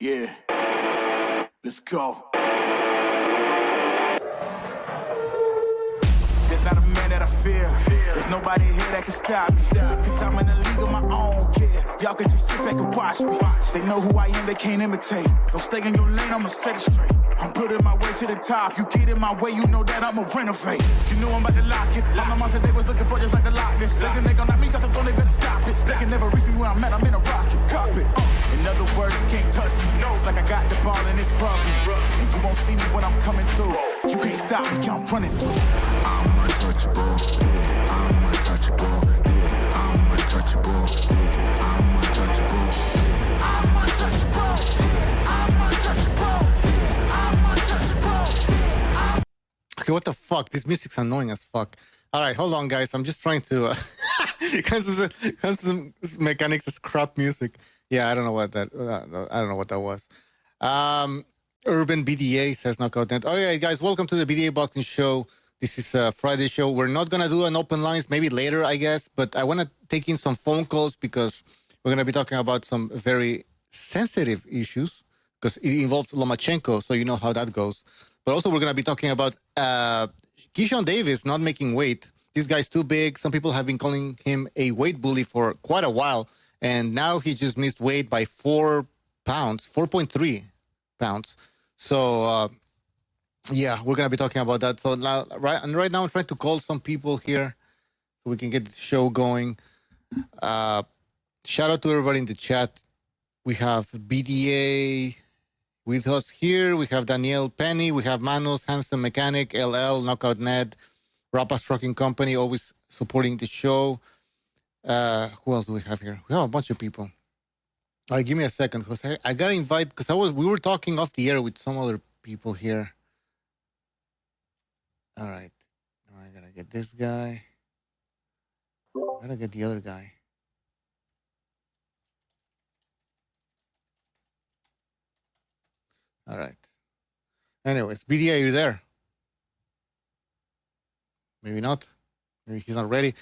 Yeah, let's go. There's not a man that I fear. There's nobody here that can stop me. Cause I'm in a league of my own, yeah. Y'all can just sit back and watch me. They know who I am, they can't imitate. Don't stay in your lane, I'ma set it straight. I'm putting my way to the top. You get in my way, you know that I'ma renovate. You know I'm about to lock it. All my monster they was looking for just like the Loch Ness. Looking they gon' knock me off the throne, they better stop it. They can never reach me where I'm at, I'm in a rocket cockpit. In other words, you can't touch me. It's like I got the ball and it's rugby. And you won't see me when I'm coming through. You can't stop me, I'm running through. I'm untouchable, yeah, I'm untouchable, yeah, I'm untouchable, yeah, I'm untouchable, yeah, I'm untouchable, yeah, I'm untouchable, yeah, I'm untouchable, yeah. Okay, what the fuck? This music's annoying as fuck. All right, hold on, guys. I'm just trying to. Custom mechanics is crap music. Yeah, I don't know what that. I don't know what that was. Urban BDA says knockout net. Oh yeah, guys, welcome to the BDA Boxing Show. This is a Friday show. We're not gonna do an open lines, maybe later, I guess. But I want to take in some phone calls because we're gonna be talking about some very sensitive issues because it involves Lomachenko, so you know how that goes. But also we're gonna be talking about Keyshawn Davis not making weight. This guy's too big. Some people have been calling him a weight bully for quite a while, and now he just missed weight by 4 pounds, 4.3 pounds. So. Yeah, we're gonna be talking about that. So now, right now, I'm trying to call some people here so we can get the show going. Shout out to everybody in the chat. We have BDA with us here. We have Danielle Penny. We have Manos, Handsome Mechanic, LL, Knockout Ned, Rapa's Trucking Company, always supporting the show. Who else do we have here? We have a bunch of people. All right, give me a second because I gotta invite because we were talking off the air with some other people here. All right. Now I gotta get this guy. I gotta get the other guy. All right. Anyways, BDA, are you there? Maybe not. Maybe he's not ready.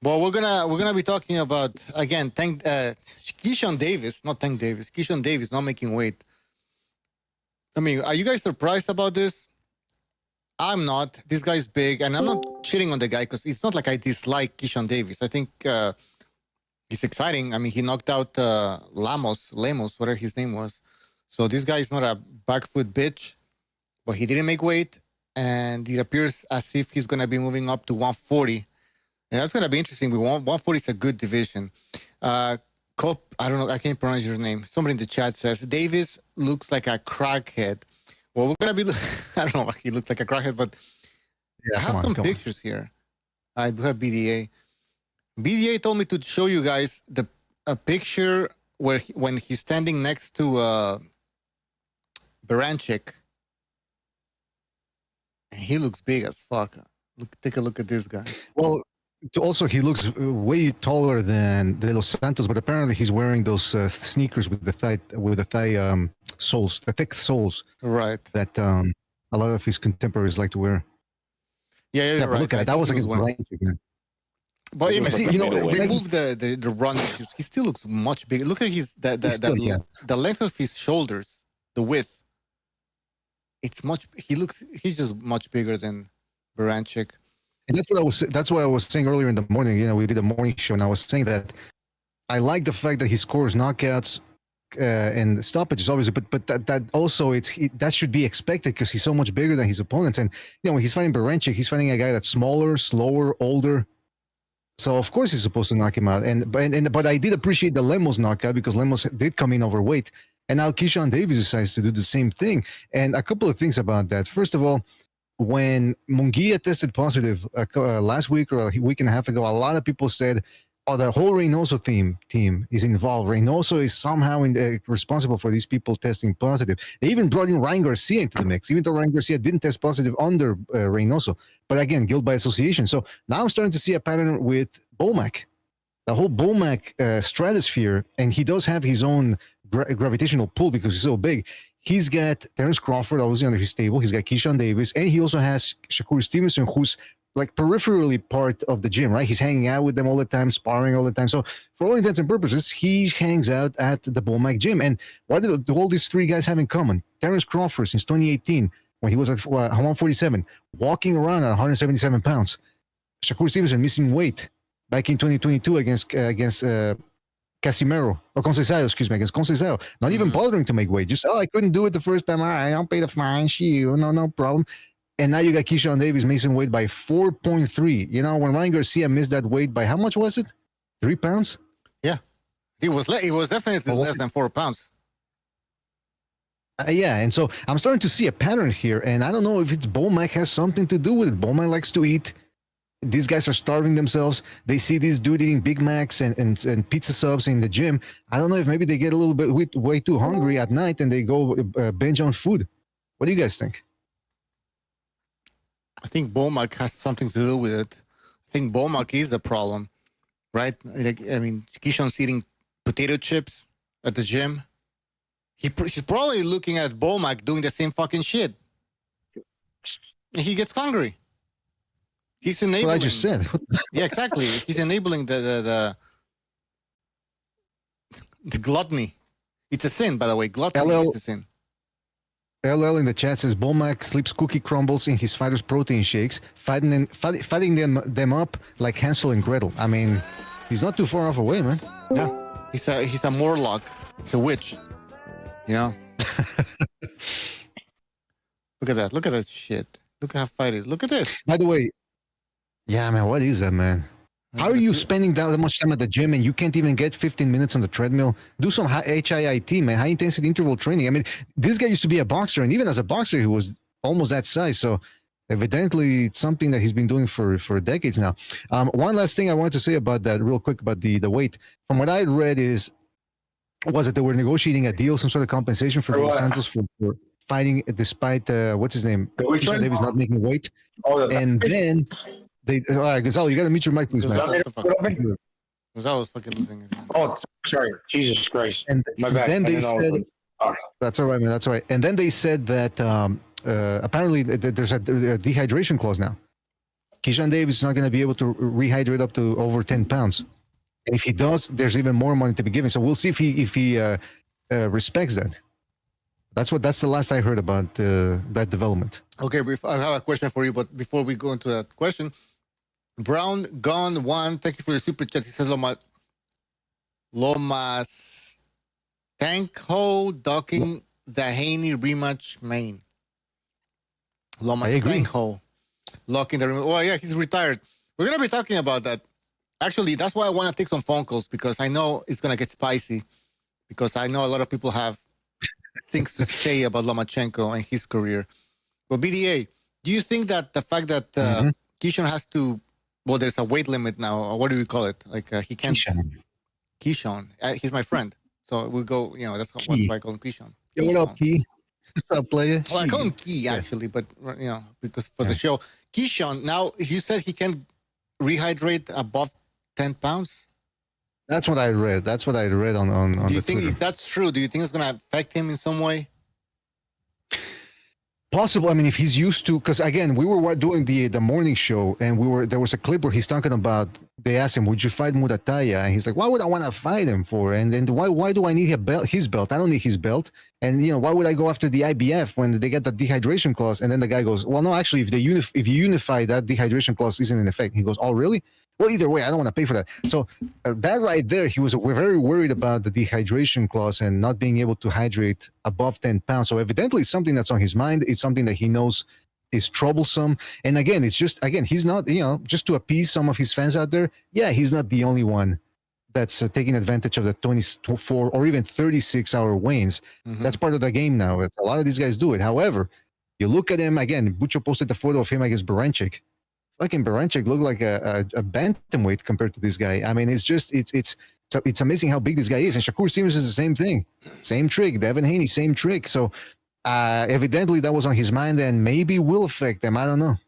Well, we're gonna be talking about again. Keyshawn Davis, not Tank Davis. Keyshawn Davis not making weight. I mean, are you guys surprised about this? I'm not. This guy's big, and I'm not cheating on the guy because it's not like I dislike Keyshawn Davis. I think he's exciting. I mean, he knocked out Lemos, whatever his name was. So this guy is not a back foot bitch, but he didn't make weight, and it appears as if he's going to be moving up to 140. And that's going to be interesting. 140 is a good division. I don't know. I can't pronounce your name. Somebody in the chat says, Davis looks like a crackhead. Well, we're going to be, I don't know, he looks like a crackhead, but yeah, I have some pictures here. I do have BDA. BDA told me to show you guys a picture where when he's standing next to Baranchik. And he looks big as fuck. Take a look at this guy. Well, also, he looks way taller than De Los Santos, but apparently he's wearing those sneakers with the thigh soles, the thick soles, right? That a lot of his contemporaries like to wear. Yeah, right. Look at it. That was against Baranchik, man. But remove the run issues. He still looks much bigger. Look at the length of his shoulders, the width. It's much. He's just much bigger than Baranchik. And that's what I was saying earlier in the morning. You know, we did a morning show, and I was saying that I like the fact that he scores knockouts and stoppages, obviously, but that also that should be expected because he's so much bigger than his opponents. And you know, when he's fighting Baranchik, he's fighting a guy that's smaller, slower, older. So of course he's supposed to knock him out. But I did appreciate the Lemos knockout because Lemos did come in overweight, and now Keyshawn Davis decides to do the same thing. And a couple of things about that. First of all, when Munguia tested positive last week or a week and a half ago, a lot of people said, "Oh, the whole Reynoso team is involved. Reynoso is somehow responsible for these people testing positive." They even brought in Ryan Garcia into the mix, even though Ryan Garcia didn't test positive under Reynoso. But again, guilt by association. So now I'm starting to see a pattern with Bomac, the whole Bomac stratosphere, and he does have his own gravitational pull because he's so big. He's got Terence Crawford, obviously, under his table. He's got Keyshawn Davis, and he also has Shakur Stevenson, who's like peripherally part of the gym, right? He's hanging out with them all the time, sparring all the time. So for all intents and purposes, he hangs out at the Womack gym. And what do all these three guys have in common? Terence Crawford since 2018, when he was at 147, walking around at 177 pounds. Shakur Stevenson missing weight back in 2022 against Casimero, or Conceição, excuse me, against Conceição. Not even bothering to make weight. Just, I couldn't do it the first time. I don't pay the fine. No problem. And now you got Keyshawn Davis missing weight by 4.3. You know, when Ryan Garcia missed that weight by how much was it? 3 pounds? Yeah. He was definitely less than 4 pounds. Yeah, and so I'm starting to see a pattern here, and I don't know if it's Womack has something to do with it. Womack likes to eat. These guys are starving themselves. They see this dude eating Big Macs and pizza subs in the gym. I don't know if maybe they get a little bit way too hungry at night and they go binge on food. What do you guys think? I think Womack has something to do with it. I think Womack is the problem, right? Like, I mean, Keyshawn's eating potato chips at the gym. He's probably looking at Womack doing the same fucking shit. And he gets hungry. He's enabling. What I just said. Yeah, exactly. He's enabling the gluttony. It's a sin, by the way. Gluttony is a sin. LL in the chat says Womack slips cookie crumbles in his fighters' protein shakes, fattening them up like Hansel and Gretel. I mean, he's not too far off away, man. Yeah, he's a Morlock. It's a witch. You know. Look at that. Look at that shit. Look at how fight is. Look at this. By the way, yeah, man, what is that, man? How are you spending that much time at the gym and you can't even get 15 minutes on the treadmill? Do some HIIT, man, high intensity interval training. I mean, this guy used to be a boxer, and even as a boxer, he was almost that size. So evidently, it's something that he's been doing for decades now. One last thing I wanted to say about that, real quick, about the weight. From what I read, was that they were negotiating a deal, some sort of compensation for Dos Santos for fighting despite what's his name, Keyshawn Davis not making weight, and then. All right, Gonzalo, you got to mute your mic, please, man. Gonzalo's fucking losing it. Oh, sorry. Jesus Christ. And my bad. then they said, that's all right, man. That's all right. And then they said that apparently there's a dehydration clause now. Keyshawn Davis is not going to be able to rehydrate up to over 10 pounds. And if he does, there's even more money to be given. So we'll see if he respects that. That's the last I heard about that development. Okay, I have a question for you, but before we go into that question, Brown Gun 1, thank you for your super chat. He says Lomachenko docking the Haney rematch main. Lomachenko locking the rematch. Oh yeah, he's retired. We're gonna be talking about that. Actually, that's why I want to take some phone calls, because I know it's gonna get spicy. Because I know a lot of people have things to say about Lomachenko and his career. But BDA, do you think that the fact that Keyshawn has to, well, there's a weight limit now. What do we call it? Like he can't. Keyshawn. He's my friend. So we'll go, that's why I call him Keyshawn. Yo, what up, Key? What's up, player? Well, I call him Key, actually, but, because for the show. Keyshawn, now, you said he can rehydrate above 10 pounds? That's what I read. That's what I read on Do you think, Twitter. if that's true, do you think it's going to affect him in some way? Possible. I mean, if he's used to, because again, we were doing the morning show, and there was a clip where he's talking about. They asked him, "Would you fight Murataya?" And he's like, "Why would I want to fight him for? And then why do I need his belt? I don't need his belt. And why would I go after the IBF when they get the dehydration clause?" And then the guy goes, "Well, no, actually, if you unify, that dehydration clause isn't in effect." He goes, "Oh, really? Well, either way, I don't want to pay for that." So that right there, he was very worried about the dehydration clause and not being able to hydrate above 10 pounds. So evidently it's something that's on his mind. It's something that he knows is troublesome. And again, it's just, he's not, just to appease some of his fans out there. Yeah, he's not the only one that's taking advantage of the 24 or even 36-hour weigh-ins. Mm-hmm. That's part of the game now. A lot of these guys do it. However, you look at him, again, Bucho posted the photo of him against Baranchyk. Fucking Baranchyk looked like a bantamweight compared to this guy. I mean, it's amazing how big this guy is. And Shakur Stevens is the same thing, same trick. Devin Haney, same trick. So evidently that was on his mind, and maybe will affect them. I don't know.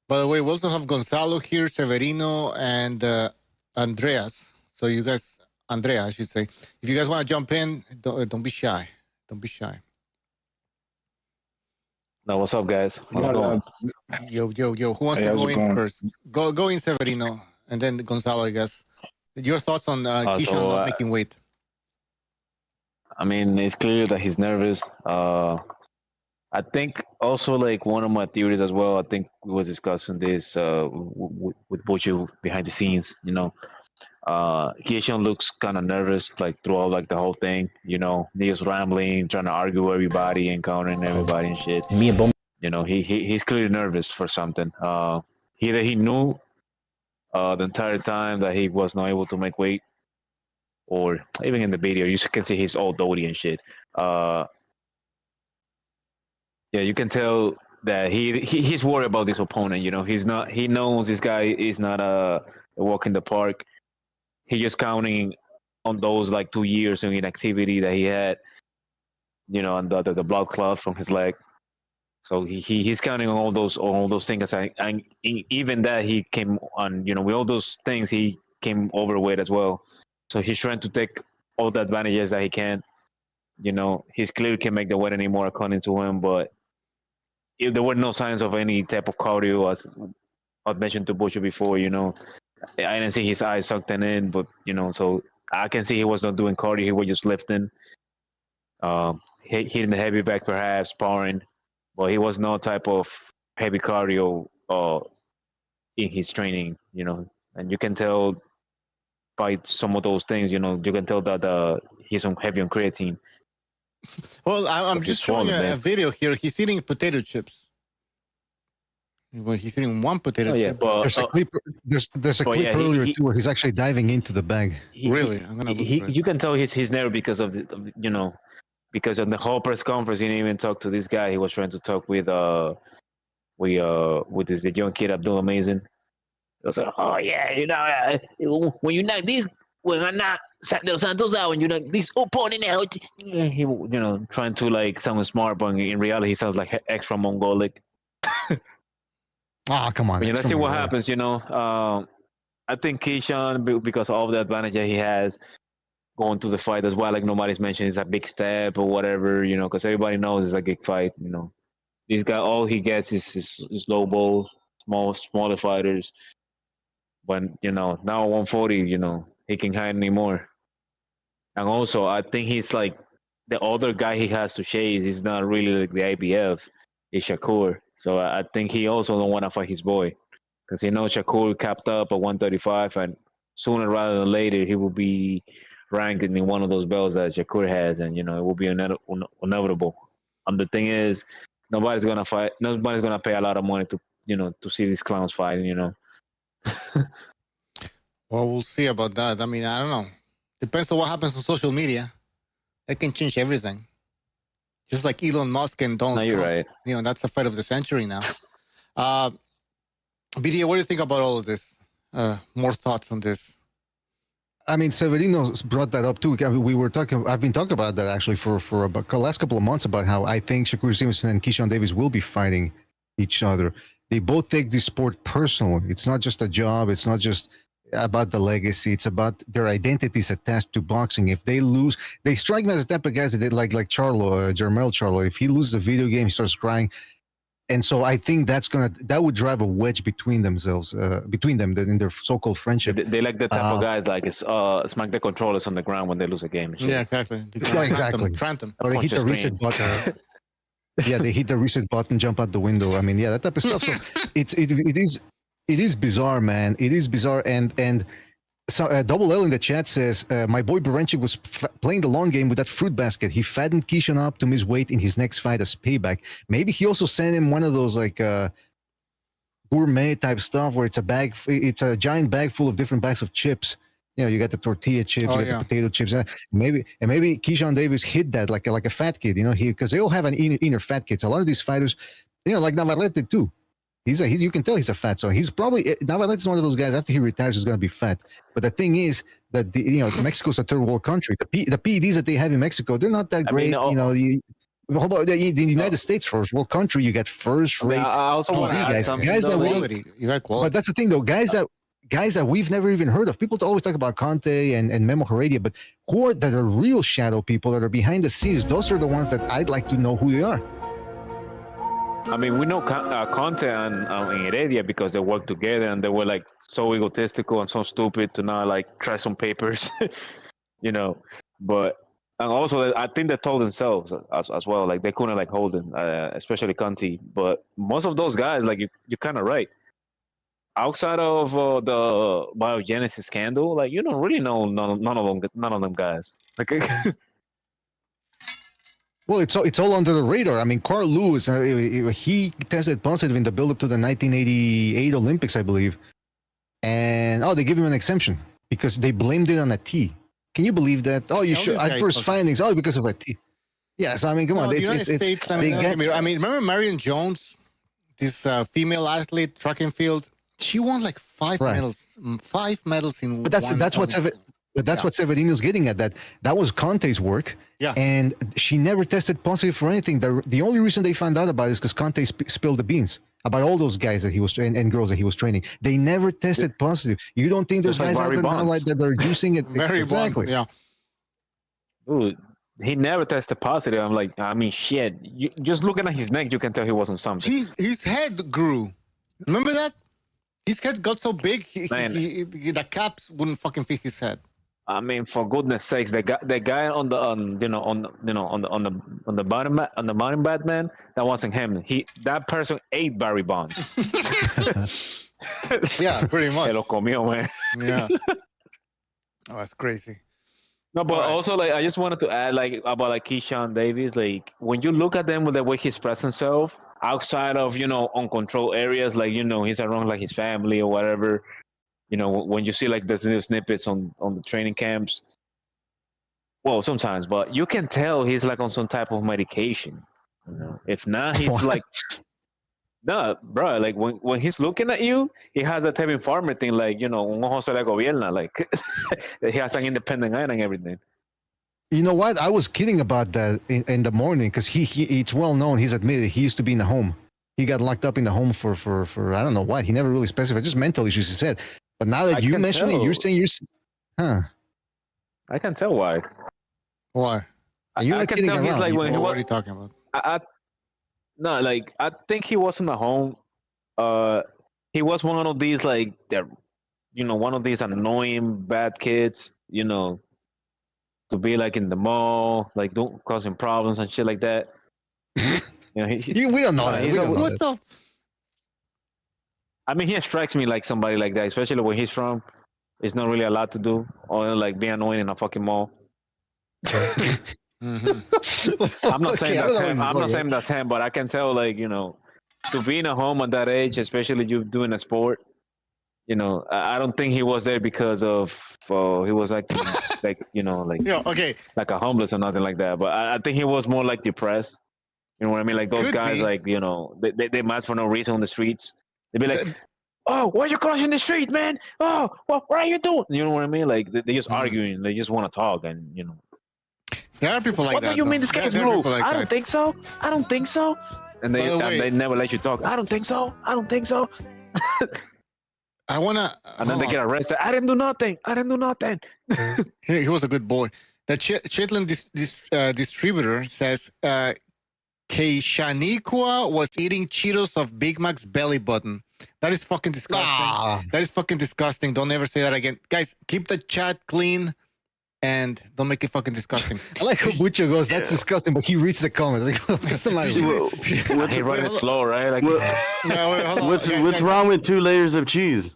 By the way, we also have Gonzalo here, Severino, and Andreas. So you guys, Andrea, I should say. If you guys want to jump in, don't be shy. Don't be shy. No, what's up, guys? How's it going? Yo. Who wants Hey, to how's go it in going? first? Go in, Severino, and then Gonzalo, I guess. Your thoughts on Keyshawn So, not making weight? I mean, it's clear that he's nervous. I think also like one of my theories as well. I think we was discussing this with Bocho behind the scenes. Keyshawn looks kind of nervous like throughout like the whole thing. He was rambling, trying to argue with everybody, encountering everybody and shit. Me and Bom. He's clearly nervous for something. Either he knew the entire time that he was not able to make weight, or even in the video, you can see he's all doty and shit. Yeah, you can tell that he's worried about this opponent. He's not. He knows this guy is not a walk in the park. He just counting on those like 2 years of inactivity that he had. And the blood clot from his leg. So he's counting on all those things. And even that he came on. With all those things, he came overweight as well. So he's trying to take all the advantages that he can. He's clearly can't make the weight anymore according to him, but if there were no signs of any type of cardio, as I mentioned to Butcher before, I didn't see his eyes sucked in, but so I can see he was not doing cardio. He was just lifting, hitting the heavy bag, perhaps sparring, but he was no type of heavy cardio in his training. And you can tell by some of those things. You can tell that he's on heavy on creatine. Well, I'm He's just showing swollen, a man. video here. He's eating potato chips. Well, he's eating one potato Oh yeah, chip. but There's a clip. There's a but clip yeah, earlier too where he's actually diving into the bag. Really? I'm gonna look for it. You can tell he's nervous because of because on the whole press conference he didn't even talk to this guy. He was trying to talk with the young kid Abdul Amazing. He was like, oh yeah, when you knock this, when I knock Dos Santos out, when you knock this opponent out, he trying to like sound smart, but in reality he sounds like extra Mongolic. Ah, come on. But, let's extra see what more, happens. I think Keyshawn, because of all the advantage that he has going to the fight as well, like nobody's mentioned, is a big step or whatever, because everybody knows it's a big fight. This guy, all he gets is low balls, smaller fighters. But now 140, he can hide anymore. And also, I think he's like the other guy he has to chase is not really like the IBF, it's Shakur. So I think he also don't want to fight his boy, because he knows Shakur capped up at 135, and sooner rather than later he will be ranked in one of those belts that Shakur has, and it will be inevitable. And the thing is, nobody's gonna fight. Nobody's gonna pay a lot of money to see these clowns fighting. Well, we'll see about that. I mean, I don't know. Depends on what happens on social media. That can change everything. Just like Elon Musk and Donald No, you're Trump. right. That's the fight of the century now. BDA, what do you think about all of this? More thoughts on this? I mean, Severino brought that up too. I mean, I've been talking about that actually for about the last couple of months about how I think Shakur Stevenson and Keyshawn Davis will be fighting each other. They both take this sport personal. It's not just a job. It's not just about the legacy. It's about their identities attached to boxing. If they lose, they strike me as the type of guys that did like Charlo, Jermel Charlo. If he loses a video game, he starts crying. And so I think that would drive a wedge between them in their so-called friendship. They like the type of guys like smack the controllers on the ground when they lose a game. And shit. Yeah, exactly. Exactly. Trantham. Or they Punch hit the the reset screen. button. Yeah, they hit the reset button, jump out the window. I mean, yeah, that type of stuff. So it is bizarre, man. It is bizarre. And so Double L in the chat says, my boy Berenchik was playing the long game with that fruit basket. He fattened Keyshawn up to miss weight in his next fight as payback. Maybe he also sent him one of those like gourmet type stuff where it's a giant bag full of different bags of chips. You got the tortilla chips, you got the potato chips. Maybe Keyshawn Davis hid that like a fat kid, because they all have an inner fat kids. A lot of these fighters, like Navarrete too. You can tell he's a fat. So he's probably Navarrete's one of those guys. After he retires, is going to be fat. But the thing is that Mexico's a third world country. The PEDs that they have in Mexico, they're not that great. How about the United States, first world country? You got first rate. I also want to add something. Guys that quality. You got quality. But that's the thing, though. Guys that we've never even heard of. People always talk about Conte and Memo Heredia, but that are real shadow people that are behind the scenes? Those are the ones that I'd like to know who they are. I mean, we know Conte and Heredia because they worked together and they were like so egotistical and so stupid to not like try some papers, you know. But and also, I think they told themselves as well, like they couldn't like hold him, especially Conte. But most of those guys, like you're kind of right. Outside of the biogenesis scandal, like you don't really know none of them guys. Like, Well, it's all under the radar. I mean, Carl Lewis, he tested positive in the build-up to the 1988 Olympics, I believe, and they give him an exemption because they blamed it on a T. Can you believe that? Oh, you should adverse findings. Oh, because of a T. Yes, I mean, come on. The United States. I mean, remember Marion Jones, this female athlete, track and field. She won like 5 medals. 5 medals in. But that's what's Severino's getting at. That was Conte's work. Yeah. And she never tested positive for anything. The only reason they found out about it is because Conte spilled the beans about all those guys that he was and girls that he was training. They never tested positive. You don't think there's guys out there now that are using it? Exactly. Yeah. Dude, he never tested positive. I'm like, I mean, shit. Just looking at his neck, you can tell he wasn't something. His head grew. Remember that? His head got so big, the caps wouldn't fucking fit his head. I mean, for goodness sakes, the guy on the mountain Batman, that wasn't him. That person ate Barry Bonds. Yeah, pretty much. Se lo comió, man. Yeah. Oh, that's crazy. No, but also like I just wanted to add like about like Keyshawn Davis, like when you look at them with the way he's present himself, outside of uncontrolled areas, like he's around like his family or whatever. When you see like those little snippets on the training camps, well, sometimes, but you can tell he's like on some type of medication. If not, he's like, no, bro. Like when he's looking at you, he has a type of farmer thing, like un ojo se le gobierna, like he has an independent eye and everything. You know what? I was kidding about that in the morning because it's well known. He's admitted he used to be in the home. He got locked up in the home for I don't know what. He never really specified, just mental issues, he said. But now that you mention it, you're saying I can tell why. Why? You're not kidding around. He's like, what are you talking about? No, like I think he was in the home. He was one of these like one of these annoying bad kids. To be like in the mall, like don't causing problems and shit like that. We don't know that. What the? I mean, he strikes me like somebody like that, especially where he's from. It's not really a lot to do, or like be annoying in a fucking mall. Mm-hmm. I'm not saying that's him. I'm not saying that's him, but I can tell, like to be in a home at that age, especially you doing a sport. I don't think he was there because of he was like like a homeless or nothing like that. But I think he was more like depressed. You know what I mean? Like those guys, like they mad for no reason on the streets. They'd be like, "Oh, why are you crossing the street, man? Oh, what are you doing?" You know what I mean? Like they just arguing. They just want to talk, and There are people like what that. What do you mean this guy's blue? I don't think so. I don't think so. And they never let you talk. I don't think so. I don't think so. I wanna. And then they get arrested. I didn't do nothing. I didn't do nothing. He was a good boy. The Chitlin distributor says Keishaniqua was eating Cheetos of Big Mac's belly button. That is fucking disgusting. That is fucking disgusting. Don't ever say that again. Guys, keep the chat clean and don't make it fucking disgusting. I like how Bucho goes, that's disgusting, but he reads the comments. Like, what's the matter? He run it slow, right? Like, what's wrong with 2 layers of cheese?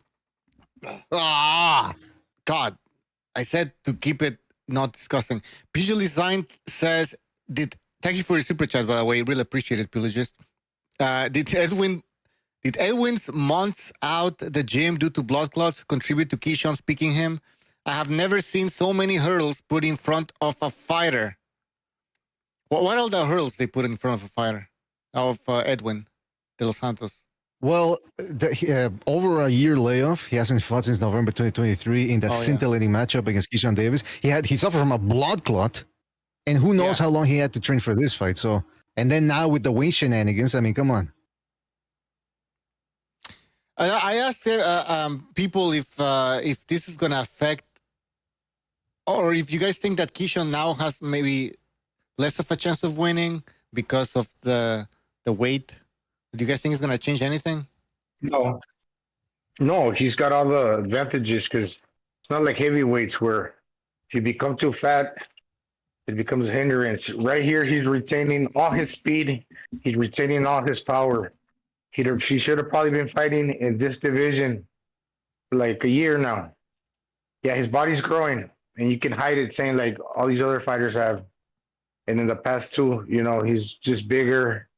God. I said to keep it not disgusting. Pugil Design says, thank you for your super chat, by the way. Really appreciate it, Pugilist. Did Edwin's months out the gym due to blood clots contribute to Keyshawn speaking him? I have never seen so many hurdles put in front of a fighter. What are the hurdles they put in front of a fighter? Of Edwin de los Santos? Well, over a year layoff. He hasn't fought since November 2023 in that scintillating matchup against Keyshawn Davis. He suffered from a blood clot, and who knows how long he had to train for this fight. So, and then now with the weight shenanigans, I mean, come on. I asked people if this is going to affect, or if you guys think that Keyshawn now has maybe less of a chance of winning because of the weight Do you guys think it's gonna change anything? No, he's got all the advantages because it's not like heavyweights where if you become too fat, it becomes a hindrance. Right here, he's retaining all his speed. He's retaining all his power. He should have probably been fighting in this division for like a year now. Yeah, his body's growing, and you can hide it saying like all these other fighters have. And in the past two, he's just bigger.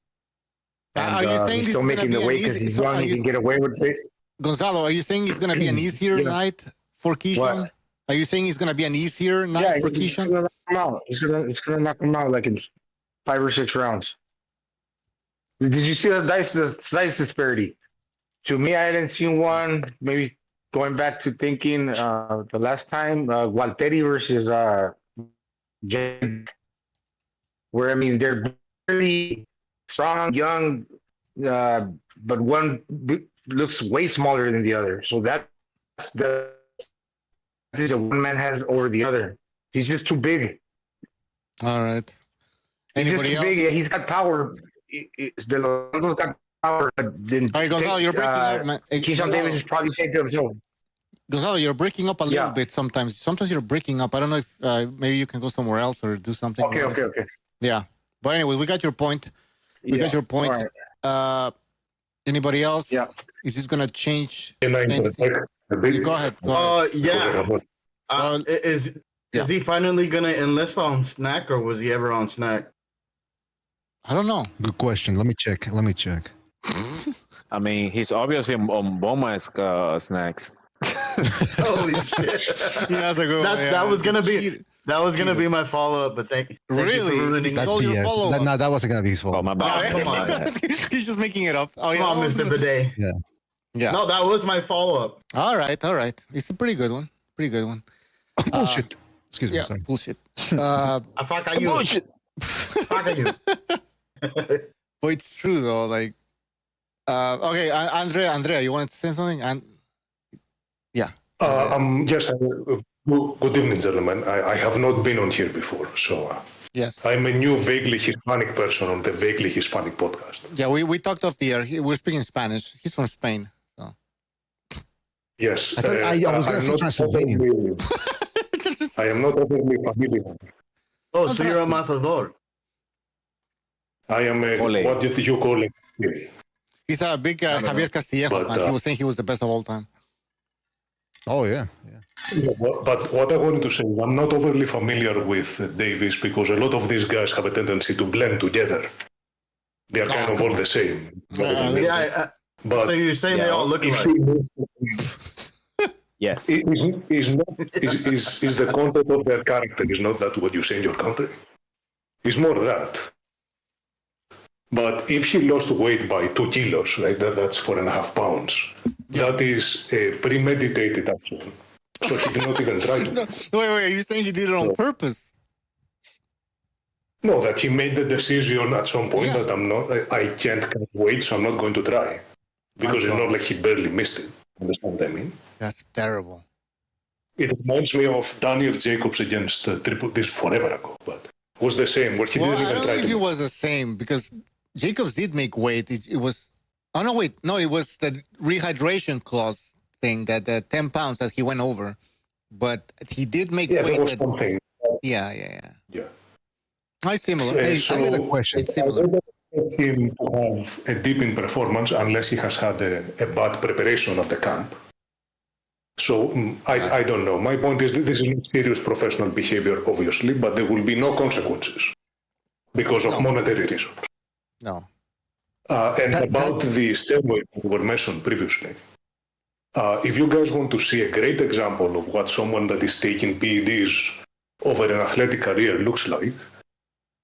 And, Are you saying he's this still is gonna making be the an weight because easy? he's So young. He can get away with this. Gonzalo, are you saying it's gonna be an easier Yeah. night for Keyshawn? What? Are you saying it's gonna be an easier night for he's Keyshawn? gonna knock him out. He's gonna knock him out like in 5 or 6 rounds. Did you see the dice disparity? To me, I hadn't seen one. Maybe going back to thinking the last time, Walteri versus Jake, where I mean they're very strong, young, but one looks way smaller than the other. So that's the advantage that one man has over the other. He's just too big. All right. He's just Anybody too else? big. Yeah, he's got power. Delondo's got power. But then All right, Gonzalo, you're breaking up, man. Hey, Keyshawn Davis is probably saying to himself, Gonzalo, you're breaking up a little Yeah. bit sometimes. Sometimes you're breaking up. I don't know if maybe you can go somewhere else or do something. okay. Yeah. But anyway, we got your point. We got your point. All right. Anybody else? Yeah. Is this gonna change Can I anything? interject a bit? Go ahead. Go ahead. Yeah. Well, Is yeah. he finally gonna enlist on Snack, or was he ever on Snack? I don't know. Good question. Let me check. I mean, he's obviously on Boma's snacks. Holy shit! Yeah, that's a good one. That was gonna be Cheated. that was gonna be my follow up, but thank you Really? for ruining That's it. That's Stole your BS. follow-up. No, that wasn't gonna be his fault. Oh, my bad. come on. He's just making it up. Oh, yeah. Come on, Mr. Bidet. Yeah. No, that was my follow up. All right. It's a pretty good one. Bullshit. Excuse me. Yeah, Sorry. bullshit. I fuck you. Bullshit. Fuck you. But it's true though. Like, okay, Andrea, you want to say something? Yes, good evening, gentlemen. I have not been on here before, so Yes. I'm a new vaguely Hispanic person on the Vaguely Hispanic podcast. Yeah, we talked off the air. We're speaking Spanish. He's from Spain. So. Yes. I was gonna I'm say not Transylvania. I am not overly familiar. Oh, so you're a matador. I am a, Ole. what did you call it? He's a big Javier Castillejo But, fan. He was saying he was the best of all time. Oh yeah. But what I wanted to say, I'm not overly familiar with Davis because a lot of these guys have a tendency to blend together. They are kind of all the same. Yeah. But So you're saying they all look if alike? Yes. is the content of their character is not that what you say in your country? It's more that. But if he lost weight by 2 kilos, right, that's 4.5 pounds. That is a premeditated action. So he did not even try to. No, wait, are you saying he did it on purpose? No, that he made the decision at some point Yeah. that I can't cut weight, so I'm not going to try. Because it's God. not like he barely missed it. Understand what I mean? That's terrible. It reminds me of Daniel Jacobs against this forever ago, but it was the same, where he Well, didn't I even don't know try if to. it was the same because Jacobs did make weight. It was. Oh no! Wait, no. It was the rehydration clause thing that the 10 pounds that he went over, but he did make Yeah, weight. that was That, something. yeah. Yeah. Oh, it's similar. Hey, I got a question. It's I similar. don't expect him to have a dip in performance unless he has had a bad preparation at the camp. So I don't know. My point is that this is not serious professional behavior, obviously, but there will be no consequences because of No. monetary reasons. No. And about the steroids that were mentioned previously, if you guys want to see a great example of what someone that is taking PEDs over an athletic career looks like,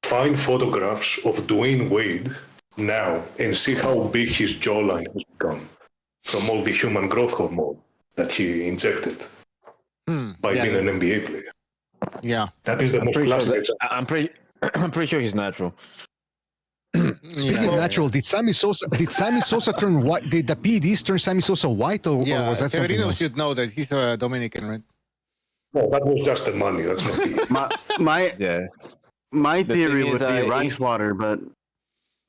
find photographs of Dwayne Wade now and see how big his jawline has become from all the human growth hormone that he injected by Yeah, being yeah. an NBA player. Yeah. That is the most classic example. I'm pretty sure he's natural. Speaking of natural, did Sammy Sosa turn white? Did the PEDs turn Sammy Sosa white, or Yeah, was that something Severino else? should know that he's a Dominican, right? No, that was just the money. That's not the. Yeah. My The theory thing would is, be he- rice water, but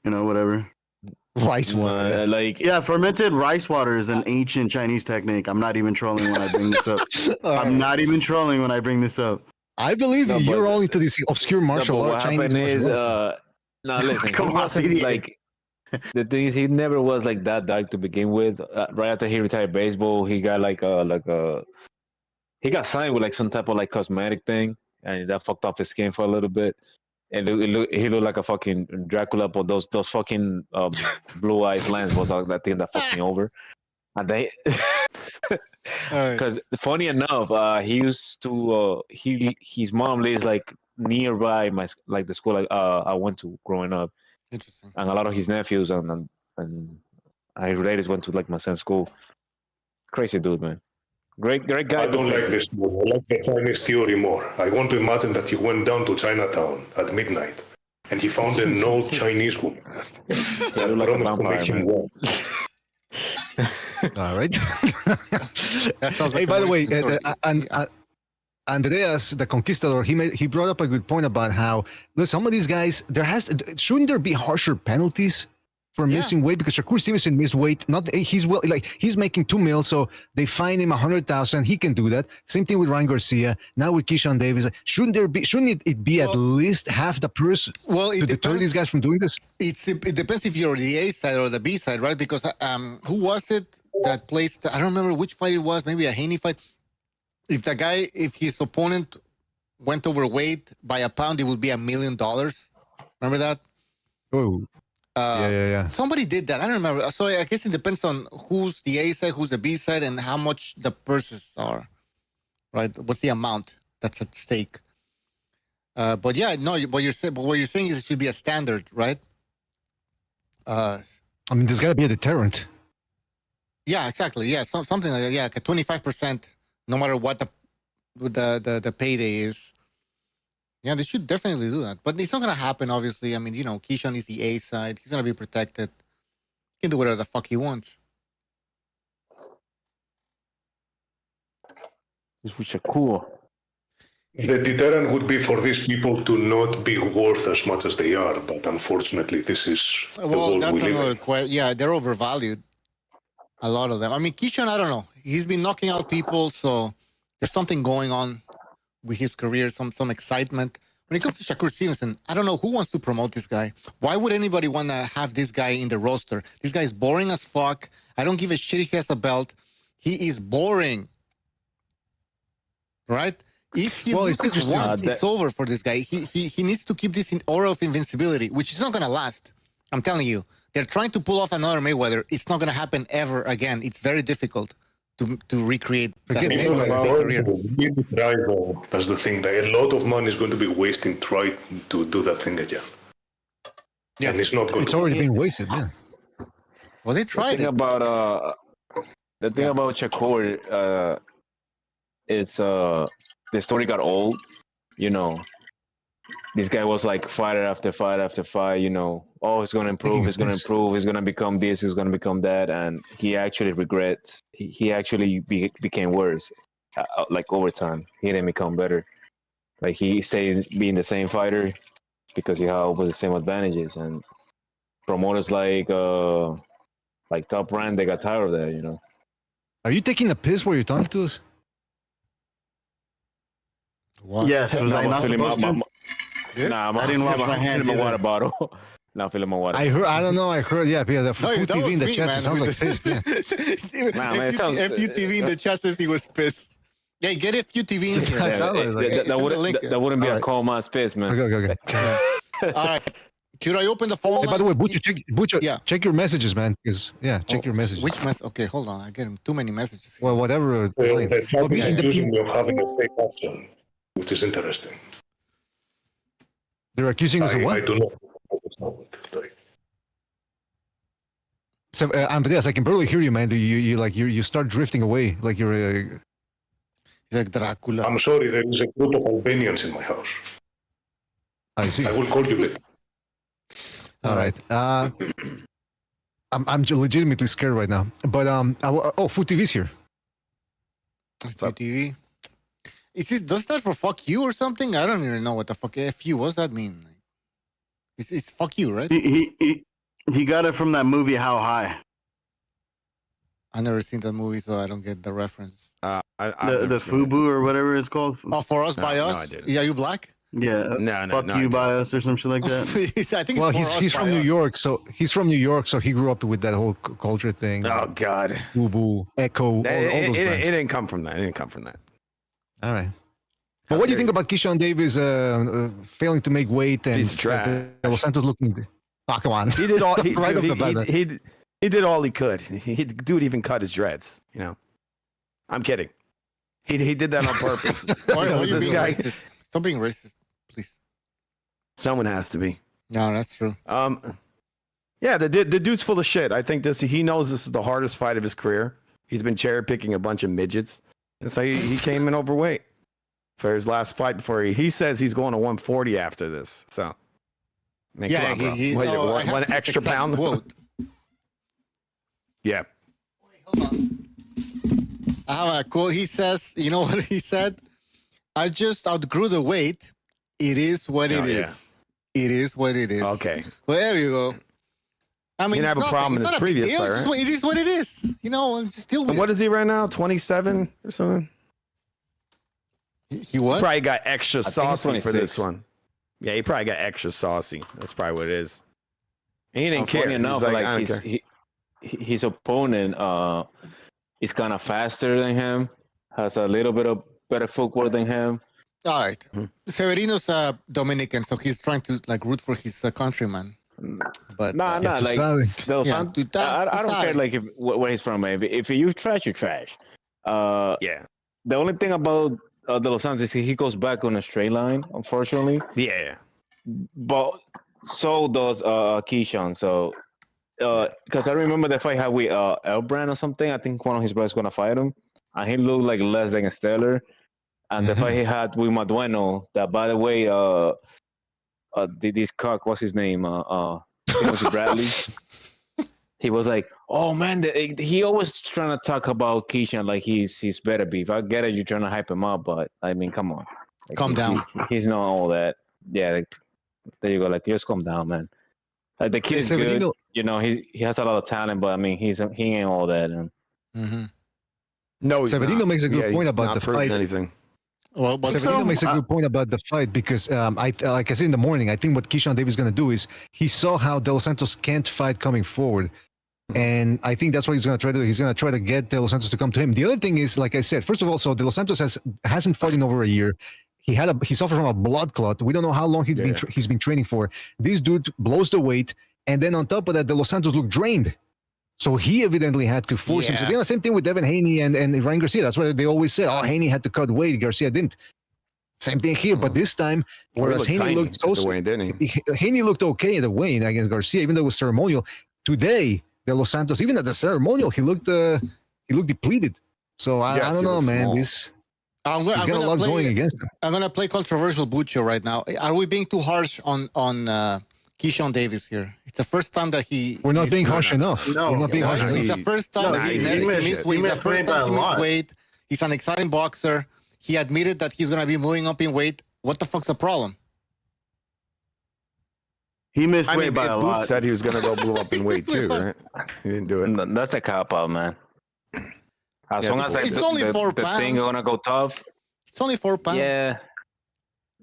whatever. Rice water. Like Yeah, fermented rice water is an ancient Chinese technique. I'm not even trolling when I bring this up. I'm not even trolling when I bring this up. I believe No, you're but- all into this obscure martial no, but art. what Chinese happened is, martial arts. no, listen, Come he on, wasn't idiot. like the thing is he never was like that dark to begin with. Right after he retired baseball, he got he got signed with like some type of like cosmetic thing, and that fucked off his skin for a little bit. And he looked like a fucking Dracula, but those fucking blue eyes lens was like that thing that fucked me over. And they, Alright. because funny enough, he used to his mom lives like nearby like the school I went to growing up, Interesting. and a lot of his nephews and his relatives went to like my same school. Crazy dude, man. Great guy. I don't like this more. I like the Chinese theory more. I want to imagine that he went down to Chinatown at midnight and he found an old Chinese woman. Yeah, look like a Promised to vampire, make him man. well. All right. That sounds like Hey, a by the way, origin story. Andreas, the conquistador, he brought up a good point about how some of these guys shouldn't there be harsher penalties for Yeah. missing weight, because Shakur Stevenson missed weight. He's making $2 million, so they fine him $100,000. He can do that. Same thing with Ryan Garcia. Now with Keyshawn Davis, shouldn't it be at least half the purse Well, to deter these guys from doing this? It depends if you're the A side or the B side, right? Because who was it that placed? I don't remember which fight it was. Maybe a Haney fight. If his opponent went overweight by a pound, it would be $1 million. Remember that? Oh, yeah. Somebody did that. I don't remember. So I guess it depends on who's the A side, who's the B side, and how much the purses are, right? What's the amount that's at stake? But yeah, no. What you're saying is it should be a standard, right? I mean, there's got to be a deterrent. Yeah, exactly. Yeah, something like that. Yeah, like a 25%, no matter what the payday is. Yeah, they should definitely do that. But it's not going to happen, obviously. I mean, Keyshawn is the A side. He's going to be protected. He can do whatever the fuck he wants. This was cool. The deterrent would be for these people to not be worth as much as they are, but unfortunately, this is the Well, world that's we live another in. question. Yeah, they're overvalued. A lot of them. I mean, Keyshawn, I don't know. He's been knocking out people, so there's something going on with his career, some excitement. When it comes to Shakur Stevenson, I don't know who wants to promote this guy. Why would anybody want to have this guy in the roster? This guy is boring as fuck. I don't give a shit if he has a belt. He is boring. Right? If he loses interesting. once, it's over for this guy. He needs to keep this aura of invincibility, which is not going to last. I'm telling you. They're trying to pull off another Mayweather. It's not going to happen ever again. It's very difficult to recreate that Again, People Mayweather are big going career. to really try, though. That's the thing. That a lot of money is going to be wasted trying to do that thing again. Yeah. And it's not going It's to already been wasted, yeah. Well, they The tried thing it. about Shakur, it's the story got old. This guy was like fighter after fight after fight. Oh, he's gonna improve. He's gonna improve. He's gonna become this. He's gonna become that. And he actually regrets. He actually became worse. Like over time, he didn't become better. Like he stayed being the same fighter because he had all the same advantages. And promoters like Top Rank, they got tired of that. Are you taking a piss while you're talking to us? What? Yes, was I I'm not filling supposed to? Nah, I didn't wash my hands filling my either. water bottle. Not filling my water. I don't know. I heard, yeah, the No, food that TV was in the me, chat, man. it sounds like piss. Yeah. Nah, man, it sounds- FUTV in the chat says he was pissed. Yeah, get FUTV in here. Yeah, sounds like- that, Send the link. wouldn't be All a right. call my space, man. Okay. All right. Should I open the phone? Hey, by the way, lines? Butcher, Yeah. check your messages, man. Check your messages. Which message? Okay, hold on. I get too many messages. Here. Well, whatever. Well, line. the chat Well, is in the- accusing me of having a fake accent, which is interesting. They're accusing us of I what? do not. Like, So, Andreas, I can barely hear you, man. You start drifting away, like you're. He's like Dracula. I'm sorry, there is a group of Albanians in my house. I see. I will call you later. All right. I'm legitimately scared right now. But Food TV's here. FUTV. Does that for fuck you or something? I don't even know what the fuck FU. What's that mean? It's fuck you, right? He got it from that movie How High. I never seen that movie, so I don't get the reference. The FUBU or whatever it's called. Oh, For Us No, by no, I Us. didn't. Yeah, you black? Yeah. No, Fuck no, you I by us or some shit like that. I think Well, it's For Us he's by from New Us. York, so he grew up with that whole culture thing. Oh God. Boo, Echo, all those It brands. didn't come from that. It didn't come from that. All right. But what do you think about Keyshawn Davis failing to make weight and Piece of trash. Los Santos looking? Oh, come on. He did all. He, Right off dude, the bat. he did all he could. Dude even cut his dreads. You know, I'm kidding. He did that on purpose. Why are you This being guy- racist? Stop being racist, please. Someone has to be. No, that's true. Yeah, the dude's full of shit. I think he knows this is the hardest fight of his career. He's been cherry picking a bunch of midgets, and so he came in overweight for his last fight. Before he says he's going to 140 after this. So, I mean, Yeah, come on, bro. he What is it, no, I have one this extra exact pound. quote. Yeah. Hold on. I have a quote. He says, you know what he said? I just outgrew the weight. It is what it Oh, yeah. is. It is what it is. Okay. Well, there you go. I mean, didn't have it's a problem it's in his not a big previous deal. fight, It's just right? It is what it is. You know, it's still And what is he right now? 27 or something? he what? Probably got extra think it's saucy for 26. this one. Yeah, he probably got extra saucy. That's probably what it is. And he didn't care. Funny enough, He's like, like I don't care. his opponent is kind of faster than him, has a little bit of better footwork than him. All right. Hmm. Severino's Dominican, so he's trying to like root for his countryman. But Nah, tú like sabes. Del Yeah, Sant- tú I don't sabes. care like where he's from. Man. If you trash, you trash. Yeah. The only thing about De Los Santos is he goes back on a straight line, unfortunately. Yeah. But so does Keyshawn. So because I remember the fight had with Elbrand or something. I think one of his brothers gonna fight him, and he looked like less than a stellar. And the fight he had with Madueno, that by the way, this cock, what's his name? Timothy Bradley. He was like, "Oh man," he always trying to talk about Keyshawn like he's better beef. I get it, you're trying to hype him up, but I mean, come on, like, Calm down. He's not all that. Yeah, like, there you go. Like, just calm down, man. Like the kid is good. Severino- You know, he has a lot of talent, but I mean, he ain't all that. And Mm-hmm. No, he's Severino not. makes a good Yeah, point he's about not the proving fight. anything. Well, but Severino makes a good point about the fight because like I said in the morning, I think what Keyshawn Davis is going to do is he saw how De Los Santos can't fight coming forward. And I think that's what he's going to try to do. He's going to try to get De Los Santos to come to him. The other thing is, like I said, first of all, so De Los Santos hasn't fought in over a year. He suffered from a blood clot. We don't know how long he's been training for. This dude blows the weight, and then on top of that, De Los Santos looked drained. So he evidently had to force him. So you know, same thing with Devin Haney and Ryan Garcia. That's why they always say, "Oh, Haney had to cut weight, Garcia didn't." Same thing here, but this time, whereas Haney looked the way, didn't he? Haney looked okay at the weigh-in against Garcia, even though it was ceremonial. Today, De Los Santos, even at the ceremonial, he looked depleted. So I don't he know, looked man. small. He's I'm got a lot going against him. I'm gonna play controversial Bucho right now. Are we being too harsh on Keyshawn Davis here? It's the first time that We're not being harsh no. enough. No. We're not being harsh No, enough. It's the first time No, he he missed missed weight. it. He It's the missed first weight by time he a missed lot. weight. He's an exciting boxer. He admitted that he's gonna be moving up in weight. What the fuck's the problem? He missed I weight mean, by a Booth lot. said he was going to go move up in weight too, right? He didn't do it. that's a cop out, man. As Yeah, long as it's only 4 the thing pounds. gonna go tough. It's only 4 pounds. Yeah,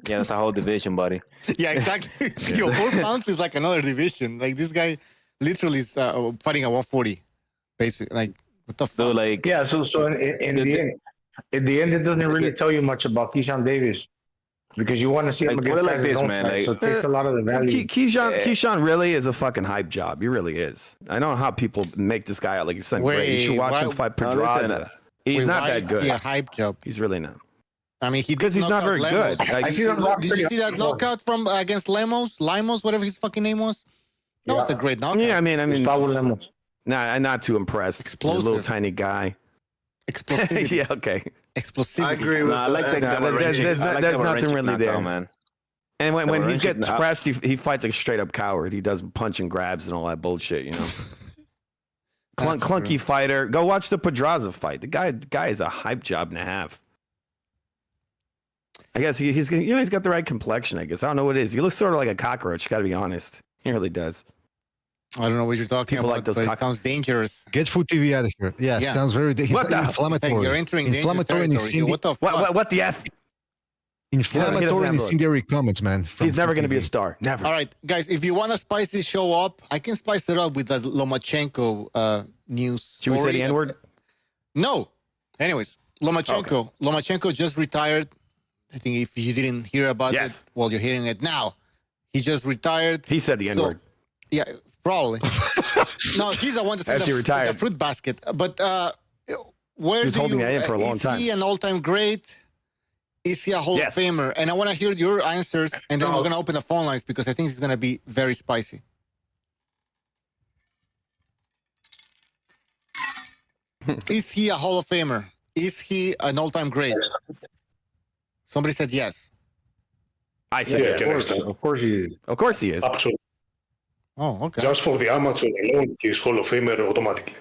that's a whole division, buddy. Yeah, exactly. Yo, 4 pounds is like another division. Like this guy literally is fighting at 140. Basically, like what the fuck? So like, Yeah, so in the end, it doesn't really tell you much about Keyshawn Davis because you want to see him Like, put against it like guys that this, don't man, fight, like- so it takes a lot of the value. Keyshawn really is a fucking hype job. He really is. I don't know how people make this guy out like he's something great. You should Wait, watch why- him fight No, Pedraza. listen, He's Wait, not why that is good. he a hype job. He's really not. I mean, he did Because he's knock not out very Lemos. good. Like, I see him knock Did you pretty see that hard. knockout from against Limos, whatever his fucking name was? That was a Yeah. great knockout. yeah, I mean, Gustavo Lemos. I'm not too impressed. He's a Explosive. little tiny guy. Explosivity. Yeah, okay. Explosivity. I agree with no, I like that. that. No, there's nothing really knockout, there. man. And when he Lorenzo- gets pressed, he fights like a straight up coward. He does punch and grabs and all that bullshit, you know. That's Clunky true. fighter. Go watch the Pedraza fight. The guy is a hype job and a half. I guess he's got the right complexion. I guess I don't know what it is. He looks sort of like a cockroach. Got to be honest. He really does. I don't know what you're talking People about, like those but it cock- sounds dangerous. Get Food TV out of here. Yeah, Yeah. sounds very What the- inflammatory. Hey, you're entering dangerous inflammatory and territory. Here. What the fuck? What the F? inflammatory and have a- incendiary comments, man. from He's never Food going to be a TV. star. Never. All right, guys, if you want to spice this show up, I can spice it up with the Lomachenko news. Should we say story. the N word? No. Anyways, Lomachenko. Lomachenko just retired. I think if you didn't hear about Yes. it, well, you're hearing it now. He just retired. He said the N word. Yeah, probably. No, he's the one that said As he retired. the fruit basket. But where He was do holding you? that in for a long time. Is he an all-time great? Is he a Hall Yes. of Famer? And I want to hear your answers, and then we're going to open the phone lines because I think it's going to be very spicy. Is he a Hall of Famer? Is he an all-time great? Somebody said yes. I said Yeah, yes. can extend. Of course he is. Of course he is. Absolutely. Oh, okay. Just for the amateur alone, he's Hall of Famer automatically.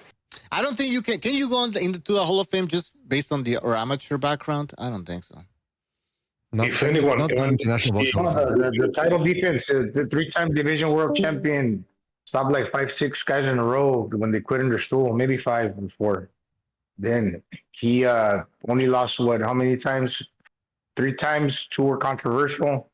I don't think you can. Can you go into the Hall of Fame just based on the or amateur background? I don't think so. Not, If anyone not can- international box. The title defense, the three-time division world champion, stopped like 5-6 guys in a row when they quit under stool, maybe 5 before. Then he only lost how many times? 3 times. 2 were controversial.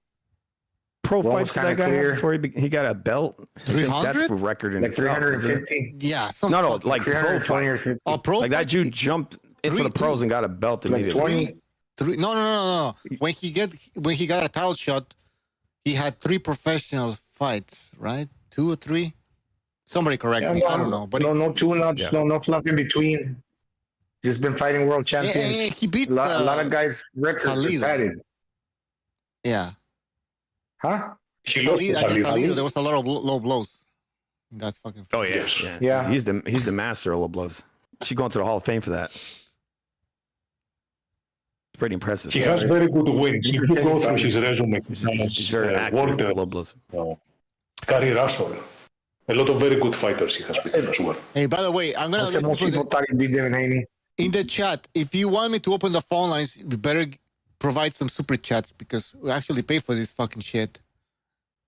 Pro One fights was that kinda guy had clear. before he got a belt. I think 300? That's a record in Like itself. isn't it? 350. Yeah. No, like pro 320 or fights. 50. Oh, pro Like that fight? dude jumped into Three- the pros and got a belt Like immediately. 20. No. When he got a title shot, he had 3 professional fights, right? 2 or 3. Somebody correct me. I don't know, but no, it's- no tune-ups, Yeah. no fluff in between. Just been fighting world champions. Yeah, he beat a lot of guys' records are Salido. padded. Yeah, Huh? He lost to Against Salido. Salido, there was a lot of low blows. in that fucking. Oh yeah, Yes. Yeah. He's the master of low blows. She going to the Hall of Fame for that. It's pretty impressive. He has very good wins. If you go through his resume, He's very accurate world with low blows. career Russell. A lot of very good fighters he has beaten as well. Hey, by the way, I'm gonna Most put people thought he'd be Devin Haney. in the chat. If you want me to open the phone lines, you better provide some super chats because we actually pay for this fucking shit.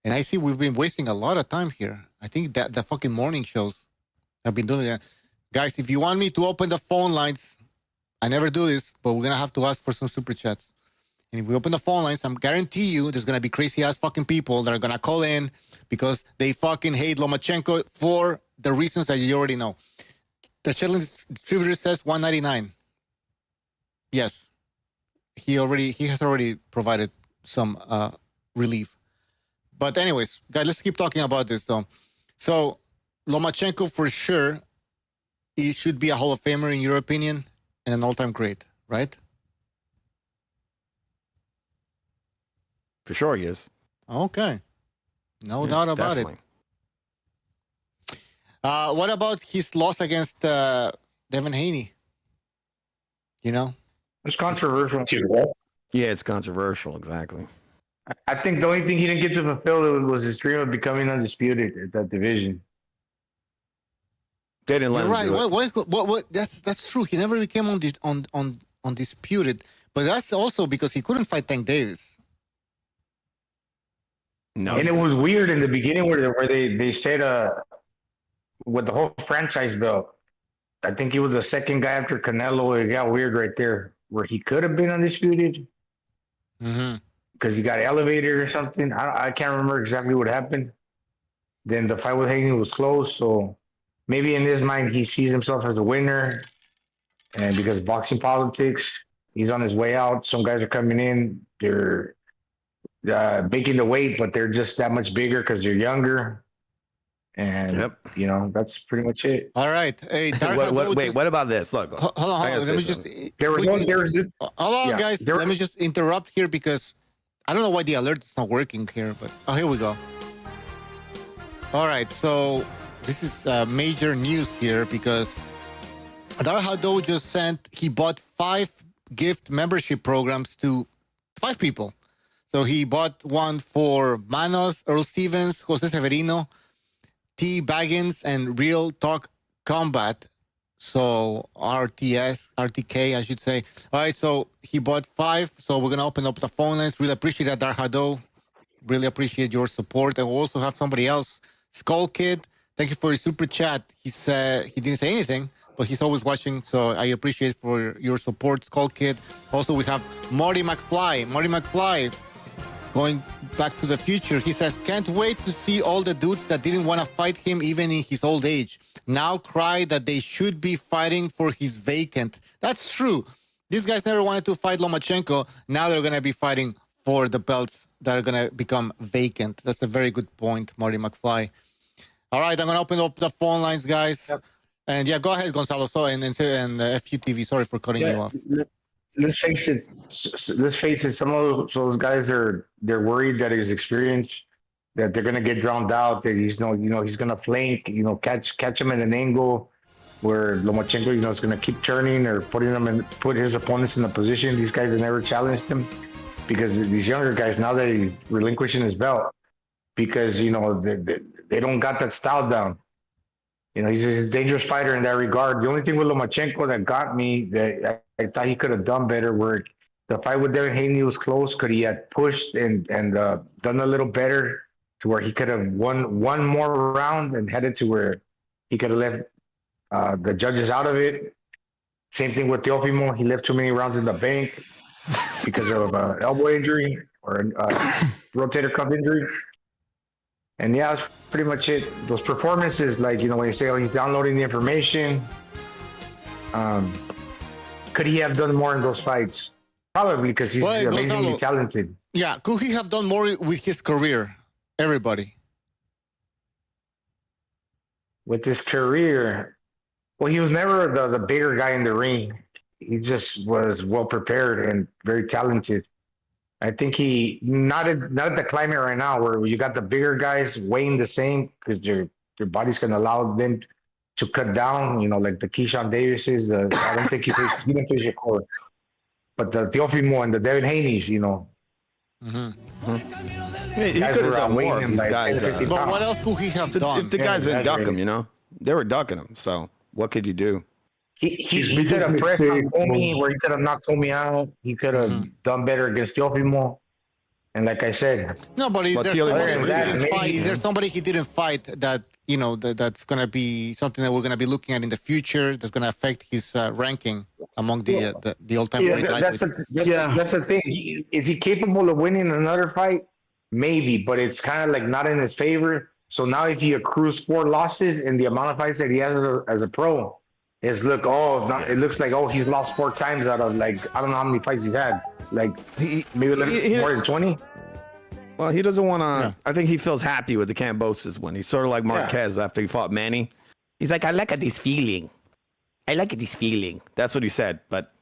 And I see we've been wasting a lot of time here. I think that the fucking morning shows have been doing that. Guys, if you want me to open the phone lines, I never do this, but we're gonna have to ask for some super chats. And if we open the phone lines, I'm guarantee you there's gonna be crazy ass fucking people that are gonna call in because they fucking hate Lomachenko for the reasons that you already know. The Chitlin distributor says 199. Yes. He has already provided some relief. But anyways, guys, let's keep talking about this though. So Lomachenko for sure, he should be a Hall of Famer in your opinion and an all-time great, right? For sure he is. Okay. No Yeah, doubt about definitely. it. What about his loss against Devin Haney? You know? It's controversial. He's what? Yeah, it's controversial. Exactly. I think the only thing he didn't get to fulfill was his dream of becoming undisputed at that division. They didn't let You're him right. do it. What, that's true. He never became undisputed. But that's also because he couldn't fight Tank Davis. No, And it was weird in the beginning where they said with the whole franchise belt, I think he was the second guy after Canelo. It got weird right there where he could have been undisputed Mm-hmm. because he got elevated or something. I can't remember exactly what happened. Then the fight with Haney was close, so maybe in his mind he sees himself as a winner, and because boxing politics, he's on his way out. Some guys are coming in, they're making the weight, but they're just that much bigger because they're younger, and Yep. you know that's pretty much it. All right. Hey, Dark Hado wait, just- what about this? Look, Hold on. I gotta Let me say just. something. There was quickly- Hold on, yeah, guys. there- Let me just interrupt here because I don't know why the alert is not working here, but here we go. All right, so this is major news here because Dark Hado just he bought 5 gift membership programs to 5 people. So he bought one for Manos, Earl Stevens, Jose Severino, T. Baggins, and Real Talk Combat. So RTK, I should say. All right, so he bought 5. So we're going to open up the phone lines. Really appreciate that, Dark Hado. Really appreciate your support. And we'll also have somebody else, Skull Kid, Thank you for your super chat. He said he didn't say anything, but he's always watching, so I appreciate for your support, Skull Kid. Also, we have Marty McFly. Marty McFly, going back to the future. He says, can't wait to see all the dudes that didn't want to fight him even in his old age. Now cry that they should be fighting for his vacant. That's true. These guys never wanted to fight Lomachenko. Now they're going to be fighting for the belts that are going to become vacant. That's a very good point, Marty McFly. All right, I'm going to open up the phone lines, guys. Yep. And yeah, go ahead, Gonzalo. So and FUTV, sorry for cutting you off. Let's face it. Some of those guys they're worried that his experience, that they're gonna get drowned out. That he's he's gonna flank. Catch him at an angle where Lomachenko is gonna keep turning or put his opponents in a position. These guys have never challenged him because these younger guys, now that he's relinquishing his belt, because they don't got that style down. He's a dangerous fighter in that regard. The only thing with Lomachenko that got me, that I thought he could have done better, where the fight with Devin Haney was close. Could he have pushed and done a little better to where he could have won one more round and headed to where he could have left the judges out of it. Same thing with Teofimo. He left too many rounds in the bank because of elbow injury or rotator cuff injury. And yeah, that's pretty much it. Those performances, like, when you say, he's downloading the information, could he have done more in those fights? Probably, because he's amazingly talented. Yeah, could he have done more with his career? Everybody. With his career, well, he was never the bigger guy in the ring. He just was well prepared and very talented. I think he not at the climate right now where you got the bigger guys weighing the same because their body's gonna allow them to cut down. Like the Keyshawn Davises. I don't think he didn't face your core, but the Teofimo and the Devin Haney's. Mm-hmm. He could have done more if these guys. But what else could he have done? If the guys didn't duck him, they were ducking him. So what could you do? He could have pressed on Comey where he could have knocked Comey out. He could have done better against Teofimo. And like I said, no, but is there somebody he didn't fight that that's gonna be something that we're gonna be looking at in the future that's gonna affect his ranking among the all-time great lightweights? That's the thing. Is he capable of winning another fight? Maybe, but it's kind of like not in his favor. So now if he accrues 4 losses in the amount of fights that he has as a pro, it looks like he's lost 4 times out of, like, I don't know how many fights he's had, like maybe a little more than 20. Well, he doesn't want to. Yeah. I think he feels happy with the Cambosis win. He's sort of like Marquez after he fought Manny. He's like, I like this feeling. That's what he said, but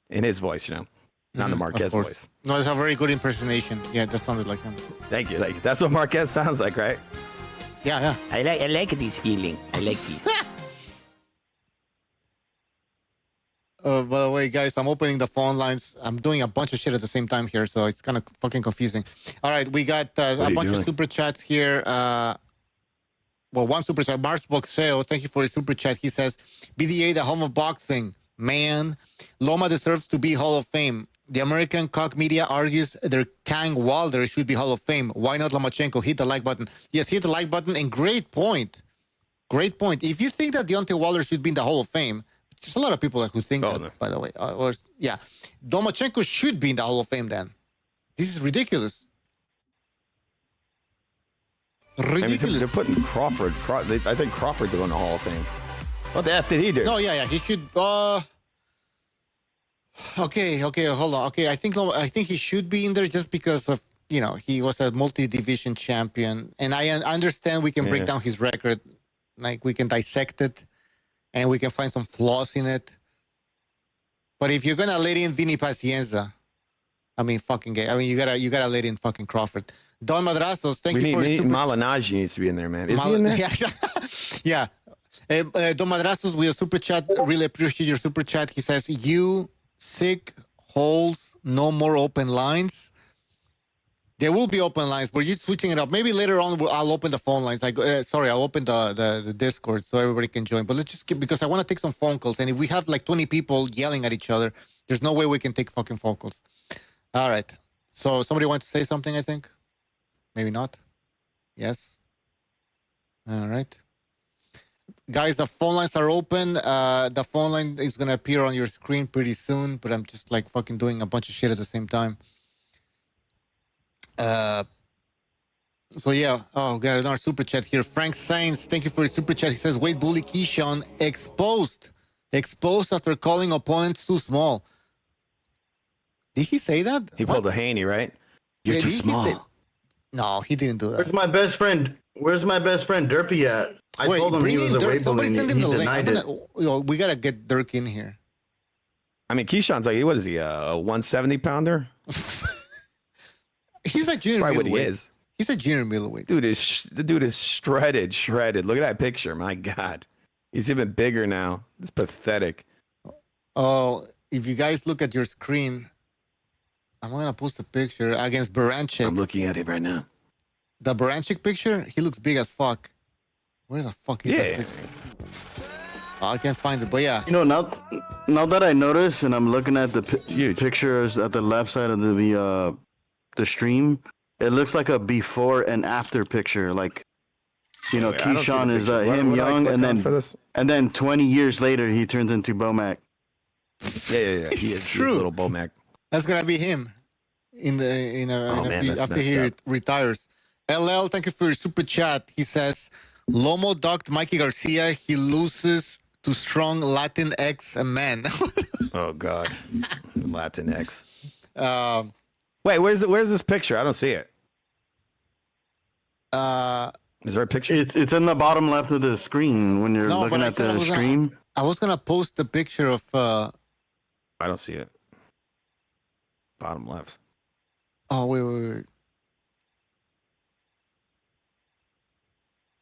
in his voice, not the Marquez voice. No, it's a very good impersonation. Yeah, that sounded like him. Thank you. That's what Marquez sounds like, right? Yeah. I like this feeling. I like this. By the way, guys, I'm opening the phone lines. I'm doing a bunch of shit at the same time here, so it's kind of fucking confusing. All right, we got a bunch of super chats here. One super chat. Mars Boxeo, thank you for his super chat. He says, BDA, the home of boxing. Man, Loma deserves to be Hall of Fame. The American cock media argues their Kang Wilder should be Hall of Fame. Why not Lomachenko? Hit the like button. Yes, hit the like button, and great point. Great point. If you think that Deontay Wilder should be in the Hall of Fame, there's a lot of people who think that, no. By the way. Lomachenko should be in the Hall of Fame then. This is ridiculous. Ridiculous. They're putting Crawford. I think Crawford's going to Hall of Fame. What the F did he do? No, he should. Okay, hold on. Okay, I think he should be in there just because of, he was a multi-division champion. And I understand we can break down his record. Like, we can dissect it. And we can find some flaws in it. But if you're gonna let in Vinny Pacienza, fucking gay. You gotta let in fucking Crawford. Don Madrazos, thank you for super... Malinaji needs to be in there, man. Is he in there? Yeah. Don Madrazos with a super chat. Really appreciate your super chat. He says, "You sick holes, no more open lines." There will be open lines, but you're switching it up. Maybe later on I'll open the phone lines. I'll open the Discord so everybody can join. But let's just because I want to take some phone calls. And if we have like 20 people yelling at each other, there's no way we can take fucking phone calls. All right. So somebody wants to say something, I think? Maybe not. Yes. All right. Guys, the phone lines are open. The phone line is gonna appear on your screen pretty soon, but I'm just like fucking doing a bunch of shit at the same time. So yeah, oh, got another super chat here. Frank Sainz, thank you for your super chat. He says, "Wait, bully Keyshawn exposed after calling opponents too small." Did he say that? He pulled a Haney, right? You're too small. No, he didn't do that. Where's my best friend? Where's my best friend Derpy at? I told him he was a weight Somebody bully. send him He the link. denied it. We gotta get Dirk in here. I mean, Keyshawn's like, what is he, a 170 pounder? He's a junior Probably what he middleweight. is. He's a junior middleweight. The dude is shredded. Look at that picture. My God. He's even bigger now. It's pathetic. Oh, if you guys look at your screen, I'm gonna post a picture against Baranchik. I'm looking at it right now. The Baranchik picture, he looks big as fuck. Where the fuck is that picture? Oh, I can't find it, but yeah. You know, now that I notice and I'm looking at the pictures at the left side of the stream, it looks like a before and after picture. Like, you know, Keyshawn is him young, and then 20 years later he turns into Bomac. Yeah. He is a little Bomac. That's gonna be him after he retires. LL, thank you for your super chat. He says, Lomo ducked Mikey Garcia. He loses to strong Latinx man. Oh God, Latinx. Um, Wait, where's this picture? I don't see it. Is there a picture? It's in the bottom left of the screen when you're looking at the stream. I was gonna post the picture of. I don't see it. Bottom left. Oh wait.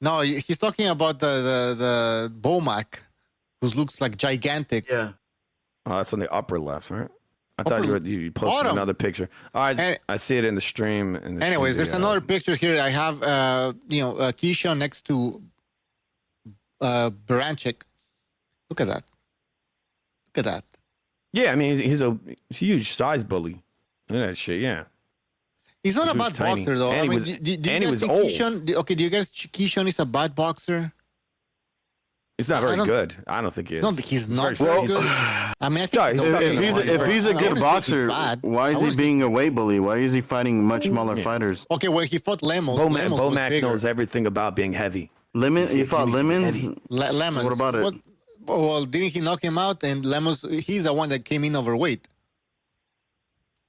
No, he's talking about the Bomac, who looks like gigantic. Yeah. Oh, that's on the upper left, right? I thought you posted bottom. another picture. I see it in the stream. Anyways, there's another picture here. I have Keyshawn next to Baranchik. Look at that. Yeah, I mean he's a huge size bully. Look at that shit. Yeah. He's not a bad boxer though. And I mean, he do you and he guys was think old. Keyshawn? Do you guys Keyshawn is a bad boxer? He's not very good. I don't think he is. He's not very good. I mean, I think if he's a good boxer, why is he being a weight bully? Why is he fighting much smaller fighters? Okay, when he fought Lemos, Bomac knows everything about being heavy. He fought Lemons? Lemons. What about it? Well, didn't he knock him out? And Lemos, he's the one that came in overweight.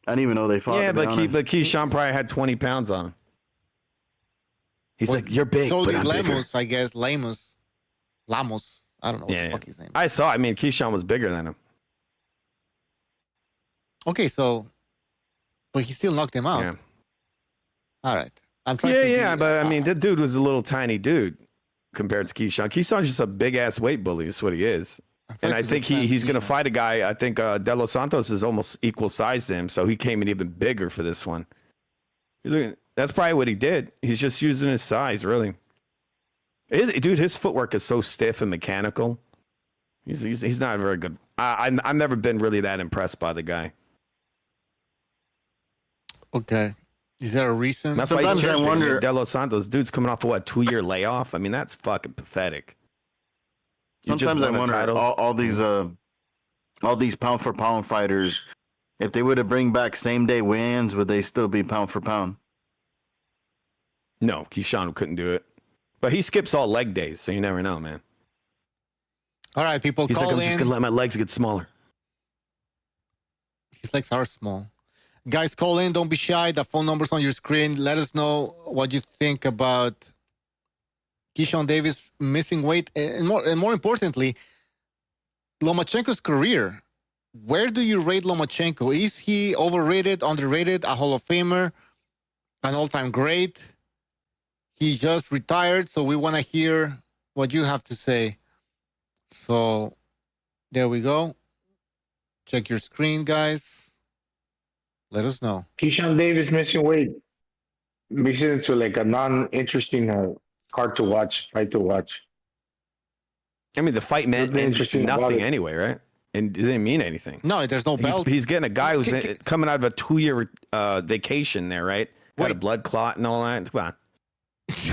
I didn't even know they fought. Yeah, but Keyshawn probably had 20 pounds on him. He's like, you're big. So but did I'm Lemos, bigger. I guess. Lamos. I don't know what the fuck his name is. I mean, Keyshawn was bigger than him. Okay, but he still knocked him out. Yeah. All right. I'm trying but I mean, that dude was a little tiny dude compared to Keyshawn. Keyshawn's just a big ass weight bully. That's what he is. And I think he's going to fight a guy. I think De Los Santos is almost equal size to him, so he came in even bigger for this one. That's probably what he did. He's just using his size, really. His footwork is so stiff and mechanical. He's not very good. I've never been really that impressed by the guy. Okay. Is there a reason? Sometimes I wonder. De Los Santos, dude's coming off a 2-year layoff. I mean, that's fucking pathetic. Sometimes I wonder all these pound for pound fighters, if they were to bring back same day wins, would they still be pound for pound? No, Keyshawn couldn't do it. But he skips all leg days, so you never know, man. All right, people, He's call like, I'm in. just gonna let my legs get smaller. His legs are small. Guys, call in. Don't be shy. The phone number's on your screen. Let us know what you think about Keyshawn Davis missing weight, and more importantly, Lomachenko's career. Where do you rate Lomachenko? Is he overrated, underrated, a Hall of Famer, an all-time great? He just retired, so we want to hear what you have to say. So there we go. Check your screen, guys. Let us know. Keyshawn Davis missing weight makes it into like a non-interesting fight to watch. I mean, the fight meant interesting nothing anyway, right? And it didn't mean anything. No, there's no belt. He's getting a guy who's coming out of a 2-year vacation there, right? Got a blood clot and all that. Come on.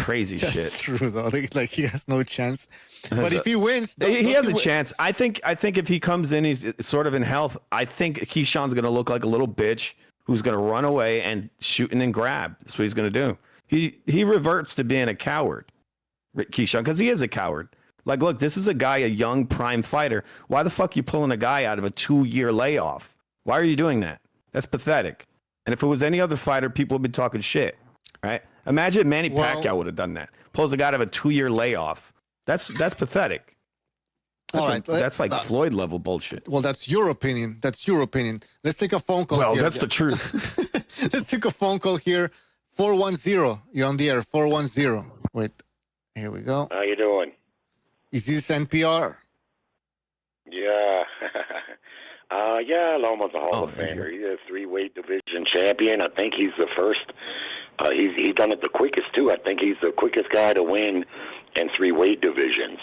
Crazy That's shit. true though. Like he has no chance. But if he wins, He has a chance. I think if he comes in, he's sort of in health. I think Keyshawn's going to look like a little bitch who's going to run away and shoot and then grab. That's what he's going to do. He reverts to being a coward, Keyshawn, because he is a coward. Like, look, this is a guy, a young prime fighter. Why the fuck you pulling a guy out of a 2-year layoff? Why are you doing that? That's pathetic. And if it was any other fighter, people would be talking shit, right? Imagine Manny Pacquiao would have done that. Pulls a guy out of a 2-year layoff. That's pathetic. That's like Floyd level bullshit. Well, that's your opinion. That's your opinion. Let's take a phone call. Well, here. that's the truth. Let's take a phone call here. 410. You're on the air. 410. Wait. Here we go. How you doing? Is this NPR? Yeah. Yeah, Loma's a Hall of Famer. He's a 3-weight division champion. I think he's the first. He's done it the quickest, too. I think he's the quickest guy to win in 3-weight divisions.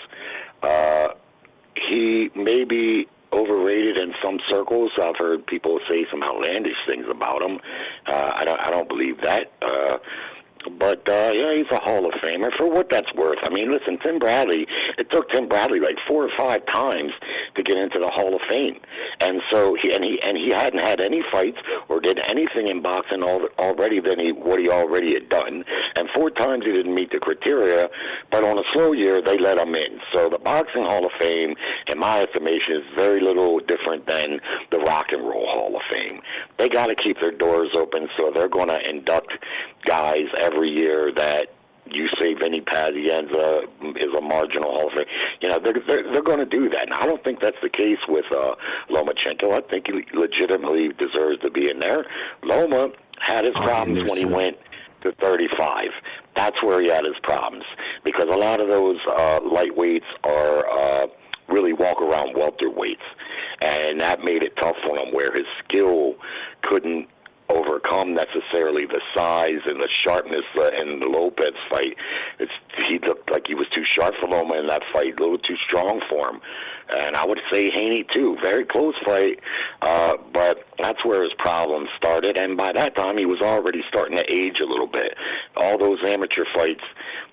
He may be overrated in some circles. I've heard people say some outlandish things about him. I don't believe that. But, yeah, he's a Hall of Famer for what that's worth. I mean, listen, it took Tim Bradley like 4 or 5 times to get into the Hall of Fame. And so he hadn't had any fights or did anything in boxing already than what he already had done. And 4 times he didn't meet the criteria, but on a slow year, they let him in. So the Boxing Hall of Fame, in my estimation, is very little different than the Rock and Roll Hall of Fame. They got to keep their doors open, so they're going to induct guys every year that you say Vinny Pazienza is a marginal Hall of Fame. You know, they're going to do that. And I don't think that's the case with Lomachenko. I think he legitimately deserves to be in there. Loma had his problems when he went to 35. That's where he had his problems, because a lot of those lightweights are really walk-around welterweights, and that made it tough for him, where his skill couldn't overcome necessarily the size and the sharpness in the Lopez fight. He looked like he was too sharp for Loma in that fight, a little too strong for him. And I would say Haney, too. Very close fight, but that's where his problems started. And by that time, he was already starting to age a little bit. All those amateur fights,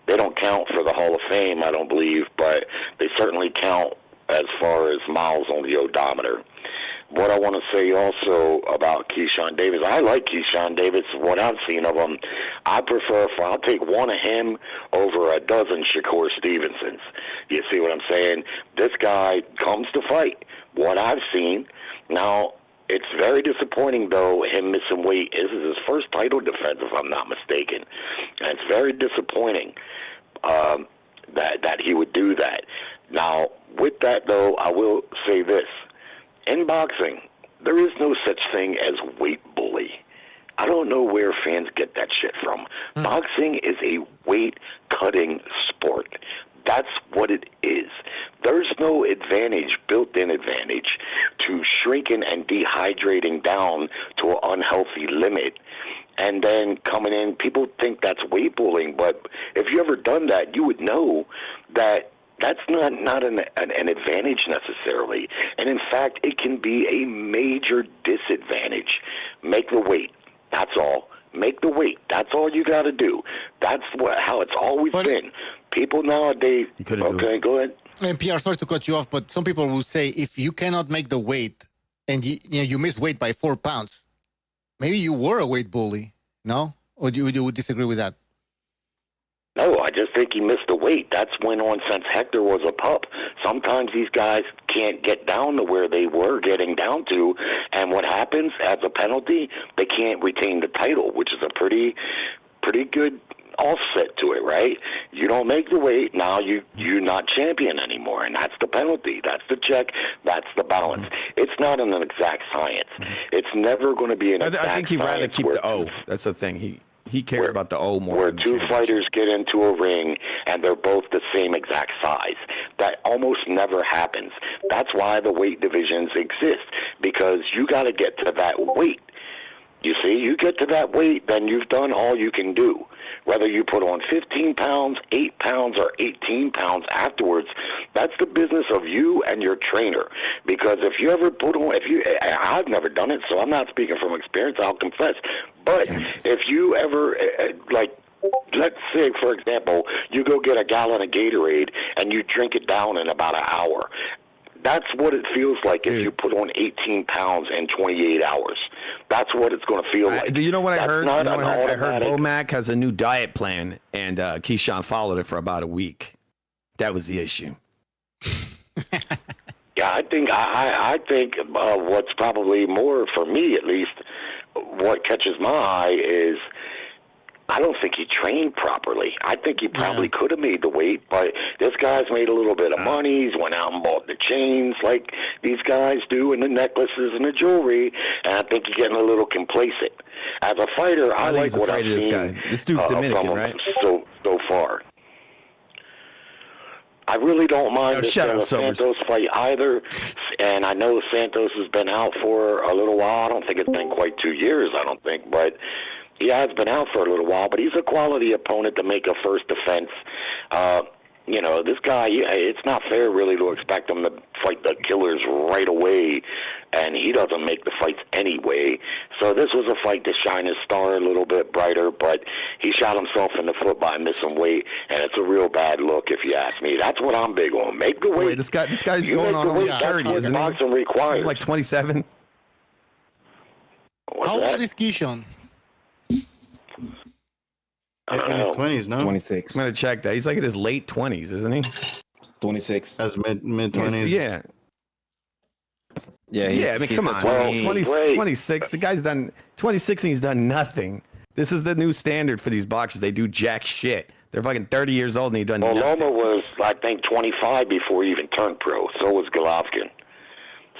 they don't count for the Hall of Fame, I don't believe, but they certainly count as far as miles on the odometer. What I want to say also about Keyshawn Davis, I like Keyshawn Davis. What I've seen of him, I'll take one of him over a dozen Shakur Stevensons. You see what I'm saying? This guy comes to fight. What I've seen. Now, it's very disappointing, though, him missing weight. This is his first title defense, if I'm not mistaken. And it's very disappointing that he would do that. Now, with that, though, I will say this. In boxing, there is no such thing as weight bully. I don't know where fans get that shit from. Boxing is a weight-cutting sport. That's what it is. There's no advantage, built-in advantage, to shrinking and dehydrating down to an unhealthy limit. And then coming in, people think that's weight bullying, but if you ever done that, you would know that that's not an advantage necessarily. And in fact, it can be a major disadvantage. Make the weight. That's all. Make the weight. That's all you got to do. That's how it's always been. People nowadays... Okay, go ahead. And PR, sorry to cut you off, but some people will say if you cannot make the weight and you miss weight by 4 pounds, maybe you were a weight bully, no? Or do you disagree with that? No, I just think he missed the weight. That's went on since Hector was a pup. Sometimes these guys can't get down to where they were getting down to, and what happens as a penalty, they can't retain the title, which is a pretty good offset to it, right? You don't make the weight, now you're not champion anymore, and that's the penalty. That's the check. That's the balance. It's not an exact science. It's never going to be an exact science. I think he'd rather keep the O. That's the thing. He cares about the O more. Where two fighters get into a ring and they're both the same exact size. That almost never happens. That's why the weight divisions exist, because you got to get to that weight. You see, you get to that weight, then you've done all you can do. Whether you put on 15 pounds, 8 pounds, or 18 pounds afterwards, that's the business of you and your trainer. Because if you ever I've never done it, so I'm not speaking from experience, I'll confess. But if you ever, let's say, for example, you go get a gallon of Gatorade and you drink it down in about an hour. That's what it feels like if you put on 18 pounds in 28 hours. That's what it's going to feel like. You know what I heard? Not I heard Lomac has a new diet plan, and Keyshawn followed it for about a week. That was the issue. Yeah, I think what's probably more, for me at least, what catches my eye is I don't think he trained properly. I think he probably could have made the weight, but this guy's made a little bit of money. He's went out and bought the chains like these guys do, and the necklaces and the jewelry, and I think he's getting a little complacent. As a fighter, I like what I've seen this dude's Dominican, from right? him so far. I really don't mind this Santos fight either, and I know Santos has been out for a little while. I don't think it's been quite 2 years, I don't think, but he has been out for a little while, but he's a quality opponent to make a first defense. You know, this guy, it's not fair really to expect him to fight the killers right away, and he doesn't make the fights anyway. So this was a fight to shine his star a little bit brighter, but he shot himself in the foot by missing weight, and it's a real bad look if you ask me. That's what I'm big on. Make the weight. Wait, this guy's going on almost 30, isn't he? Boxing requires. He's like 27. How old is Keyshawn? In his 20s, no? 26. I'm gonna check that. He's like in his late 20s, isn't he? 26. That's mid 20s. Yeah. Yeah, I mean, come on. 26. The guy's done 26 and he's done nothing. This is the new standard for these boxers. They do jack shit. They're fucking 30 years old and he's done nothing. Loma was, I think, 25 before he even turned pro. So was Golovkin.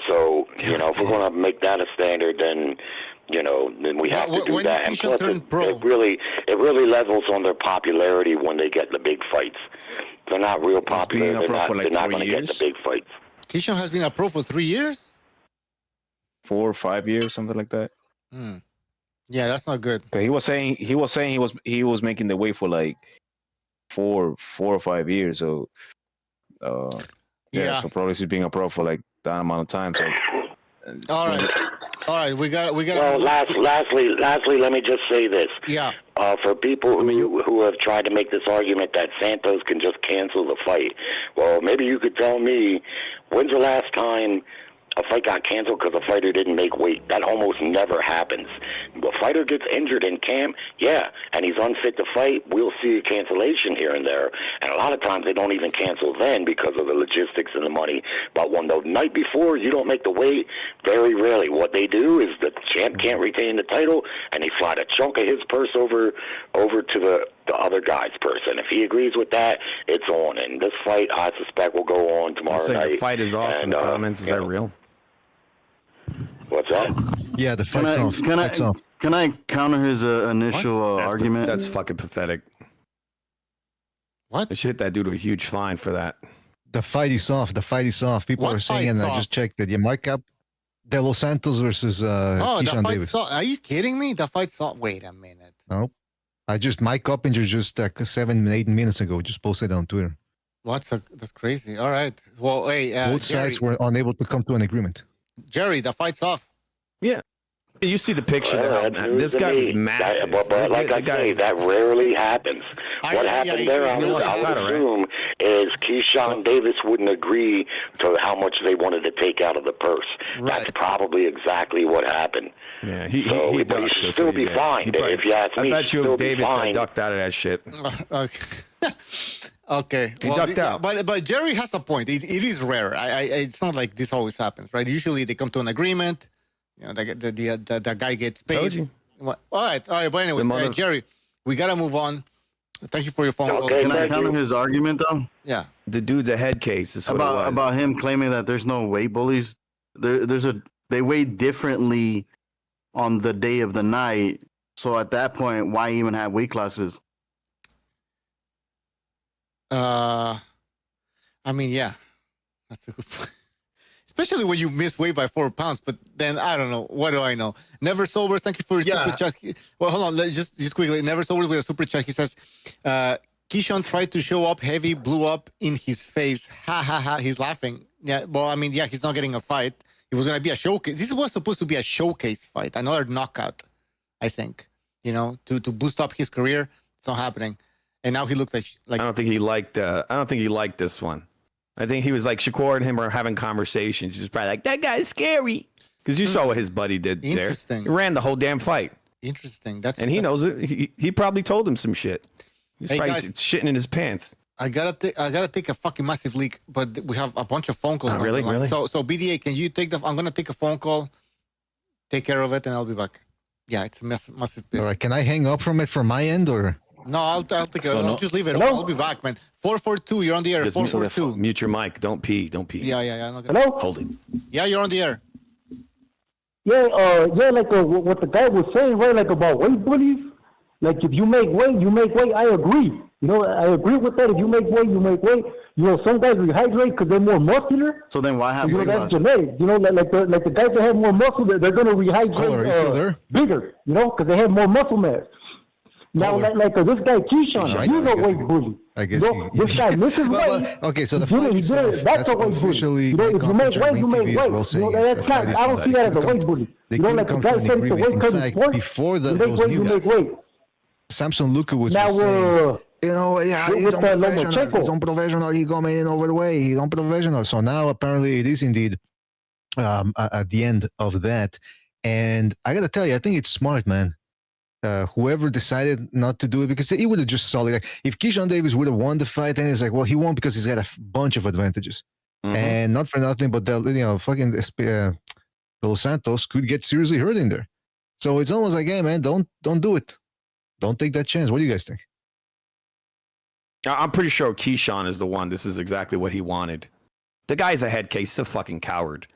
So, you know, if we're going to make that a standard, then, you know, then we have to do that. And plus, it really levels on their popularity when they get the big fights. If they're not real popular, they're not going to get the big fights. Keyshawn has been a pro for 3 years? 4 or 5 years, something like that. Yeah, that's not good. He was saying he was making the weight for like 4 or 5 years. So so probably he's being a pro for like that amount of time. So all right, we got. Well, lastly, let me just say this. Yeah. For people who have tried to make this argument that Santos can just cancel the fight, well, maybe you could tell me when's the last time a fight got canceled because a fighter didn't make weight? That almost never happens. The fighter gets injured in camp, and he's unfit to fight, we'll see a cancellation here and there. And a lot of times they don't even cancel then because of the logistics and the money. But when the night before you don't make the weight, very rarely. What they do is the champ can't retain the title, and they slide a chunk of his purse over to the other guy's purse. And if he agrees with that, it's on. And this fight, I suspect, will go on tomorrow night. The fight is off in the comments. Is that real? What's that? Yeah, the fight's off. Can I counter his initial argument? That's fucking pathetic. What? They should hit that dude a huge fine for that. The fight is off. People are saying, and I just checked it. My cap, De Los Santos versus Keyshawn Davis. Are you kidding me? The fight's off. Wait a minute. No, Mike Coppinger just 7-8 minutes ago just posted on Twitter. That's crazy. All right. Well, hey, both sides were unable to come to an agreement. Jerry, the fight's off. Yeah. You see the picture. This guy was massive. But like I say, that rarely happens. What happened there, I would assume, is Keyshawn Davis wouldn't agree to how much they wanted to take out of the purse. Right. That's probably exactly what happened. Yeah, he should still be fined. If you ask me, I bet you it was Davis that ducked out of that shit. Okay. He ducked out. But Jerry has a point. It is rare. It's not like this always happens, right? Usually they come to an agreement. You know, the guy gets paid. Told you. All right. But anyway, Jerry, we gotta move on. Thank you for your phone call. Can I counter his argument though? Yeah. The dude's a head case. Is what it was. About him claiming that there's no weight bullies. They weigh differently on the day of the night. So at that point, why even have weight classes? I mean, yeah, that's a good point. Especially when you miss weight by 4 pounds. But then I don't know. What do I know? Never Sober. Thank you for your super chat. Well, hold on. Just quickly. Never Sober with a super chat. He says, Keyshawn tried to show up heavy, blew up in his face. Ha ha ha. He's laughing. Yeah. Well, I mean, yeah, he's not getting a fight. It was going to be a showcase. This was supposed to be a showcase fight, another knockout, I think, you know, to boost up his career. It's not happening. And now he looks like I don't think he liked. I don't think he liked this one. I think he was like Shakur and him are having conversations. He was probably like, "That guy's scary," because you saw what his buddy did there. Interesting. He ran the whole damn fight. Interesting. He knows it. He probably told him some shit. He's Hey, probably guys. shitting in his pants. I gotta take a fucking massive leak, but we have a bunch of phone calls. Oh, on the really? line. Really? So BDA, can you take I'm gonna take a phone call, take care of it, and I'll be back. Yeah, it's a massive piss. All right, can I hang up from it from my end or? No, I'll take it. So I'll no- just leave it. Hello? I'll be back, man. 442, you're on the air. Just 442. mute your mic. Don't pee. Don't pee. Yeah. I'm not gonna... Hello? Hold it. Yeah, you're on the air. Yeah, like what the guy was saying, right? Like about weight bullies. Like if you make weight, you make weight. I agree. You know, I agree with that. If you make weight, you make weight. You know, some guys rehydrate because they're more muscular. So then why have You know, weight that's loss? genetic. You know, like the guys that have more muscle, they're going to rehydrate Caller, are you still there? bigger. You know, because they have more muscle mass. Now, Caller. like this guy Keyshawn, Right, you I know, guess weight he- bully. I guess You know, he- this guy misses Well, weight. okay, so the You know, fight he itself, did it. That's a weight bully. officially You know, if you come make to weight, you Germany make TV as weight. well You saying know, it. that's The not. fight I don't is see that as a come- weight bully. They You know, couldn't like the come guy to an said, the agreement. weight In cut is fact, sport. before You make those weight, you make deals, weight. Samson Lukowicz Now, was saying, you know, yeah, with he's the unprofessional. Lomachenko. He's unprofessional. He's coming in over the way. He's unprofessional. So now apparently it is indeed at the end of that. And I got to tell you, I think it's smart, man. Whoever decided not to do it, because he would have just solid. Like, if Keyshawn Davis would have won the fight, then it's like, well, he won because he's got a bunch of advantages. And not for nothing, but fucking Dos Santos could get seriously hurt in there. So it's almost like, hey, man, don't do it. Don't take that chance. What do you guys think? I'm pretty sure Keyshawn is the one. This is exactly what he wanted. The guy's a head case. He's a fucking coward.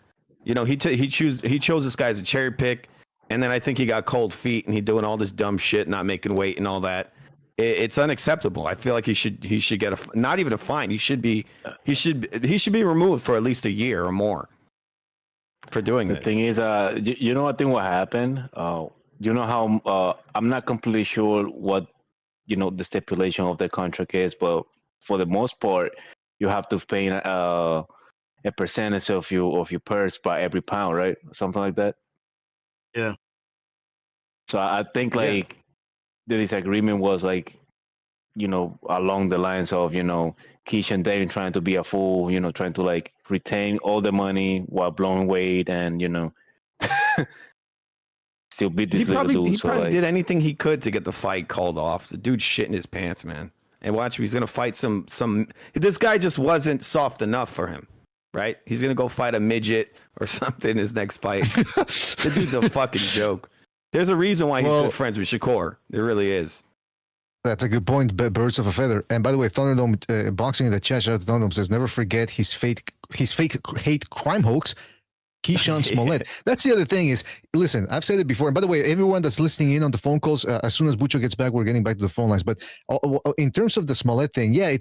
You know, he chose this guy as a cherry pick, and then I think he got cold feet and he doing all this dumb shit, not making weight and all that. It's unacceptable. I feel like he should get not even a fine. He should be removed for at least a year or more for doing The this. thing is, you know, I think what happened. You know how I'm not completely sure what the stipulation of the contract is, but for the most part, you have to pay a percentage of your purse by every pound, right? Something like that. Yeah. So I think the disagreement was along the lines of Keyshawn Davis trying to be a fool, trying to retain all the money while blowing weight and still beat this little dude. He So probably did anything he could to get the fight called off. The dude's shitting his pants, man. And watch him. He's gonna fight some. This guy just wasn't soft enough for him, right? He's gonna go fight a midget or something in his next fight. The dude's a fucking joke. There's a reason why he's good friends with Shakur. There really is. That's a good point. Birds of a feather. And by the way, Thunderdome boxing in the chat, shout out to Thunderdome, says never forget his fake hate crime hoax. Keyshawn Smollett. That's the other thing is, listen, I've said it before. And by the way, everyone that's listening in on the phone calls, as soon as Bucho gets back, we're getting back to the phone lines. But in terms of the Smollett thing, yeah,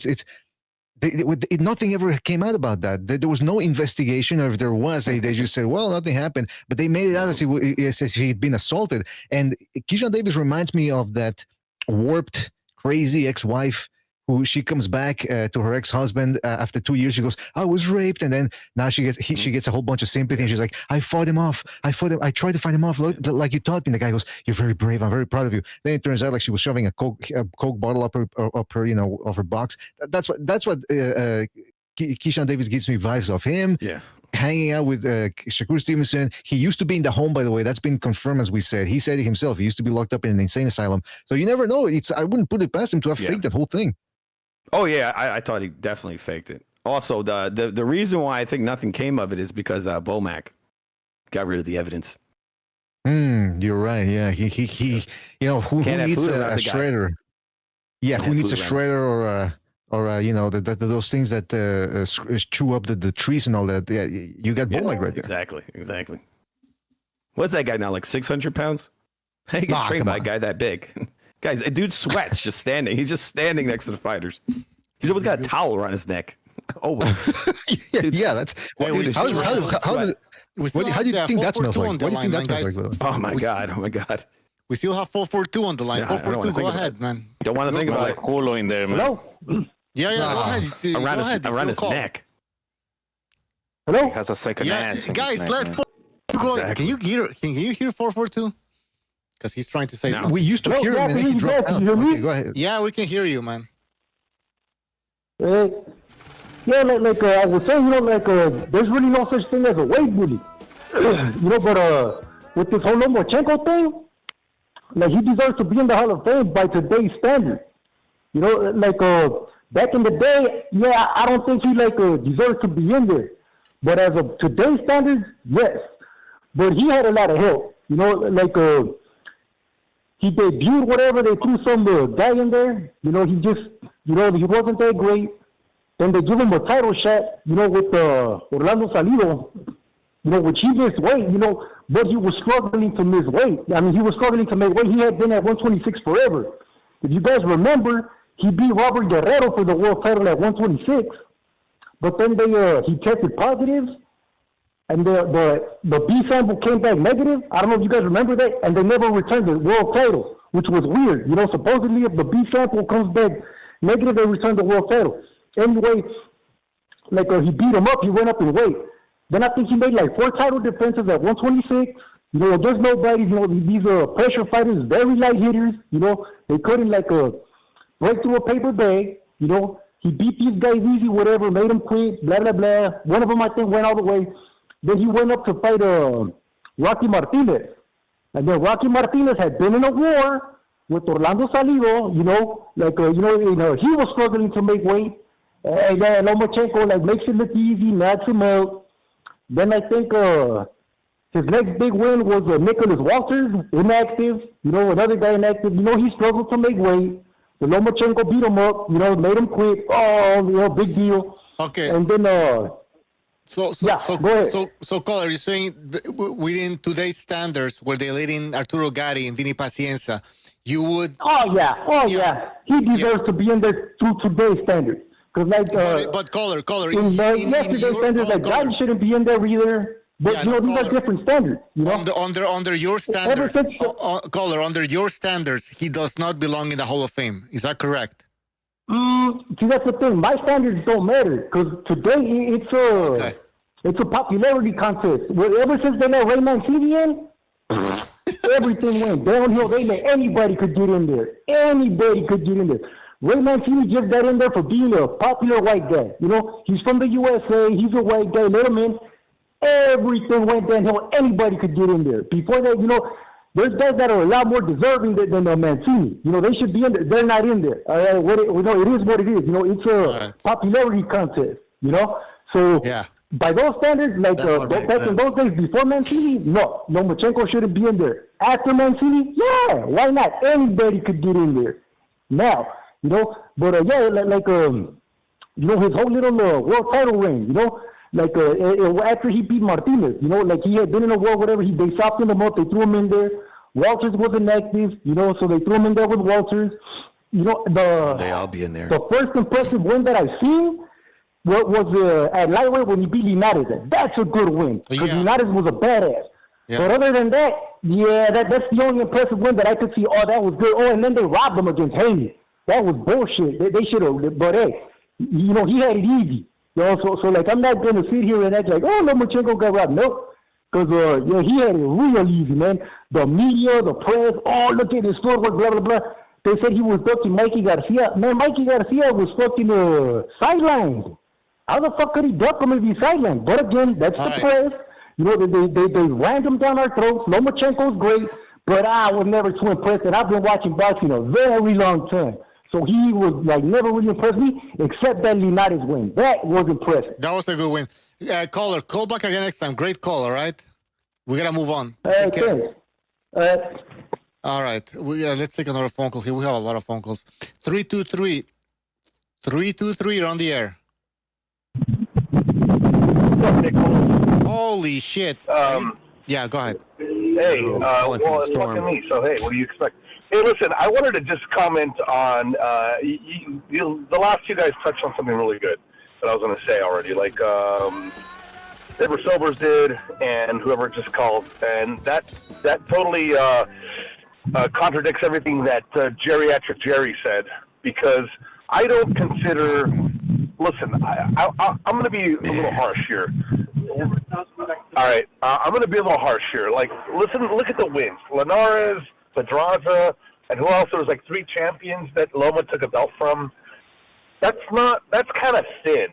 nothing ever came out about that. There was no investigation, or if there was, they just said, well, nothing happened. But they made it out as if he'd been assaulted. And Keyshawn Davis reminds me of that warped, crazy ex-wife who she comes back to her ex-husband after 2 years. She goes, I was raped. And then now she gets a whole bunch of sympathy. And she's like, I fought him off. I tried to fight him off like you taught me. And the guy goes, you're very brave. I'm very proud of you. Then it turns out like she was shoving a Coke bottle up her of her box. That's what Keyshawn Davis gives me vibes of him. Yeah. Hanging out with Shakur Stevenson. He used to be in the home, by the way. That's been confirmed, as we said. He said it himself. He used to be locked up in an insane asylum. So you never know. I wouldn't put it past him to have faked that whole thing. Oh yeah, I thought he definitely faked it. Also, the reason why I think nothing came of it is because Bomac got rid of the evidence. You're right. Yeah, he who needs a shredder? Yeah, who needs a shredder or those things that chew up the trees and all that? Yeah, you got Bomac right there. Exactly. What's that guy now? Like 600 pounds? Hey, get trained by a guy that big. Guys, a dude sweats just standing. He's just standing next to the fighters. He's always got a towel around his neck. Oh, yeah, that's. How do you think that smells like? What do you think that smells like? Oh my god! We still have 442 on the line. Yeah, 442, go ahead, man. Don't want to think about it. Culo in there, man. Hello? Yeah, go ahead. Around his neck. Hello? He has a second ass. Guys, let 442 go. Can you hear 442? because he's trying to say No. something. We used to hear him, and then he dropped out. Can you hear me? Okay, go ahead. Yeah, we can hear you, man. Yeah, like I was saying, there's really no such thing as a weight bully. But with this whole Lomachenko thing, like he deserves to be in the Hall of Fame by today's standard. Back in the day, yeah, I don't think he deserves to be in there. But as of today's standards, yes. But he had a lot of help. He debuted whatever, they threw some guy in there. He wasn't that great. Then they give him a title shot, with Orlando Salido, which he missed weight, but he was struggling to miss weight. I mean, he was struggling to make weight. He had been at 126 forever. If you guys remember, he beat Robert Guerrero for the world title at 126. But then he tested positive, and the B sample came back negative. I don't know if you guys remember that, and they never returned the world title, which was weird. Supposedly if the B sample comes back negative, they return the world title. Anyway, he beat him up. He went up in weight. Then I think he made 4 title defenses at 126. There's nobody. These pressure fighters, very light hitters. They couldn't break through a paper bag. He beat these guys easy, whatever, made them quit, blah, blah, blah. One of them, I think, went all the way. Then he went up to fight Rocky Martinez. And then Rocky Martinez had been in a war with Orlando Salido, he was struggling to make weight. And then Lomachenko, makes it look easy, knocks him out. Then I think his next big win was Nicholas Walters, inactive. Another guy inactive. He struggled to make weight. The Lomachenko beat him up, made him quit. Oh, big deal. Okay. And then, go ahead. So, caller, you're saying within today's standards, where they're leading Arturo Gatti and Vinny Pacienza, you would? Oh yeah. He deserves to be in there through today's standards. But caller, in yesterday's standards, Gatti shouldn't be in there either. But these are different standards. Under your standards, caller, under your standards, he does not belong in the Hall of Fame. Is that correct? See, that's the thing. My standards don't matter because today it's a popularity contest. Ever since they let Ray Mancini in, everything went downhill. They let anybody could get in there. Anybody could get in there. Ray Mancini just got in there for being a popular white guy. He's from the USA. He's a white guy. Let him in. Everything went downhill. Anybody could get in there. Before that, there's guys that are a lot more deserving than Mancini. They should be in there. They're not in there. It is what it is. It's a popularity contest. So by those standards, back in those days before Mancini, no, Lomachenko shouldn't be in there. After Mancini, yeah, why not? Anybody could get in there. Now, but his whole little world title reign, after he beat Martinez, he had been in a war, whatever, they softened him up, they threw him in there. Walters was inactive, so they threw him in there with Walters. They all be in there. The first impressive win that I've seen was at lightweight when he beat Linares. That's a good win, because Linares was a badass. Yeah. But other than that, that's the only impressive win that I could see. Oh, that was good. Oh, and then they robbed him against Haney. That was bullshit. They should have, but hey, he had it easy. So I'm not going to sit here and act like, oh, Lomachenko got robbed. Nope. Because, he had it real easy, man. The media, the press, oh, look at his footwork, blah, blah, blah. They said he was ducking Mikey Garcia. Man, Mikey Garcia was fucking sidelined. How the fuck could he duck him if he's sidelined? But again, that's the press. They ran him down our throats. Lomachenko's great, but I was never too impressed. And I've been watching boxing a very long time. So he was never really impressed me, except that Linares win. That was impressive. That was a good win. Caller, call back again next time. Great call, all right? We got to move on. Thanks. All right. Let's take another phone call here. We have a lot of phone calls. 323. 323, you're on the air. Holy shit. Yeah, go ahead. Hey, it's fucking me, so hey, what do you expect? Hey, listen, I wanted to just comment on, the last two guys touched on something really good that I was going to say already, Ever Sobers did, and whoever just called, and that totally contradicts everything that Geriatric Jerry said, because I don't consider, listen, I'm going to be a little harsh here. All right, I'm going to be a little harsh here. Look at the wins. Linares, Pedraza, and who else? There was like 3 champions that Loma took a belt from. That's kind of thin.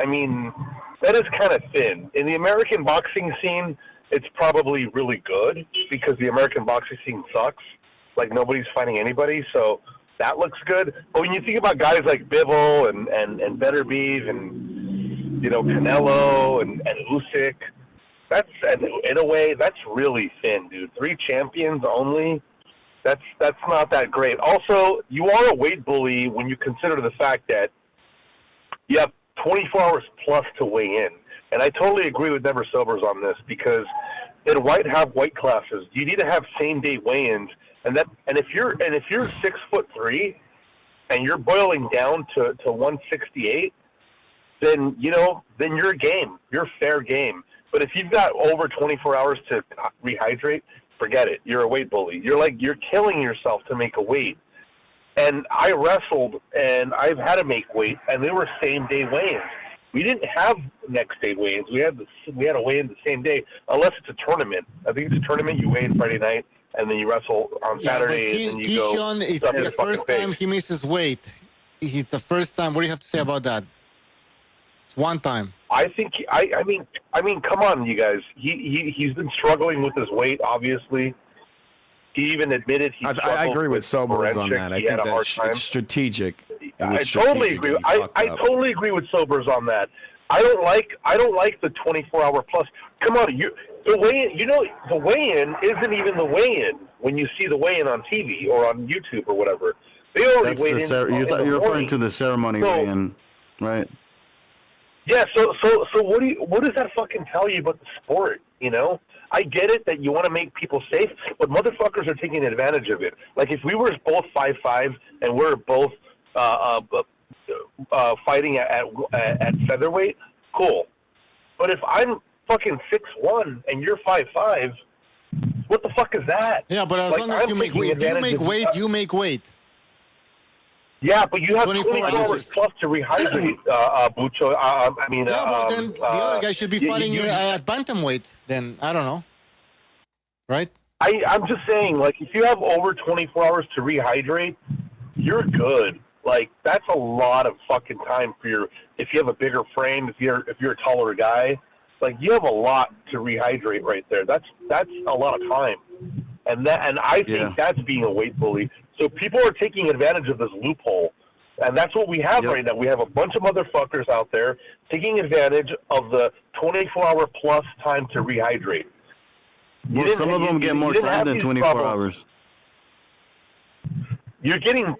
I mean, that is kind of thin. In the American boxing scene, it's probably really good because the American boxing scene sucks. Like, nobody's fighting anybody, so that looks good. But when you think about guys like Bivol and Beterbiev and, you know, Canelo and Usyk, in a way, that's really thin, dude. 3 champions only, that's not that great. Also, you are a weight bully when you consider the fact that you have 24 hours plus to weigh in. And I totally agree with Never Sobers on this because in weight classes, you need to have same day weigh-ins. And if you're 6'3" and you're boiling down to 168, then you're game. You're fair game. But if you've got over 24 hours to rehydrate, forget it. You're a weight bully. You're killing yourself to make a weight. And I wrestled, and I've had to make weight, and they were same-day weigh-ins. We didn't have next-day weigh-ins. We had to weigh in the same day, unless it's a tournament. I think it's a tournament. You weigh in Friday night, and then you wrestle on Saturday, and then you go. Keyshawn, it's the first time he misses weight. He's the first time. What do you have to say about that? It's one time. I think. I mean, come on, you guys. He's been struggling with his weight, obviously. He even admitted he struggled. I agree with Sobers on that. I think that's strategic. I totally agree. I totally agree with Sobers on that. I don't like the 24-hour plus. Come on, the weigh-in isn't even the weigh-in when you see the weigh-in on TV or on YouTube or whatever. They already weighed in. You're referring to the ceremony weigh-in, right? Yeah. So what does that fucking tell you about the sport? You know, I get it that you want to make people safe, but motherfuckers are taking advantage of it. Like if we were both 5'5" and we're both fighting at featherweight, cool. But if I'm fucking 6'1" and you're 5'5", what the fuck is that? Yeah, but as long as you make weight, you make weight. Yeah, but you have 24 hours plus to rehydrate, Bucho. Yeah, but then the other guy should be fighting at bantamweight. Then I don't know, right? I'm just saying, like, if you have over 24 hours to rehydrate, you're good. Like, that's a lot of fucking time for if you have a bigger frame, if you're a taller guy, like, you have a lot to rehydrate right there. That's a lot of time, and I think that's being a weight bully. So people are taking advantage of this loophole, and that's what we have right now. We have a bunch of motherfuckers out there taking advantage of the 24-hour plus time to rehydrate. Well, some of them get more time than 24 hours. You're getting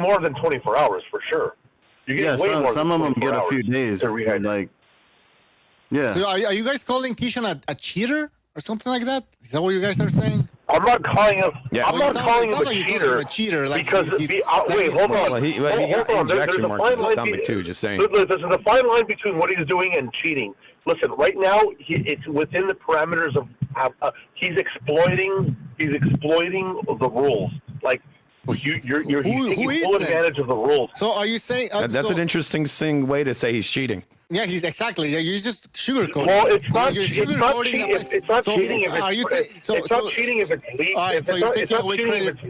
more than 24 hours for sure. You're getting way more. Some of them get a few days to rehydrate. Like, yeah. So are you guys calling Keyshawn a cheater or something like that? Is that what you guys are saying? I'm not calling him. Yeah. I'm not calling him like a cheater. Like because wait, hold on. Well, he got the injection mark in his stomach too. Just saying. There's a fine line between what he's doing and cheating. Listen, right now it's within the parameters of he's exploiting the rules. Like you're taking full advantage of the rules. So are you saying that's an interesting way to say he's cheating? Yeah, he's exactly. Yeah, you're just sugarcoating. Well, it's not cheating. It's not cheating if it's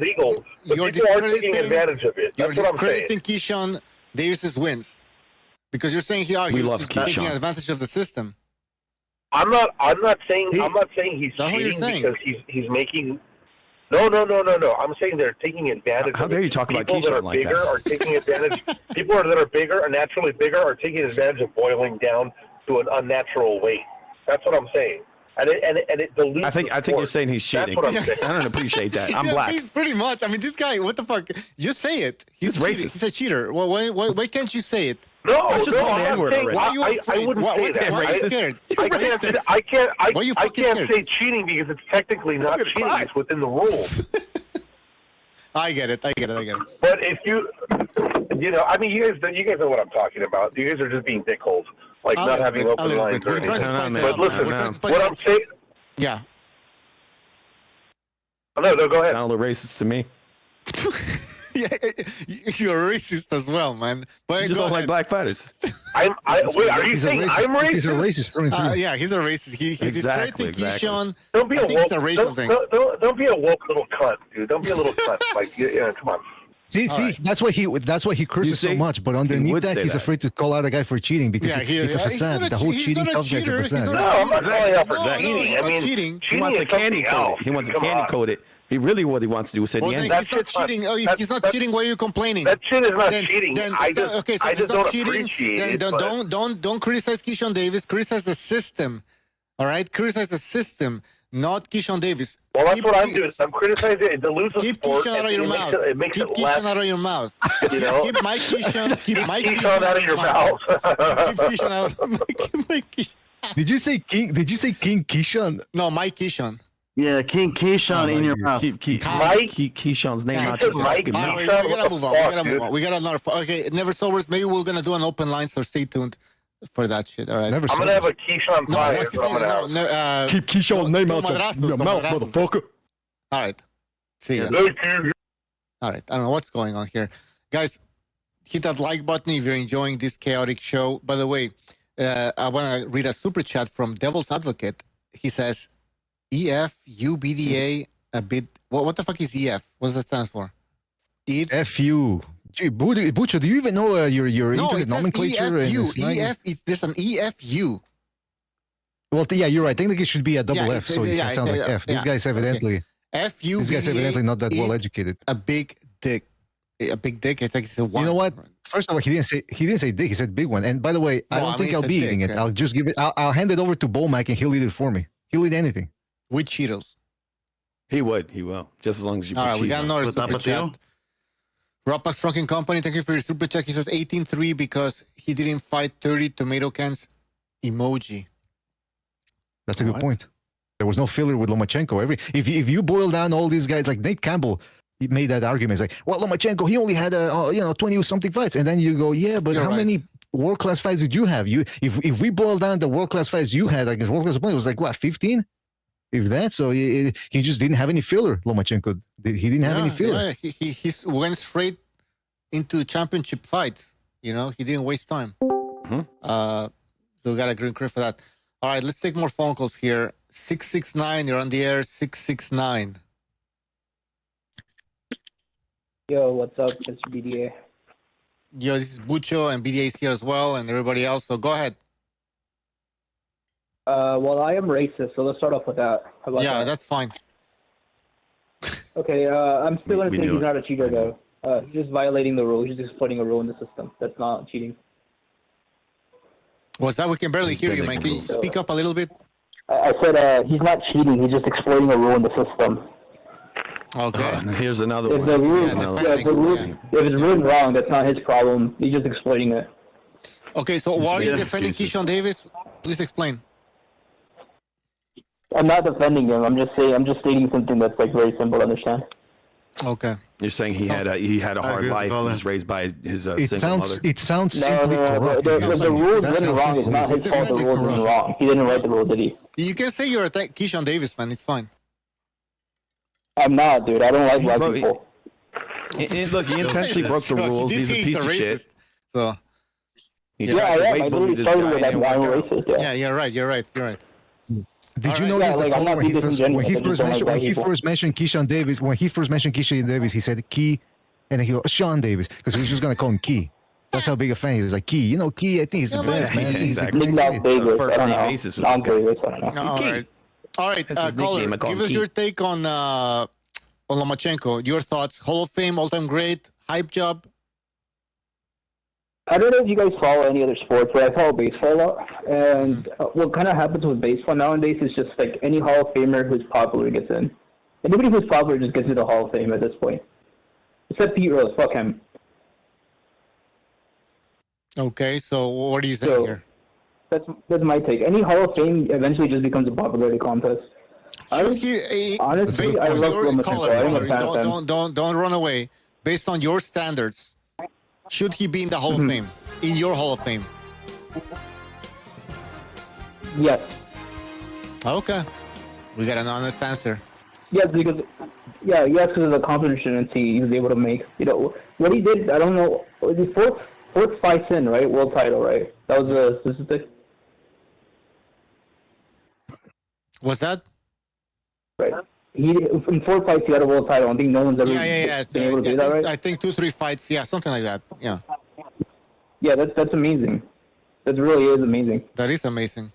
legal. But people are taking advantage of it. That's what I'm saying. You're discrediting Keyshawn Davis's wins because you're saying he's taking advantage of the system. I'm not saying he's cheating because he's making. No. I'm saying they're taking advantage. How dare you talk about Keyshawn like that? People that are bigger are taking advantage. People that are bigger, are naturally bigger, are taking advantage of boiling down to an unnatural weight. That's what I'm saying. And it dilutes. I think you're saying he's cheating. That's what I'm saying. I don't appreciate that. I'm black. Pretty much. I mean, this guy. What the fuck? You say it. He's racist. He's a cheater. Well, why can't you say it? No, I'm not saying. Why are you afraid? I wouldn't say that. Why are you scared? I can't say cheating because it's technically not cheating. It's within the rules. I get it. But if you guys know what I'm talking about. You guys are just being dickholes, like not having open lines or anything. But listen, what I'm saying. Yeah. No, go ahead. Sound a little racist to me. Yeah, you're racist as well, man. But You just go don't like ahead. black fighters. Wait, are you He's a saying racist. I'm racist? He's a racist through and through. Yeah, he's a racist. He's Exactly, creating Keyshawn. Don't be I a think it's woke. a racial thing. Don't be a woke little cunt, dude. Don't be a little cunt. Like, yeah, come on. See, right. that's why he curses so see? much. But He underneath would that, say he's that. afraid to call out a guy for cheating because Yeah, it's a he's facade. not The whole he's cheating not a subject is a cheater. He's facade. not No, I'm not calling out for No, that. no, he's I not mean, cheating. He wants to is something candy coat else. it. He wants to Come candy on. coat it. He really what he wants to do is say Well, the then end. he's not cheating. Oh, if he's not cheating, why are you complaining? That shit is not Then- cheating. then- I just don't cheating, appreciate then it. but- don't criticize Keyshawn Davis. Criticize the system. All right, criticize the system, not Keyshawn Davis. Well, that's Keep- what I'm keep- doing. I'm criticizing it. It dilutes the Keep sport. Keyshawn out of your mouth. It makes Keep it Keyshawn less. out of your mouth. You know? Keep Mike Keyshawn. Keep Mike Keyshawn out of your mouth. Keep Keyshawn out. Mike Keyshawn. Did you say King? Did you say King Keyshawn? No, Mike Keyshawn. Yeah, King Keyshawn in your mouth. Keep Mike? Keyshawn's name Yeah, out Keep your Mike fucking All mouth. right, Keyshawn, we what gotta the move on. We fuck, gotta move dude? on. We got another. Okay, never sobers. Maybe we're gonna do an open line, so stay tuned for that shit. All right. Never. I'm saw gonna have it. a Keyshawn No, pie. what's is what I'm gonna have. no, Keep Keyshawn's name out your mouth, motherfucker. All right. See ya. Thank you. All right. I don't know what's going on here. Guys, hit that like button if you're enjoying this chaotic show. By the way, I want to read a super chat from Devil's Advocate. He says, EFUBDA a bit. What the fuck is EF? What does that stand for? FU. Gee, Bucho, do you even know your No, internet it says nomenclature? and EFU. slang? There's an EFU. Well, yeah, you're right. I think it should be a double Yeah, F, so it sounds like F. These guys evidently, these guys evidently not that well educated. A big dick. A big dick. It's like it's a one. You know what? First of all, he didn't say dick. He said big one. And by the way, I No, don't I think mean, I'll it's a be eating dick, it. I'll just give it. I'll hand it over to Bomac and he'll eat it for me. He'll eat anything. With Cheetos. He would. He will. Just as long as you put All right, we cheese got on. another With super Tapatio? chat. Rapa's Trucking Company, thank you for your super chat. He says 18-3 because he didn't fight 30 tomato cans emoji. That's a good What? point. There was no filler with Lomachenko. If you boil down all these guys, like Nate Campbell, he made that argument. It's like, well, Lomachenko, he only had 20 something fights, and then you go, yeah, but You're how right. many world class fights did you have? If we boil down the world class fights you had against world class opponents, it was like what 15, if that. So he just didn't have any filler. Lomachenko, he didn't have any filler. Yeah, he went straight into championship fights. You know, he didn't waste time. Mhm. So we got a green credit for that. All right, let's take more phone calls here. 669, you're on the air. 669. Yo, what's up, Mr. BDA? Yo, this is Bucho and BDA is here as well, and everybody else. So go ahead. Well, I am racist, so let's start off with that. How about Yeah, that? that's fine. Okay, I'm still going We to say knew he's it. not a cheater, I know. though. He's just violating the rule. He's just exploiting a rule in the system. That's not cheating. What's that? We can barely He's hear you, bending man. the Can you rules. speak up a little bit? I said he's not cheating. He's just exploiting a rule in the system. Okay. And here's another If one. the rule, Yeah, Another defending, if the rule, yeah. if it's written wrong, that's not his problem. He's just exploiting it. Okay, so why are you Yeah. defending Excuses. Keyshawn Davis? Please explain. I'm not defending him. I'm just stating something that's like very simple to understand. Okay. You're saying he had a I hard agree with life. He Colin. was raised by his It single mother. sounds No, simply corrupt. the sounds the like rule's that's written how wrong. It's not he's his fault. The defending rule's written wrong. He didn't write the rule, did he? You can say you're a Keyshawn Davis fan. It's fine. I'm not, dude. I don't like black Bro, people. Look, he intentionally broke the rules. He's a piece of shit. So He Yeah, Yeah, tried I to am. weight I bully literally this started guy with that. and it I'm didn't work out. racist. Yeah. yeah, you're right. You're right. You're right. Did you All notice right. the Yeah, like, I'm call not when he being first disingenuous, I just don't like white when he people. first mentioned Keyshawn Davis? When he first mentioned Keyshawn Davis, he said Key, and then he goes Sean Davis because he was just gonna call him Key. That's how big a fan he is. He's like Key, Key. I think he's the Yeah, best, man. man. He's the Exactly. Nick great not kid. Davis. first I don't name know. basis with Non this guy. Davis. I don't know. No, all Key. right. All right, That's his caller, nickname. I call give him us Key. your take on Lomachenko. Your thoughts. Hall of Fame, all-time great, hype job. I don't know if you guys follow any other sports, but I follow baseball a lot. And what kind of happens with baseball nowadays is just like any Hall of Famer who's popular gets in. Anybody who's popular just gets into the Hall of Fame at this point. Except Pete Rose. Fuck him. Okay, so what do you say So- here? That's my take. Any Hall of Fame eventually just becomes a popularity contest. Should he, Honestly, based I on love your Lomachenko. caller, I'm a fan of him. don't run away. Based on your standards, should he be in the Hall of Fame? In your Hall of Fame? Yes. Okay, we got an honest answer. Yes, because Yeah, because of the confidence he was able to make. You know what he did. I don't know. Was he fourth fight in, right? World title, right? That was the statistic. Was that? Right. He in 4 fights he got a world title. I think no one's ever Yeah. been able to do that, right? I think 2-3 fights. Yeah, something like that. Yeah. Yeah, that's amazing. That really is amazing. That is amazing.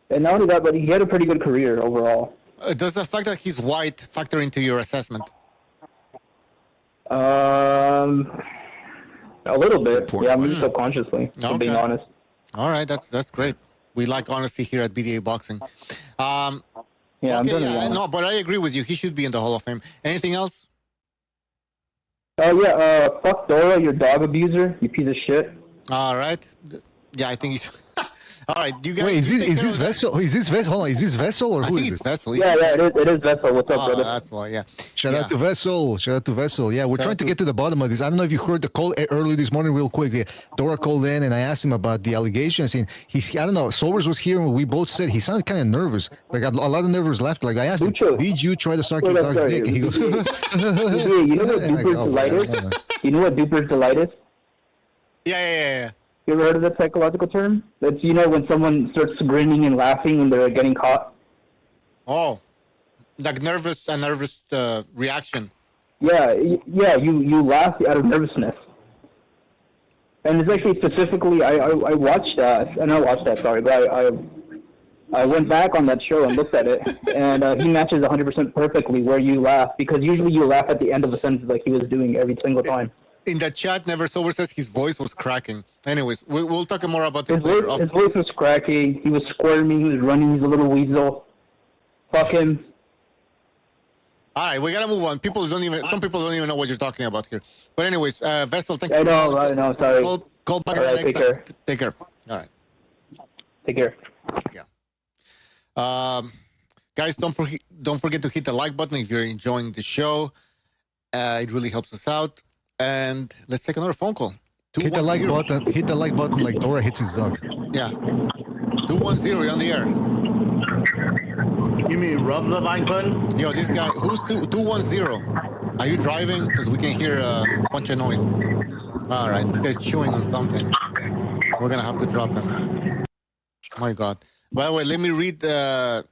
And not only that, but he had a pretty good career overall. Does the fact that he's white factor into your assessment? A little bit. Yeah, maybe subconsciously, to being honest. All right, that's great. We like honesty here at BDA Boxing. Yeah, no, but I agree with you. He should be in the Hall of Fame. Anything else? Oh yeah, fuck Dora, your dog abuser, you piece of shit. All right. Yeah, I think he's. All right, you guys. Wait, is this Vessel? Is this Vessel? Hold on, is this Vessel or who I think is it's it? Vessel. Yeah, it is Vessel. What's up, brother? That's why, yeah. Shout out to Vessel. Yeah, we're trying to get to the bottom of this. I don't know if you heard the call early this morning, real quick. Yeah, Dora called in and I asked him about the allegations. And I don't know, Sobers was here and we both said he sounded kind of nervous. Like a lot of nerves left. Like I asked him, did you try to suck your dog's dick? And he goes, you know what Duper's delight is? You know what Duper's delight is? Yeah. You ever heard of that psychological term? That's, you know, when someone starts grinning and laughing when they're getting caught. Oh, like a nervous reaction. Yeah, you laugh out of nervousness. And it's actually specifically, I watched that, and I watched that, sorry, but I went back on that show and looked at it, and he matches 100% perfectly where you laugh, because usually you laugh at the end of a sentence like he was doing every single time. In the chat, Never Sober says his voice was cracking. Anyways, we'll talk more about this later. His voice was cracking. He was squirming. He was running. He's a little weasel. Fuck him. All right, we gotta move on. Some people don't even know what you're talking about here. But anyways, Vessel, thank you. I know. Sorry. Call back. All right, take care. Take care. All right. Take care. Yeah. Guys, don't forget to hit the like button if you're enjoying the show. It really helps us out. And let's take another phone call. Hit the like button. Hit the like button like Dora hits his dog. Yeah. 210, you're on the air. You mean rub the like button? Yo, this guy, who's 210? Are you driving? Because we can hear a bunch of noise. All right, this guy's chewing on something. We're going to have to drop him. My God. By the way, let me read a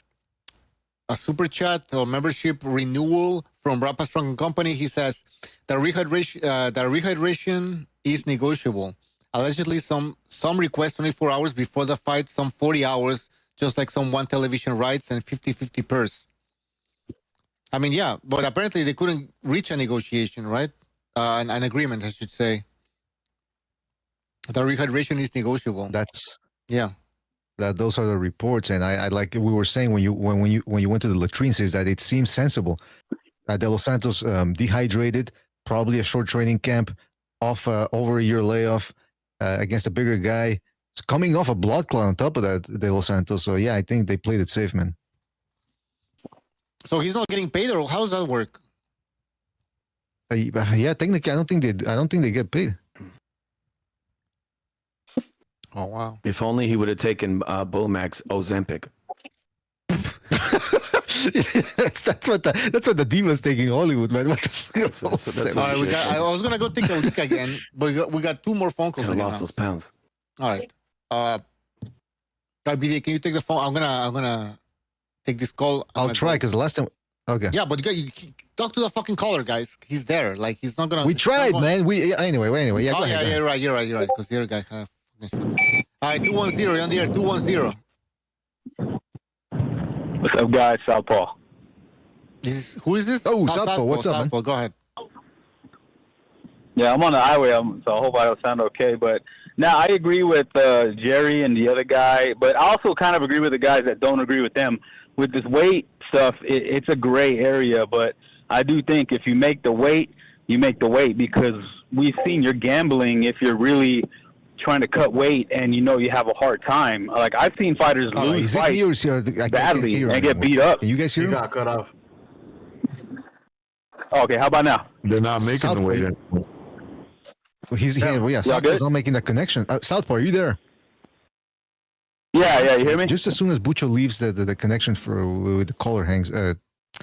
super chat or membership renewal from Rappa Strong & Company. He says, the rehydration is negotiable. Allegedly, some request 24 hours before the fight, some 40 hours, just like some one television rights and 50-50 purse. I mean, yeah, but apparently they couldn't reach a negotiation, right? An agreement, I should say. The rehydration is negotiable. Those are the reports, and I like we were saying when you went to the latrines is that it seems sensible. De Los Santos dehydrated, probably a short training camp, off over a year layoff against a bigger guy. It's coming off a blood clot on top of that, De Los Santos. So yeah, I think they played it safe, man. So he's not getting paid, or how does that work? Yeah, technically, I don't think they get paid. Oh wow! If only he would have taken Bomax Ozempic. that's what the Diva's taking Hollywood, man. What the fuck? All right, I was gonna go take a look again, but we got 2 more phone calls. I lost those pounds. All right, BD, can you take the phone? I'm gonna take this call. I'll try because last time. Okay. Yeah, but you talk to the fucking caller, guys. He's there. Like he's not gonna. We tried, man. Anyway. Yeah. Oh yeah, you're right. Because the other guy kind of. All right, 210. You're on the air. 210. What's up, guys? Southpaw. Who is this? Oh, Southpaw. What's up, Southpaw, man? Go ahead. Yeah, I'm on the highway, so I hope I don't sound okay. But now I agree with Jerry and the other guy, but I also kind of agree with the guys that don't agree with them. With this weight stuff, it's a gray area, but I do think if you make the weight, you make the weight, because we've seen you're gambling if you're really trying to cut weight and you know you have a hard time. Like I've seen fighters lose fights badly and get beat up. Can you guys hear him? Got cut off. Okay, how about now? They're not making the weight anymore. Southpaw's not making that connection. Southpaw, are you there? Yeah, you hear me? Just as soon as Bucho leaves, the connection with the caller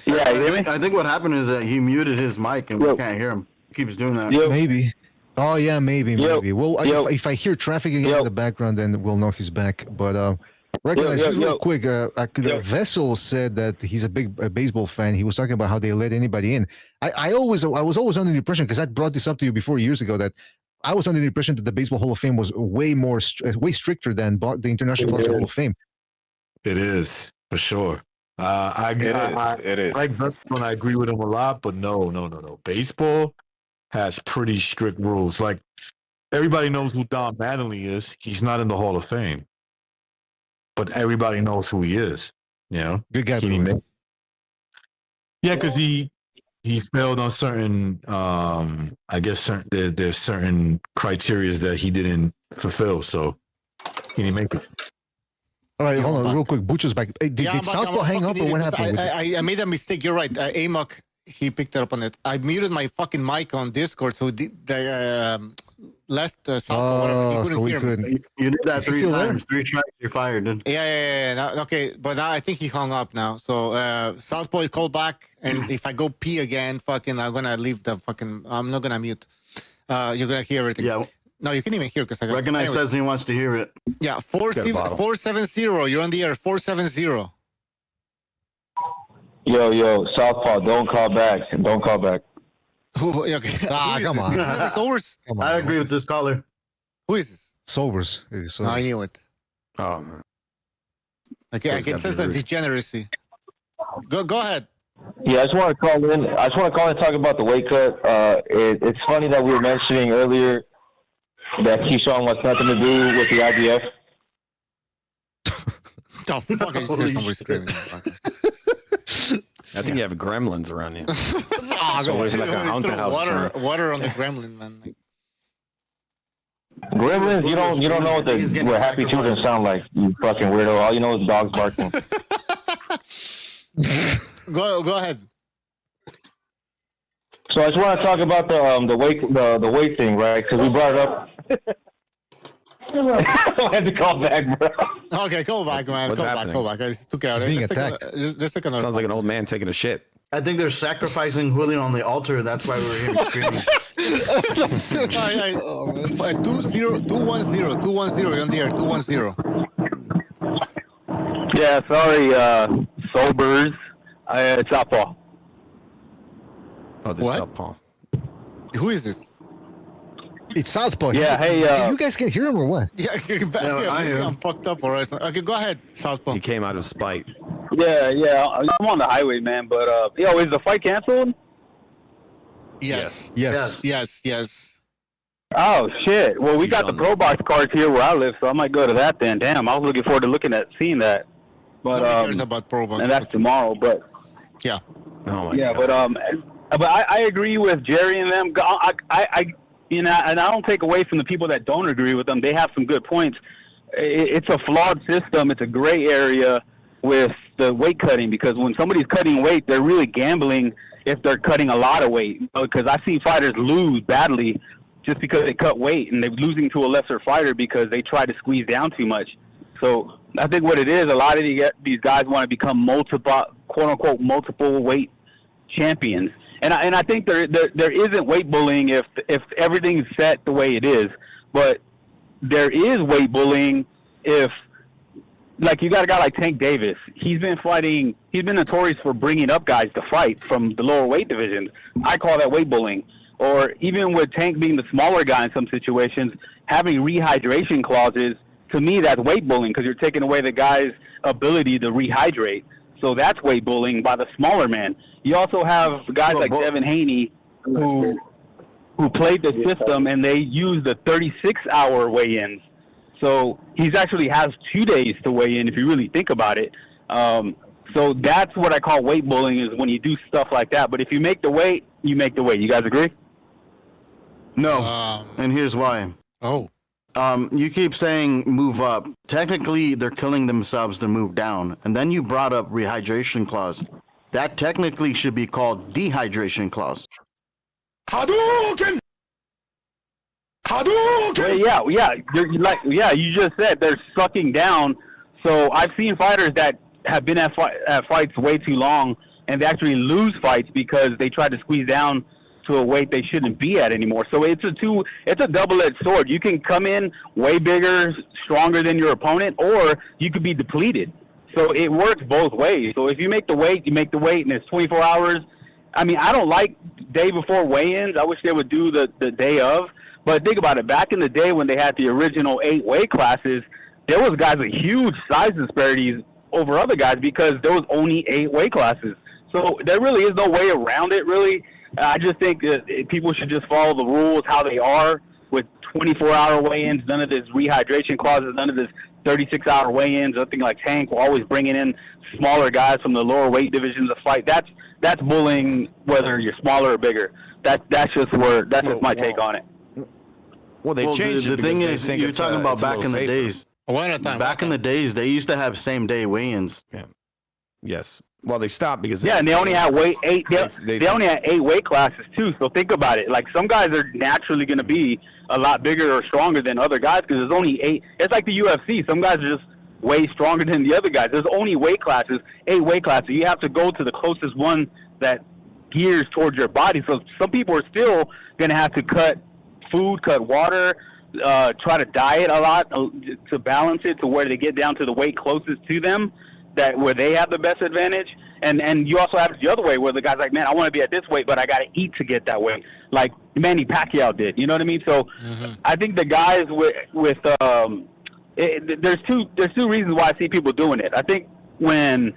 Yeah, you hear me? I think what happened is that he muted his mic and we can't hear him. He keeps doing that. Maybe. Oh yeah, maybe. Well, if I hear traffic again in the background, then we'll know he's back. But recognize just real quick. Vessel said that he's a big baseball fan. He was talking about how they let anybody in. I was always under the impression, because I brought this up to you before years ago, that I was under the impression that the Baseball Hall of Fame was way stricter than the International Boxing Hall of Fame. It is for sure. It is. Like Vessel, and I agree with him a lot, but no. Baseball has pretty strict rules. Like, everybody knows who Don Mattingly is. He's not in the Hall of Fame, but everybody knows who he is. You know, good guy. Yeah, because he failed on certain. I guess there's certain criteria that he didn't fulfill, so he didn't make it. All right, hold on, real quick. Butcher's back. Hey, did Southpaw hang up, or what happened? I made a mistake. You're right. Amok, he picked it up on it. I muted my fucking mic on Discord, so the left Southpaw, whatever, he couldn't hear me. You did that 3 times. 3 strikes, you're fired. Dude. Yeah. Now, okay, but now I think he hung up now. So Southpaw is called back, and if I go pee again, fucking, I'm gonna leave the fucking. I'm not gonna mute. You're gonna hear everything. Yeah. No, you can even hear because I got. Recognize says he wants to hear it. Yeah, 470. You're on the air. 470. Yo, Southpaw, don't call back. Don't call back. Okay. Come on. Sobers? I agree with this caller. Who is this? Sobers. No, I knew it. Oh man. Okay, it says that degeneracy. Go ahead. Yeah, I just want to call in. And talk about the weight cut. It's funny that we were mentioning earlier that Keyshawn wants nothing to do with the IBF. The fuck is there somebody screaming? I think you have gremlins around you. Always like a haunted house. Water on the gremlin, man. Gremlins, you don't know what happy children sound like. You fucking weirdo. All you know is dogs barking. Go ahead. So I just want to talk about the weight thing, right? Because we brought it up. I had to call back, bro. Okay, call back, man. What's Call happening? back. I took out. Sounds like an old man taking a shit. I think they're sacrificing Julio on the altar. That's why we're here screaming. 210. You're on the air. 210. Yeah, sorry, Sobers. It's Southpaw. Oh, this What? Southpaw. Who is this? It's Southpaw. Yeah, hey. You guys can hear him or what? Yeah, I'm fucked up, all right. Okay, go ahead, Southpaw. He came out of spite. Yeah. I'm on the highway, man. But is the fight canceled? Yes. Oh shit! Well, we got the Pro Box cards here where I live, so I might go to that then. Damn, I was looking forward to seeing that. But Nobody cares about Pro Box. And that's tomorrow. But yeah. Oh my God. But I agree with Jerry and them. And I don't take away from the people that don't agree with them. They have some good points. It's a flawed system. It's a gray area with the weight cutting, because when somebody's cutting weight, they're really gambling if they're cutting a lot of weight. Because I see fighters lose badly just because they cut weight, and they're losing to a lesser fighter because they try to squeeze down too much. So I think what it is, a lot of these guys want to become quote-unquote multiple weight champions. And I think there isn't weight bullying if everything's set the way it is. But there is weight bullying if, like, you got a guy like Tank Davis. He's been notorious for bringing up guys to fight from the lower weight divisions. I call that weight bullying. Or even with Tank being the smaller guy in some situations, having rehydration clauses, to me that's weight bullying, because you're taking away the guy's ability to rehydrate. So that's weight bullying by the smaller man. You also have guys like Devin Haney who played the system, and they use the 36-hour weigh-ins. So he's actually has 2 days to weigh in if you really think about it. So that's what I call weight bullying, is when you do stuff like that. But if you make the weight, you make the weight. You guys agree? No, and here's why. Oh. You keep saying move up. Technically, they're killing themselves to move down. And then you brought up rehydration clause. That technically should be called dehydration clause. Hadouken! Well, you just said they're sucking down. So I've seen fighters that have been at fights way too long and they actually lose fights because they try to squeeze down to a weight they shouldn't be at anymore. So it's a double-edged sword. You can come in way bigger, stronger than your opponent, or you could be depleted. So it works both ways. So if you make the weight, and it's 24 hours. I mean, I don't like day before weigh-ins. I wish they would do the day of. But think about it. Back in the day when they had the original 8 weight classes, there was guys with huge size disparities over other guys because there was only 8 weight classes. So there really is no way around it, really. I just think that people should just follow the rules how they are with 24-hour weigh-ins, none of this rehydration clauses, none of this 36-hour weigh-ins, nothing like Tank. We're always bringing in smaller guys from the lower weight divisions to fight. That's bullying, whether you're smaller or bigger. That's just my take on it. Well, they changed the thing is, you're talking about back in the days. Back in the days, they used to have same-day weigh-ins. Yeah. Yes. Well, they stopped because and they only had they only had 8 weight classes too. So think about it. Like some guys are naturally going to be a lot bigger or stronger than other guys because there's only 8. It's like the UFC. Some guys are just way stronger than the other guys. There's only 8 weight classes. You have to go to the closest one that gears towards your body. So some people are still going to have to cut food, cut water, try to diet a lot to balance it to where they get down to the weight closest to them, where they have the best advantage. And you also have it the other way where the guy's like, man, I want to be at this weight, but I got to eat to get that weight, like Manny Pacquiao did. You know what I mean? So I think the guys there's two reasons why I see people doing it. I think when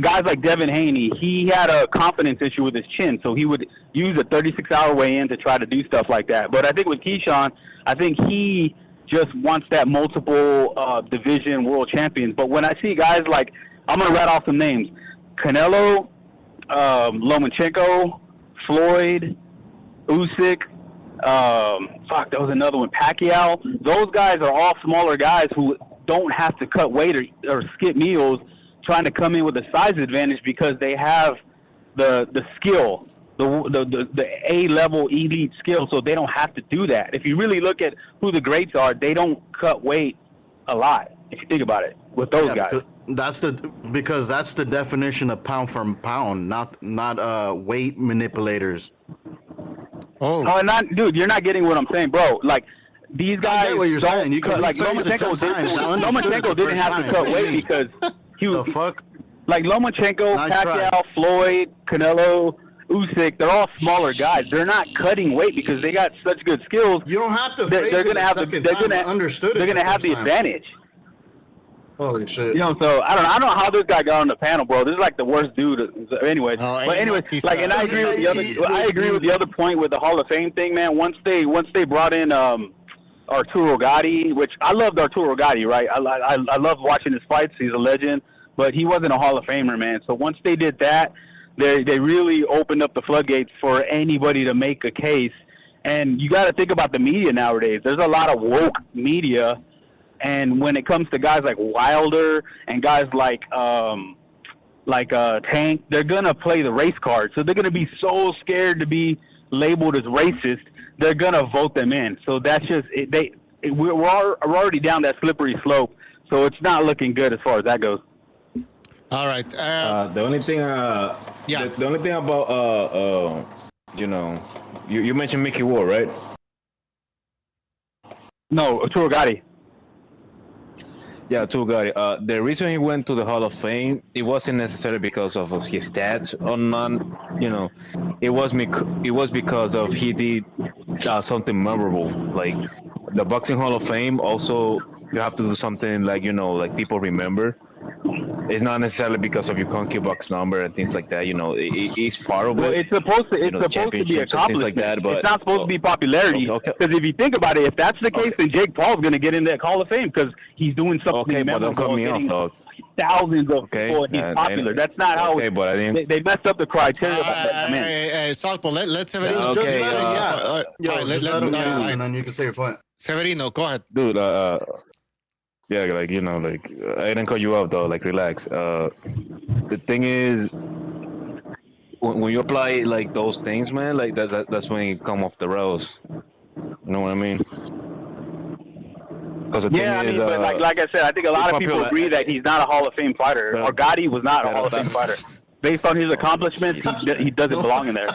guys like Devin Haney, he had a confidence issue with his chin, so he would use a 36-hour weigh-in to try to do stuff like that. But I think with Keyshawn, I think he just wants that multiple division world champions. But when I see guys like, I'm going to rattle off some names, Canelo, Lomachenko, Floyd, Usyk, there was another one, Pacquiao. Those guys are all smaller guys who don't have to cut weight or skip meals trying to come in with a size advantage because they have the skill, the A-level elite skill, so they don't have to do that. If you really look at who the greats are, they don't cut weight a lot, if you think about it, with those guys. Because that's the definition of pound for pound, not weight manipulators. Oh, dude, you're not getting what I'm saying, bro. Like, these guys I get what you're saying. You like Lomachenko didn't have to cut weight because he was like Lomachenko, Pacquiao, Floyd, Canelo, Usyk. They're all smaller guys. They're not cutting weight because they got such good skills. You don't have to. They're gonna have the advantage. Holy shit! You know, so I don't know how this guy got on the panel, bro. This is like the worst dude. Anyways, and I agree with the other. I agree with the other point with the Hall of Fame thing, man. Once they brought in Arturo Gatti, which I loved Arturo Gatti, right? I loved watching his fights. He's a legend, but he wasn't a Hall of Famer, man. So once they did that, they really opened up the floodgates for anybody to make a case. And you got to think about the media nowadays. There's a lot of woke media. And when it comes to guys like Wilder and guys like Tank, they're gonna play the race card. So they're gonna be so scared to be labeled as racist, they're gonna vote them in. So that's just we're already down that slippery slope. So it's not looking good as far as that goes. All right. The only thing, the only thing about you mentioned Mickey Ward, right? No, Arturo Gatti. Yeah, Tugari. The reason he went to the Hall of Fame, it wasn't necessarily because of his stats on it was because of he did something memorable. Like the Boxing Hall of Fame, also you have to do something like people remember. It's not necessarily because of your CONCACAF number and things like that. It's part of it. It's supposed to be accomplishment. Like that, but it's not supposed to be popularity. Because if you think about it, if that's the case, then Jake Paul's going to get in that Hall of Fame because he's doing something memorable. But don't cut me off, dog. Thousands of people, and he's popular. That's not how. Okay, but I didn't. They messed up the criteria. Salpo, let's have it. And then you can say your point. Severino, go ahead, dude. Yeah, I didn't cut you off though. Like, relax. The thing is, when you apply like those things, man, like that's when you come off the rails. You know what I mean? Because the thing is, but like I said, I think a lot of people agree that he's not a Hall of Fame fighter. Or Gotti was not a Hall of Fame fighter. based on his accomplishments, he doesn't belong in there.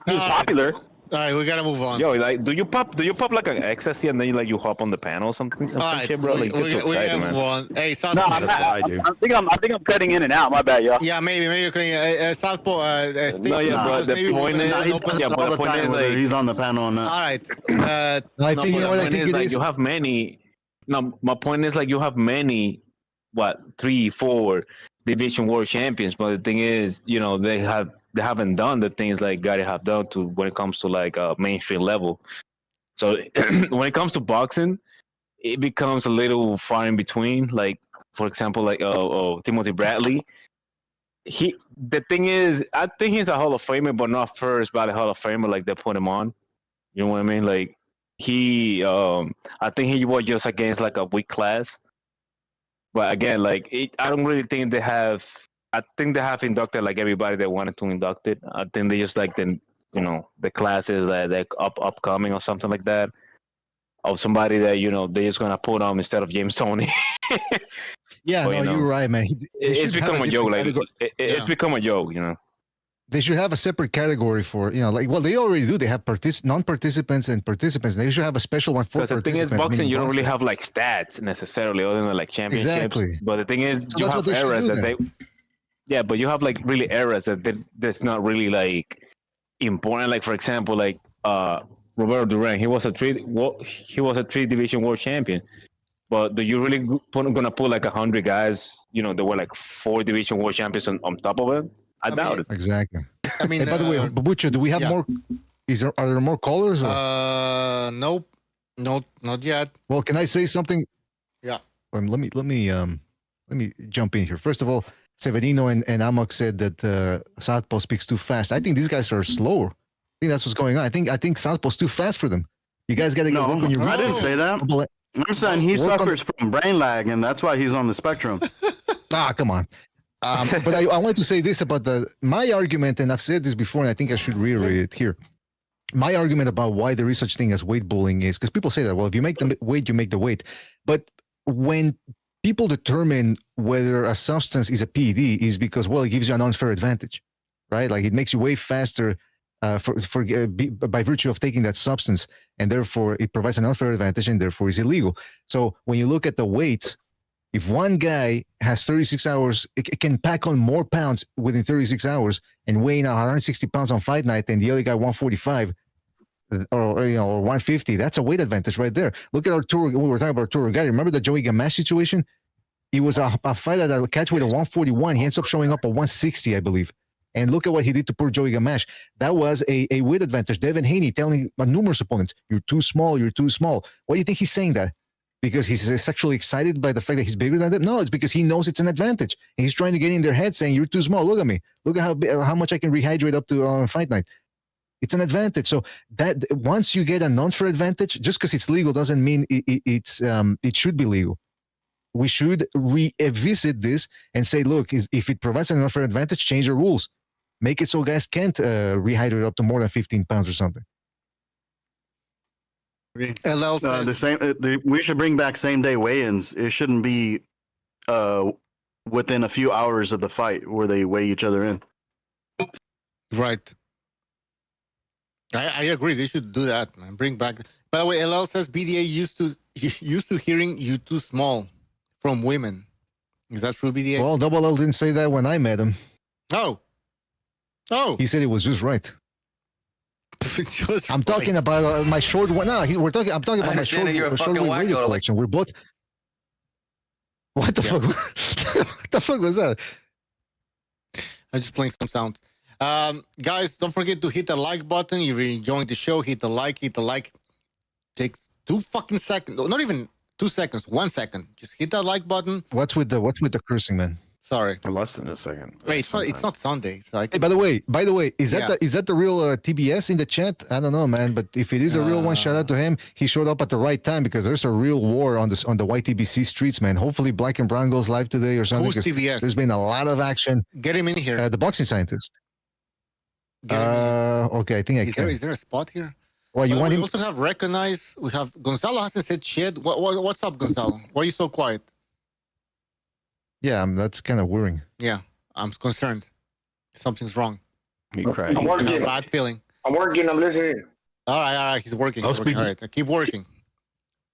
He's popular. All right, we gotta move on. Yo, like, do you pop like an ecstasy and then you hop on the panel or something? All right, shit, bro. Like, we gotta move on. Hey, Southpaw. No, I think I'm cutting in and out. My bad, y'all. Yeah, maybe you're cutting. Southpaw. No, yeah, but the point is, all the time whether he's on the panel or not. All right. I think you know what I think it is. You have many. No, my point is like you have many. What 3, 4 division world champions? But the thing is, they haven't done the things like Gary have done to when it comes to like mainstream level. So when it comes to boxing, it becomes a little far in between. Like for example, like Timothy Bradley. The thing is, I think he's a Hall of Famer, but not first by the Hall of Famer like they put him on. You know what I mean? Like I think he was just against like a weak class. But again, like I don't really think they have. I think they have inducted like everybody they wanted to induct it. I think they just like the classes that they're upcoming or something like that. Of somebody that they're just gonna put on instead of James Toney. Yeah, but, you're right, man. It's become a joke. Like it's become a joke. They should have a separate category for they already do. They have non-participants and participants. They should have a special one for participants. Because the thing is, boxing, you don't really have like stats necessarily, other than like championships. Exactly. But the thing is, you have eras that they. Yeah, but you have like really eras that's not really like important. Like for example, like Roberto Duran, he was a three division world champion. But do you really gonna put like 100 guys? There were like 4 division world champions on top of it. I doubt it. Exactly. I mean, hey, by the way, Babucha, do we have more? Are there more callers? Or? Nope, not yet. Well, can I say something? Yeah. Let me jump in here. First of all, Severino and Amok said that Southpaw speaks too fast. I think these guys are slower. I think that's what's going on. I think Southpaw's too fast for them. You guys got to get work on your. I didn't say that. I'm saying he suffers from brain lag, and that's why he's on the spectrum. Come on. But I wanted to say this about my argument, and I've said this before, and I think I should reiterate it here. My argument about why there is such thing as weight bullying is because people say that, well, if you make the weight, you make the weight. But when people determine whether a substance is a PED is because, well, it gives you an unfair advantage, right? Like it makes you way faster by virtue of taking that substance, and therefore it provides an unfair advantage, and therefore is illegal. So when you look at the weights, if one guy has 36 hours, it can pack on more pounds within 36 hours and weigh in 160 pounds on fight night, and the other guy 145 or 150, that's a weight advantage right there. Look at Arturo. We were talking about Arturo Gatti. Remember the Joey Gamache situation? He was a fight at a catchweight of 141. He ends up showing up at 160, I believe. And look at what he did to poor Joey Gamache. That was a weight advantage. Devin Haney telling numerous opponents, you're too small, you're too small. Why do you think he's saying that? Because he's sexually excited by the fact that he's bigger than them? No, it's because he knows it's an advantage. And he's trying to get in their head saying, you're too small. Look at me. Look at how much I can rehydrate up to fight night. It's an advantage. So that once you get an unfair advantage, just because it's legal doesn't mean it should be legal. We should revisit this and say, look, if it provides an unfair advantage, change the rules. Make it so guys can't rehydrate up to more than 15 pounds or something. The same. We should bring back same-day weigh-ins. It shouldn't be within a few hours of the fight where they weigh each other in. Right. I agree. They should do that, man. Bring back. By the way, LL says BDA used to hearing you too small from women. Is that true, BDA? Well, Double L didn't say that when I met him. Oh. He said it was just right. I'm talking about my short one. No, I'm talking about my short radio collection. We're both. What the fuck? What the fuck was that? I'm just playing some sound. Guys, don't forget to hit the like button. If you're enjoying the show, hit the like. Takes 2 fucking seconds. Not even 2 seconds. 1 second. Just hit that like button. What's with the cursing, man? Sorry. Less than a second. Wait, it's not Sunday. So hey, by the way, is that the real TBS in the chat? I don't know, man. But if it is a real one, shout out to him. He showed up at the right time because there's a real war on the YTBC streets, man. Hopefully, Black and Brown goes live today or something. Who's TBS? There's been a lot of action. Get him in here. The boxing scientist. Okay, I think I can. Is there a spot here? Well, you want him? We also have recognized. We have Gonzalo hasn't said shit. What's up, Gonzalo? Why are you so quiet? Yeah, that's kind of worrying. Yeah, I'm concerned. something's wrong. He cried. I'm working. Bad feeling. I'm working. I'm listening. All right. He's working. He's working. All right, keep working.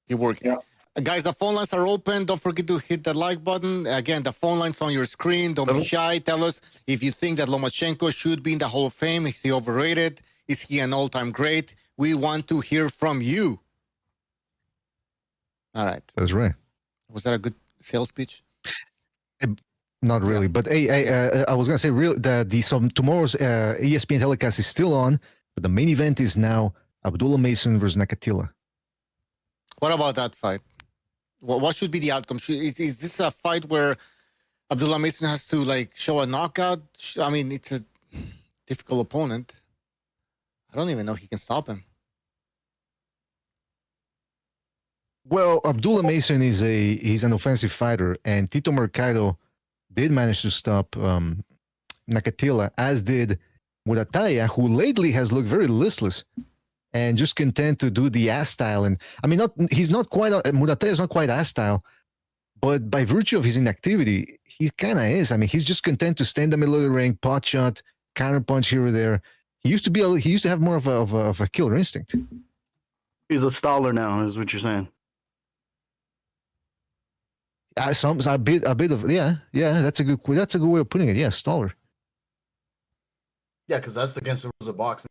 Keep working. Yeah. Guys, the phone lines are open. Don't forget to hit that like button. Again, the phone line's on your screen. Don't be shy. Tell us if you think that Lomachenko should be in the Hall of Fame. Is he overrated? Is he an all-time great? We want to hear from you. All right. That's right. Was that a good sales pitch? Not really, but hey, I was gonna say tomorrow's ESPN telecast is still on, but the main event is now Abdullah Mason versus Nakatila. What about that fight? What should be the outcome? Is this a fight where Abdullah Mason has to show a knockout? I mean, it's a difficult opponent. I don't even know if he can stop him. Well, Abdullah Mason he's an offensive fighter, and Tito Mercado did manage to stop Nakatila, as did Murataya, who lately has looked very listless and just content to do the ass style. And I mean, Murataya is not quite ass style, but by virtue of his inactivity, he kind of is. I mean, he's just content to stand in the middle of the ring, pot shot, counter punch here or there. He used to have more of a killer instinct. He's a staller now, is what you're saying. A bit of yeah. That's a good way of putting it. Yeah, staller. Yeah, because that's against the rules of boxing.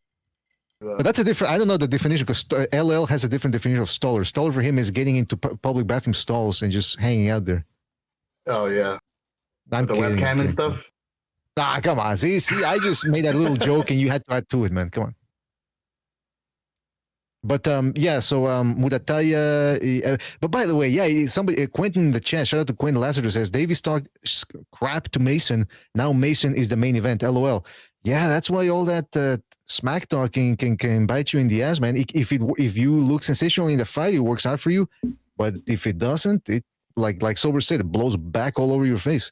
But that's a different. I don't know the definition, because LL has a different definition of staller. Staller for him is getting into public bathroom stalls and just hanging out there. Oh yeah, I'm the kidding, webcam and stuff. Come on. See, I just made that little joke and you had to add to it, man. Come on. But so Murataya. But by the way, somebody Quentin in the chat. Shout out to Quentin Lassiter, says Davis talked crap to Mason. Now Mason is the main event. LOL. Yeah, that's why all that smack talking can bite you in the ass, man. If you look sensational in the fight, it works out for you. But if it doesn't, it like Sober said, it blows back all over your face.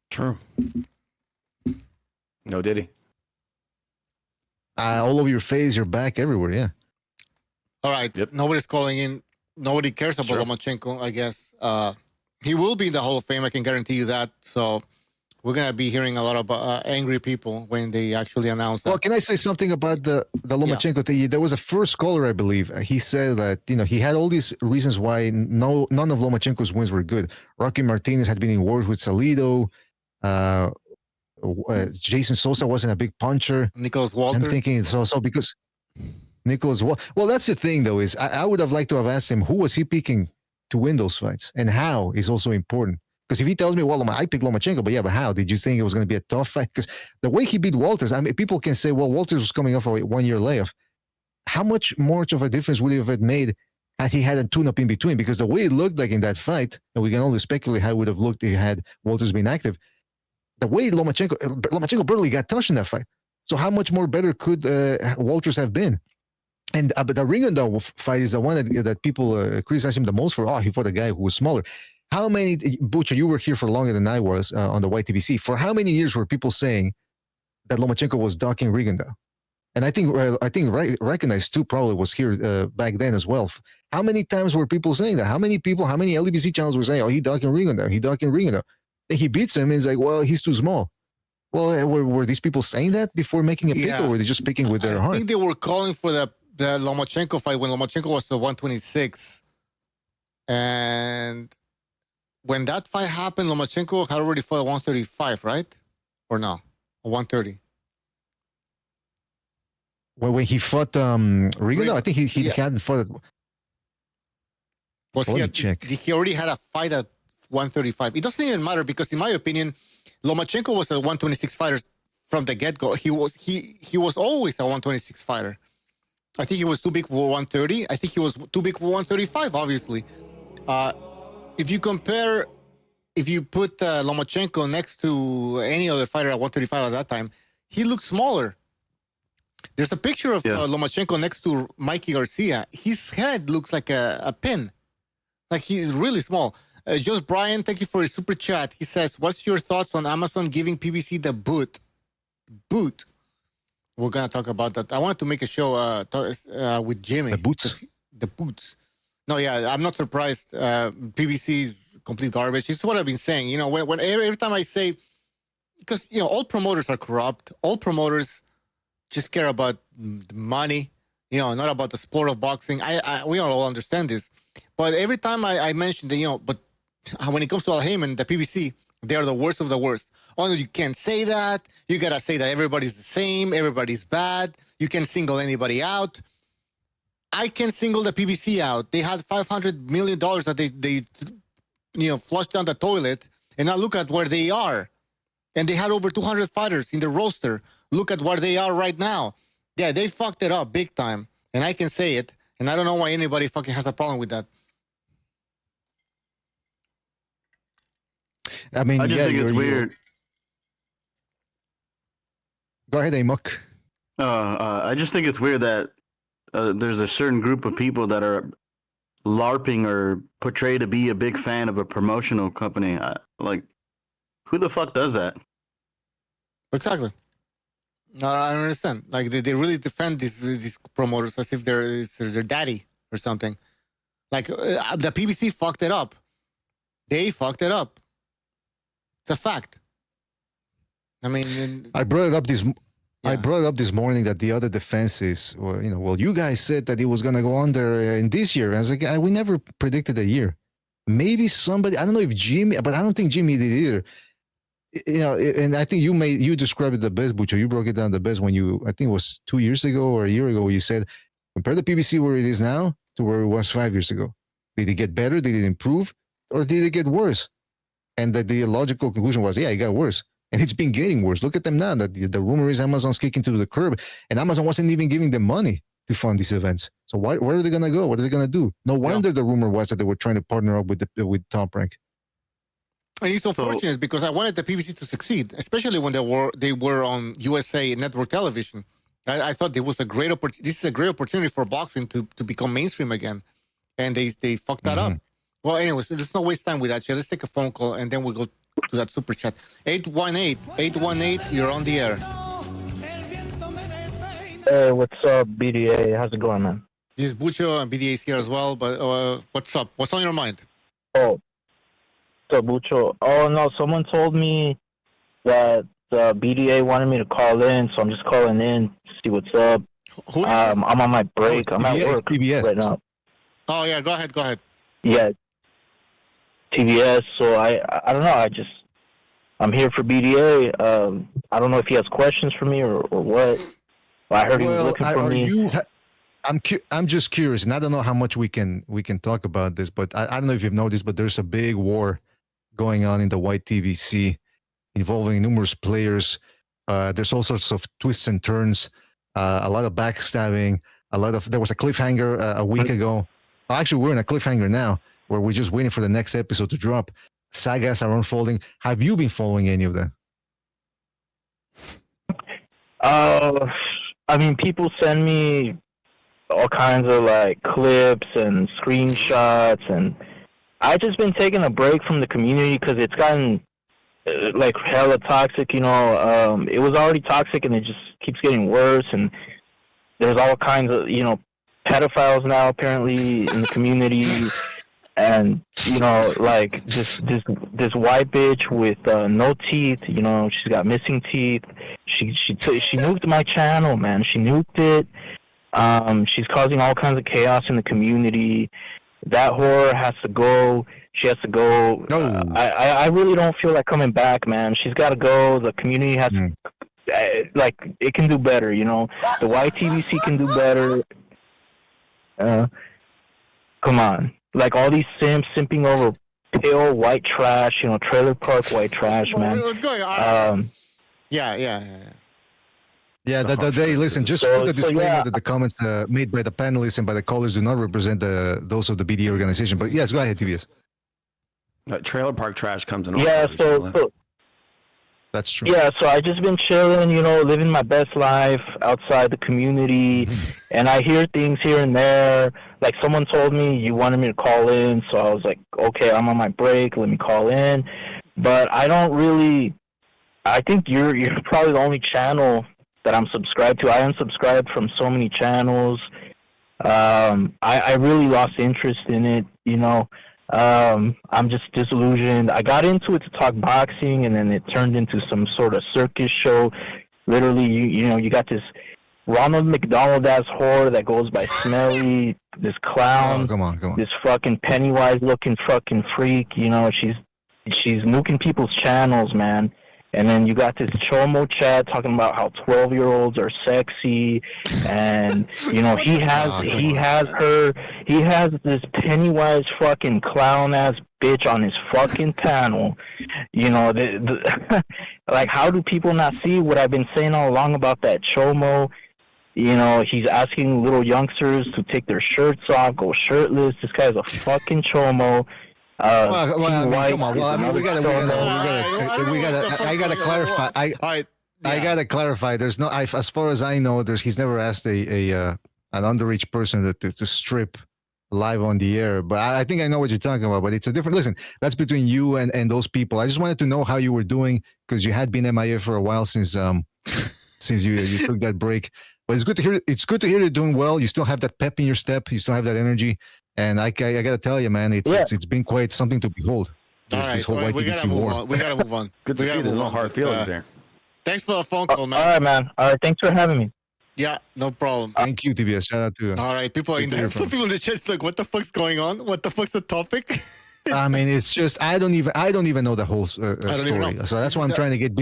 True. No, did he? All over your face, your back, everywhere. Yeah. All right. Yep. Nobody's calling in. Nobody cares about Lomachenko, I guess. He will be in the Hall of Fame. I can guarantee you that. So we're going to be hearing a lot of angry people when they actually announce that. Well, can I say something about the Lomachenko thing? There was a first caller, I believe. He said that, he had all these reasons why none of Lomachenko's wins were good. Rocky Martinez had been in wars with Salido. Jason Sosa wasn't a big puncher. Nicholas Walters. I'm thinking so because Nicholas. Well, that's the thing though, is I would have liked to have asked him who was he picking to win those fights, and how is also important. Because if he tells me, well, I picked Lomachenko, but how did you think it was going to be a tough fight? Because the way he beat Walters, I mean, people can say, well, Walters was coming off a 1 year layoff. How much more of a difference would it have made had he had a tune-up in between? Because the way it looked like in that fight, and we can only speculate how it would have looked if had Walters been active. The way Lomachenko barely got touched in that fight. So how much more better could Walters have been? And but the Rigondeaux fight is the one that people criticize him the most for. Oh, he fought a guy who was smaller. How many, Butcher, you were here for longer than I was on the YTBC. For how many years were people saying that Lomachenko was ducking Rigondeaux? And I think Recognized too probably was here back then as well. How many times were people saying that? How many LBC channels were saying, oh, he ducking Rigondeaux? And he beats him and he's like, well, he's too small. Well, were these people saying that before making a pick, or were they just picking with their heart? I think they were calling for the Lomachenko fight when Lomachenko was the 126. And when that fight happened, Lomachenko had already fought at 135, right? Or no? 130. When he fought Rigondeaux, I think he hadn't fought. He already had a fight at 135. It doesn't even matter, because in my opinion, Lomachenko was a 126 fighter from the get-go. He was always a 126 fighter. I think he was too big for 130. I think he was too big for 135, obviously. If you put Lomachenko next to any other fighter at 135 at that time, he looked smaller. There's a picture of Lomachenko next to Mikey Garcia. His head looks like a pin. Like, he's really small. Just Brian, thank you for his super chat. He says, what's your thoughts on Amazon giving PBC the boot? We're going to talk about that. I wanted to make a show with Jimmy. The boots? The boots. No, yeah, I'm not surprised. PBC is complete garbage. It's what I've been saying. You know, when every time I say, because you know, all promoters are corrupt. All promoters just care about money. You know, not about the sport of boxing. We all understand this. But every time I mention that, you know, but when it comes to Al Heyman, the PBC, they are the worst of the worst. Oh, no, you can't say that. You got to say that everybody's the same. Everybody's bad. You can't single anybody out. I can single the PBC out. They had $500 million that they flushed down the toilet. And now look at where they are. And they had over 200 fighters in the roster. Look at where they are right now. Yeah, they fucked it up big time. And I can say it. And I don't know why anybody fucking has a problem with that. I mean, I just think it's weird. Go ahead, Amok. I just think it's weird that there's a certain group of people that are LARPing or portray to be a big fan of a promotional company. Like, who the fuck does that? Exactly. I don't understand. Like, they really defend these promoters as if they're their daddy or something. Like, the PBC fucked it up. They fucked it up. It's a fact. I mean, I brought it up this morning that the other defenses, well, you guys said that it was going to go under in this year. I was like, we never predicted a year. Maybe somebody, I don't know if Jimmy, but I don't think Jimmy did either. You know, and I think you described it the best, Bucho. You broke it down the best when I think it was 2 years ago or a year ago, where you said, compare the PBC where it is now to where it was 5 years ago. Did it get better? Did it improve? Or did it get worse? And the logical conclusion was, yeah, it got worse. And it's been getting worse. Look at them now. That the rumor is Amazon's kicking to the curb, and Amazon wasn't even giving them money to fund these events. So where are they going to go? What are they going to do? No wonder the rumor was that they were trying to partner up with Top Rank. And it's unfortunate because I wanted the PBC to succeed, especially when they were on USA Network Television. I thought there was a great opportunity. This is a great opportunity for boxing to become mainstream again, and they fucked that up. Well, anyways, let's not waste time with that shit. Let's take a phone call and then we'll go to that super chat. 818, you're on the air. Hey, what's up, BDA? How's it going, man? This is Bucho and BDA is here as well. But what's up? What's on your mind? Oh, so Bucho. Oh no, someone told me that BDA wanted me to call in, so I'm just calling in to see what's up. I'm on my break. I'm at work right now. Oh yeah, go ahead. Yeah, TBS. So I don't know. I'm here for BDA. I don't know if he has questions for me or what. I heard he was looking for me. I'm just curious, and I don't know how much we can talk about this, but I don't know if you've noticed, but there's a big war going on in the white TVC involving numerous players. There's all sorts of twists and turns, a lot of backstabbing, there was a cliffhanger a week ago. Actually, we're in a cliffhanger now where we're just waiting for the next episode to drop. Sagas are unfolding. Have you been following any of that? I mean, people send me all kinds of like clips and screenshots, and I've just been taking a break from the community because it's gotten like hella toxic. You know, it was already toxic, and it just keeps getting worse. And there's all kinds of pedophiles now apparently in the community, and like this white bitch with no teeth. She's got missing teeth. She nuked my channel, man. She nuked it. She's causing all kinds of chaos in the community. That whore has to go. She has to go. No. I really don't feel like coming back, man. She's got to go. The community has to, it can do better, The YTVC can do better. Come on. Like all these simps simping over pale white trash, trailer park white trash, man. What's going on? Yeah. Yeah, listen, just put the disclaimer that the comments made by the panelists and by the callers do not represent those of the BD organization. But yes, go ahead, TBS. Trailer park trash comes in. Yeah, so that's true. Yeah, so I just been chilling, living my best life outside the community, and I hear things here and there. Like someone told me you wanted me to call in, so I was like, okay, I'm on my break, let me call in. But I don't really. I think you're probably the only channel that I'm subscribed to. I unsubscribed from so many channels. I really lost interest in it, I'm just disillusioned. I got into it to talk boxing, and then it turned into some sort of circus show. Literally, you got this Ronald McDonald ass whore that goes by Smelly, this clown, come on. this fucking Pennywise looking fucking freak. She's nuking people's channels, man. And then you got this Chomo chat talking about how 12-year-olds are sexy, and he has this Pennywise fucking clown ass bitch on his fucking panel. Like, how do people not see what I've been saying all along about that Chomo? He's asking little youngsters to take their shirts off, go shirtless. This guy's a fucking Chomo. I gotta clarify. I gotta clarify. There's no, as far as I know, he's never asked an underage person to strip live on the air. But I think I know what you're talking about. But it's a different. Listen, that's between you and those people. I just wanted to know how you were doing, because you had been MIA for a while since you took that break. But it's good to hear. It's good to hear you're doing well. You still have that pep in your step. You still have that energy. And I gotta tell you, man, it's been quite something to behold. This whole we gotta move on. We gotta move on. Good to see there's no hard feelings there. Thanks for the phone call, man. All right, man. All right, thanks for having me. Yeah, no problem. Thank you, TBS. Shout out to you. All right, people are in there. Some people in the chat's like, "What the fuck's going on? What the fuck's the topic?" I mean, it's just I don't even know the whole story. So that's why I'm trying to get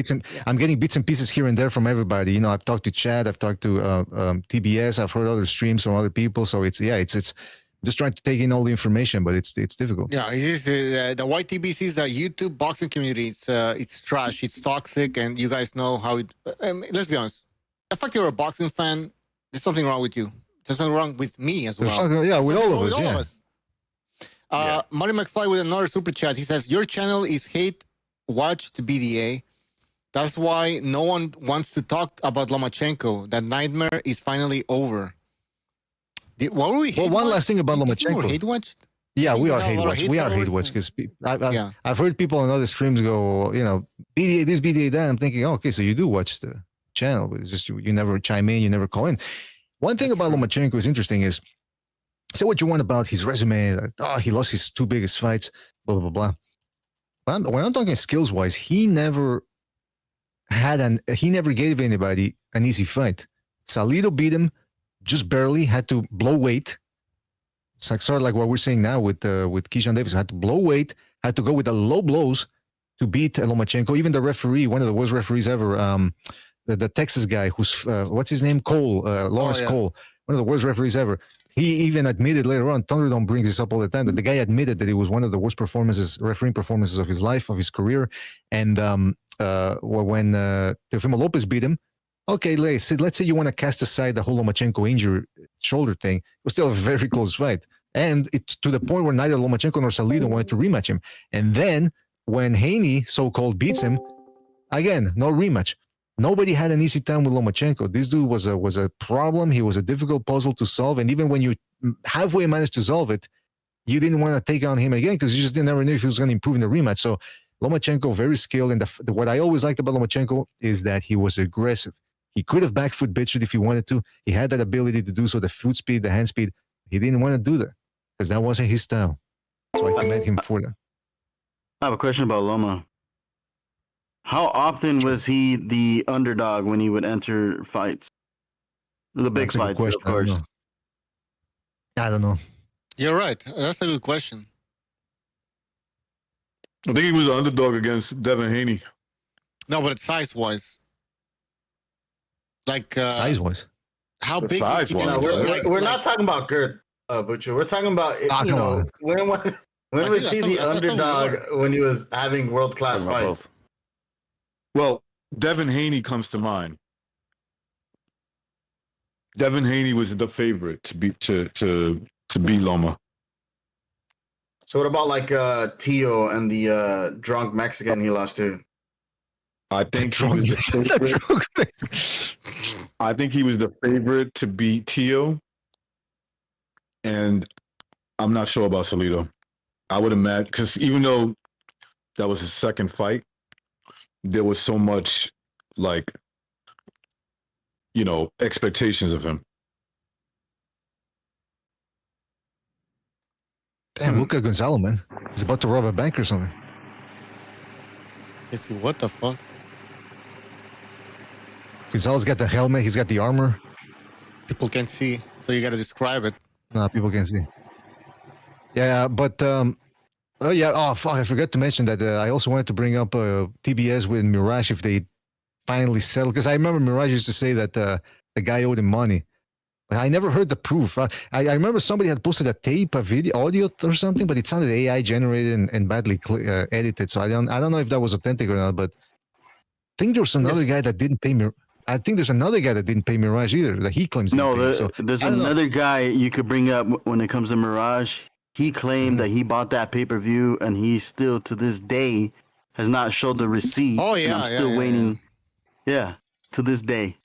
I'm getting bits and pieces here and there from everybody. I've talked to Chad, I've talked to TBS, I've heard other streams from other people. So it's just trying to take in all the information, but it's difficult. Yeah, the YTBC is the YouTube boxing community. It's trash. It's toxic, and you guys know how it. Let's be honest. The fact you're a boxing fan, there's something wrong with you. There's something wrong with me as well. With all of us. Marty McFly with another super chat. He says, "Your channel is hate watch to BDA. That's why no one wants to talk about Lomachenko. That nightmare is finally over." What were we? One last thing about Lomachenko. Hate watched? Yeah, we are hate watched. We are hate watched because I've heard people on other streams go, BDA this, BDA that. I'm thinking, okay, so you do watch the channel, but it's just you never chime in, you never call in. One thing about Lomachenko is interesting is, say what you want about his resume, he lost his 2 biggest fights, blah blah blah. But when I'm talking skills wise, he never gave anybody an easy fight. Salido beat him. Just barely, had to blow weight. It's like sort of like what we're saying now with Keyshawn Davis. Had to blow weight, had to go with the low blows to beat Lomachenko. Even the referee, one of the worst referees ever, the Texas guy who's what's his name, Cole, Lawrence Cole, one of the worst referees ever. He even admitted later on, Thunderdome brings this up all the time, that the guy admitted that it was one of the worst refereeing performances of his life, of his career. And when Teofimo Lopez beat him, okay, let's say you want to cast aside the whole Lomachenko injury shoulder thing. It was still a very close fight. And it's to the point where neither Lomachenko nor Salido wanted to rematch him. And then when Haney, so-called, beats him, again, no rematch. Nobody had an easy time with Lomachenko. This dude was a problem. He was a difficult puzzle to solve. And even when you halfway managed to solve it, you didn't want to take on him again because you just never knew if he was going to improve in the rematch. So Lomachenko, very skilled. And what I always liked about Lomachenko is that he was aggressive. He could have back foot bitched it if he wanted to. He had that ability to do so, the foot speed, the hand speed. He didn't want to do that because that wasn't his style. So I commend him for that. I have a question about Loma. How often was he the underdog when he would enter fights? The big fights, of course. I don't know. You're right. That's a good question. I think he was an underdog against Devin Haney. No, but it's size-wise. Like size-wise, how big? Size-wise, we're not talking about girth, Butcher. We're talking about when was he the underdog when he was having world-class fights? Well, Devin Haney comes to mind. Devin Haney was the favorite to beat Loma. So what about like Tio and the drunk Mexican he lost to? I think he was the favorite. I think he was the favorite to beat Tio, and I'm not sure about Salido. I would imagine because even though that was his second fight, there was so much expectations of him. Damn, Luca Gonzalo, man. He's about to rob a bank or something. Let's see, what the fuck? Gonzalez got the helmet. He's got the armor. People can't see, so you got to describe it. No, people can see. Yeah, but oh yeah. Oh fuck! I forgot to mention that. I also wanted to bring up TBS with Mirage if they finally settled, because I remember Mirage used to say that the guy owed him money. But I never heard the proof. I remember somebody had posted a tape, a video, audio or something, but it sounded AI generated and badly edited. So I don't know if that was authentic or not. But I think there was another guy that didn't pay me. I think there's another guy that didn't pay Mirage either, that he claims. There's another guy you could bring up when it comes to Mirage. He claimed that he bought that pay-per-view, and he still to this day has not showed the receipt. Oh yeah, and I'm still waiting. Yeah, to this day.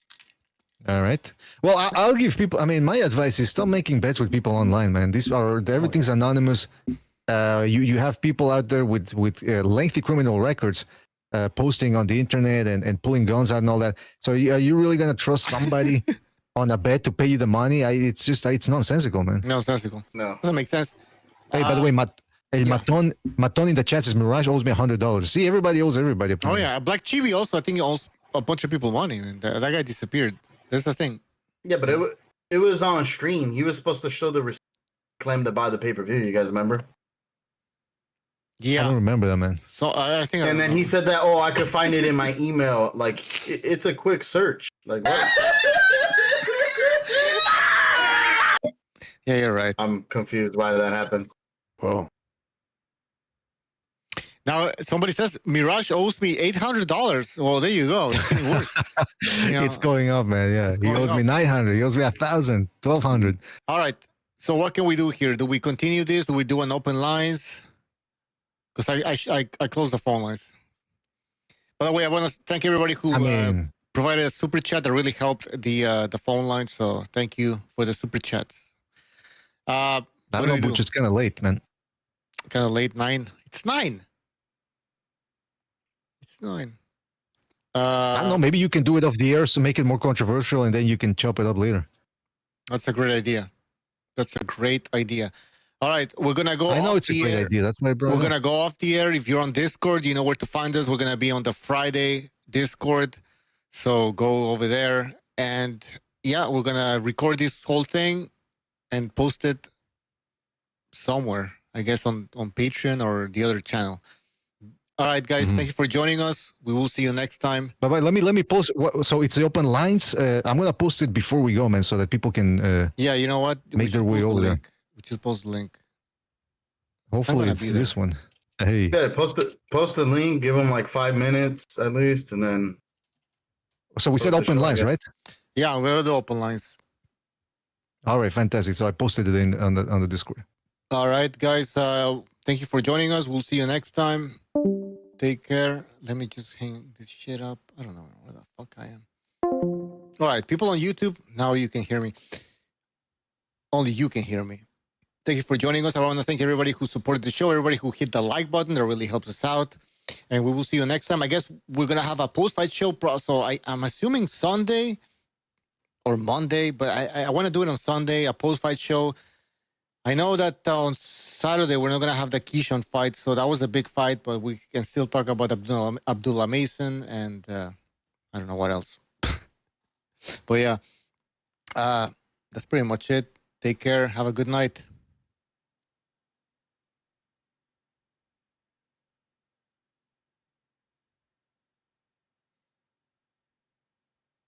All right. Well, I'll give people. I mean, my advice is stop making bets with people online, man. Everything's anonymous. You have people out there with lengthy criminal records posting on the internet and pulling guns out and all that. So are you really gonna trust somebody on a bet to pay you the money? It's nonsensical, man. Nonsensical. No, doesn't make sense. Hey, by the way, Maton in the chat says Mirage owes me $100. See, everybody owes everybody. Oh yeah, Black Chibi also. I think he owes a bunch of people money, and that guy disappeared. That's the thing. Yeah, but it was on stream. He was supposed to show the receipt, claim to buy the pay-per-view. You guys remember? Yeah, I don't remember that, man. So I think. And then he said that, I could find it in my email. Like it's a quick search. Like what? Yeah, you're right. I'm confused why that happened. Whoa. Now somebody says Mirage owes me $800. Well, there you go. It's getting worse. It's going up, man. Yeah, he owes me $900. He owes me $1,000, $1,200. All right. So what can we do here? Do we continue this? Do we do an open lines? Because I closed the phone lines. By the way, I want to thank everybody who provided a super chat that really helped the phone line. So thank you for the super chats. I don't know, but it's kind of late, man. Kind of late, 9. It's 9. It's 9. I don't know. Maybe you can do it off the air to make it more controversial, and then you can chop it up later. That's a great idea. All right, we're gonna go. I know off it's a the great air. idea. That's why, bro. We're gonna go off the air. If you're on Discord, you know where to find us. We're gonna be on the Friday Discord, so go over there. And yeah, we're gonna record this whole thing and post it somewhere. I guess on Patreon or the other channel. All right, guys, thank you for joining us. We will see you next time. Bye-bye. Let me post. So it's the open lines. I'm gonna post it before we go, man, so that people can. Yeah, you know what? Make their way over there. We just post the link. Hopefully it's this one. Hey. Yeah, post the link. Give them like 5 minutes at least, and then. So we said open lines, right? Yeah, I'm gonna do open lines. All right, fantastic. So I posted it on the Discord. All right, guys. Thank you for joining us. We'll see you next time. Take care. Let me just hang this shit up. I don't know where the fuck I am. All right, people on YouTube, now you can hear me. Only you can hear me. Thank you for joining us. I want to thank everybody who supported the show, everybody who hit the like button. That really helps us out. And we will see you next time. I guess we're going to have a post-fight show. So I'm assuming Sunday or Monday, but I want to do it on Sunday, a post-fight show. I know that on Saturday we're not going to have the Keyshawn fight, so that was a big fight, but we can still talk about Abdullah Mason and I don't know what else. But yeah, that's pretty much it. Take care. Have a good night.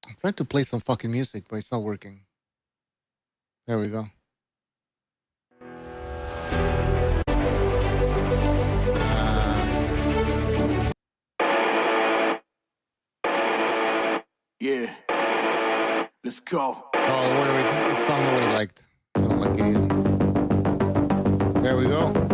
I'm trying to play some fucking music, but it's not working. There we go. Yeah. Let's go. Oh, wait, this is a song nobody liked. I don't like it either. There we go.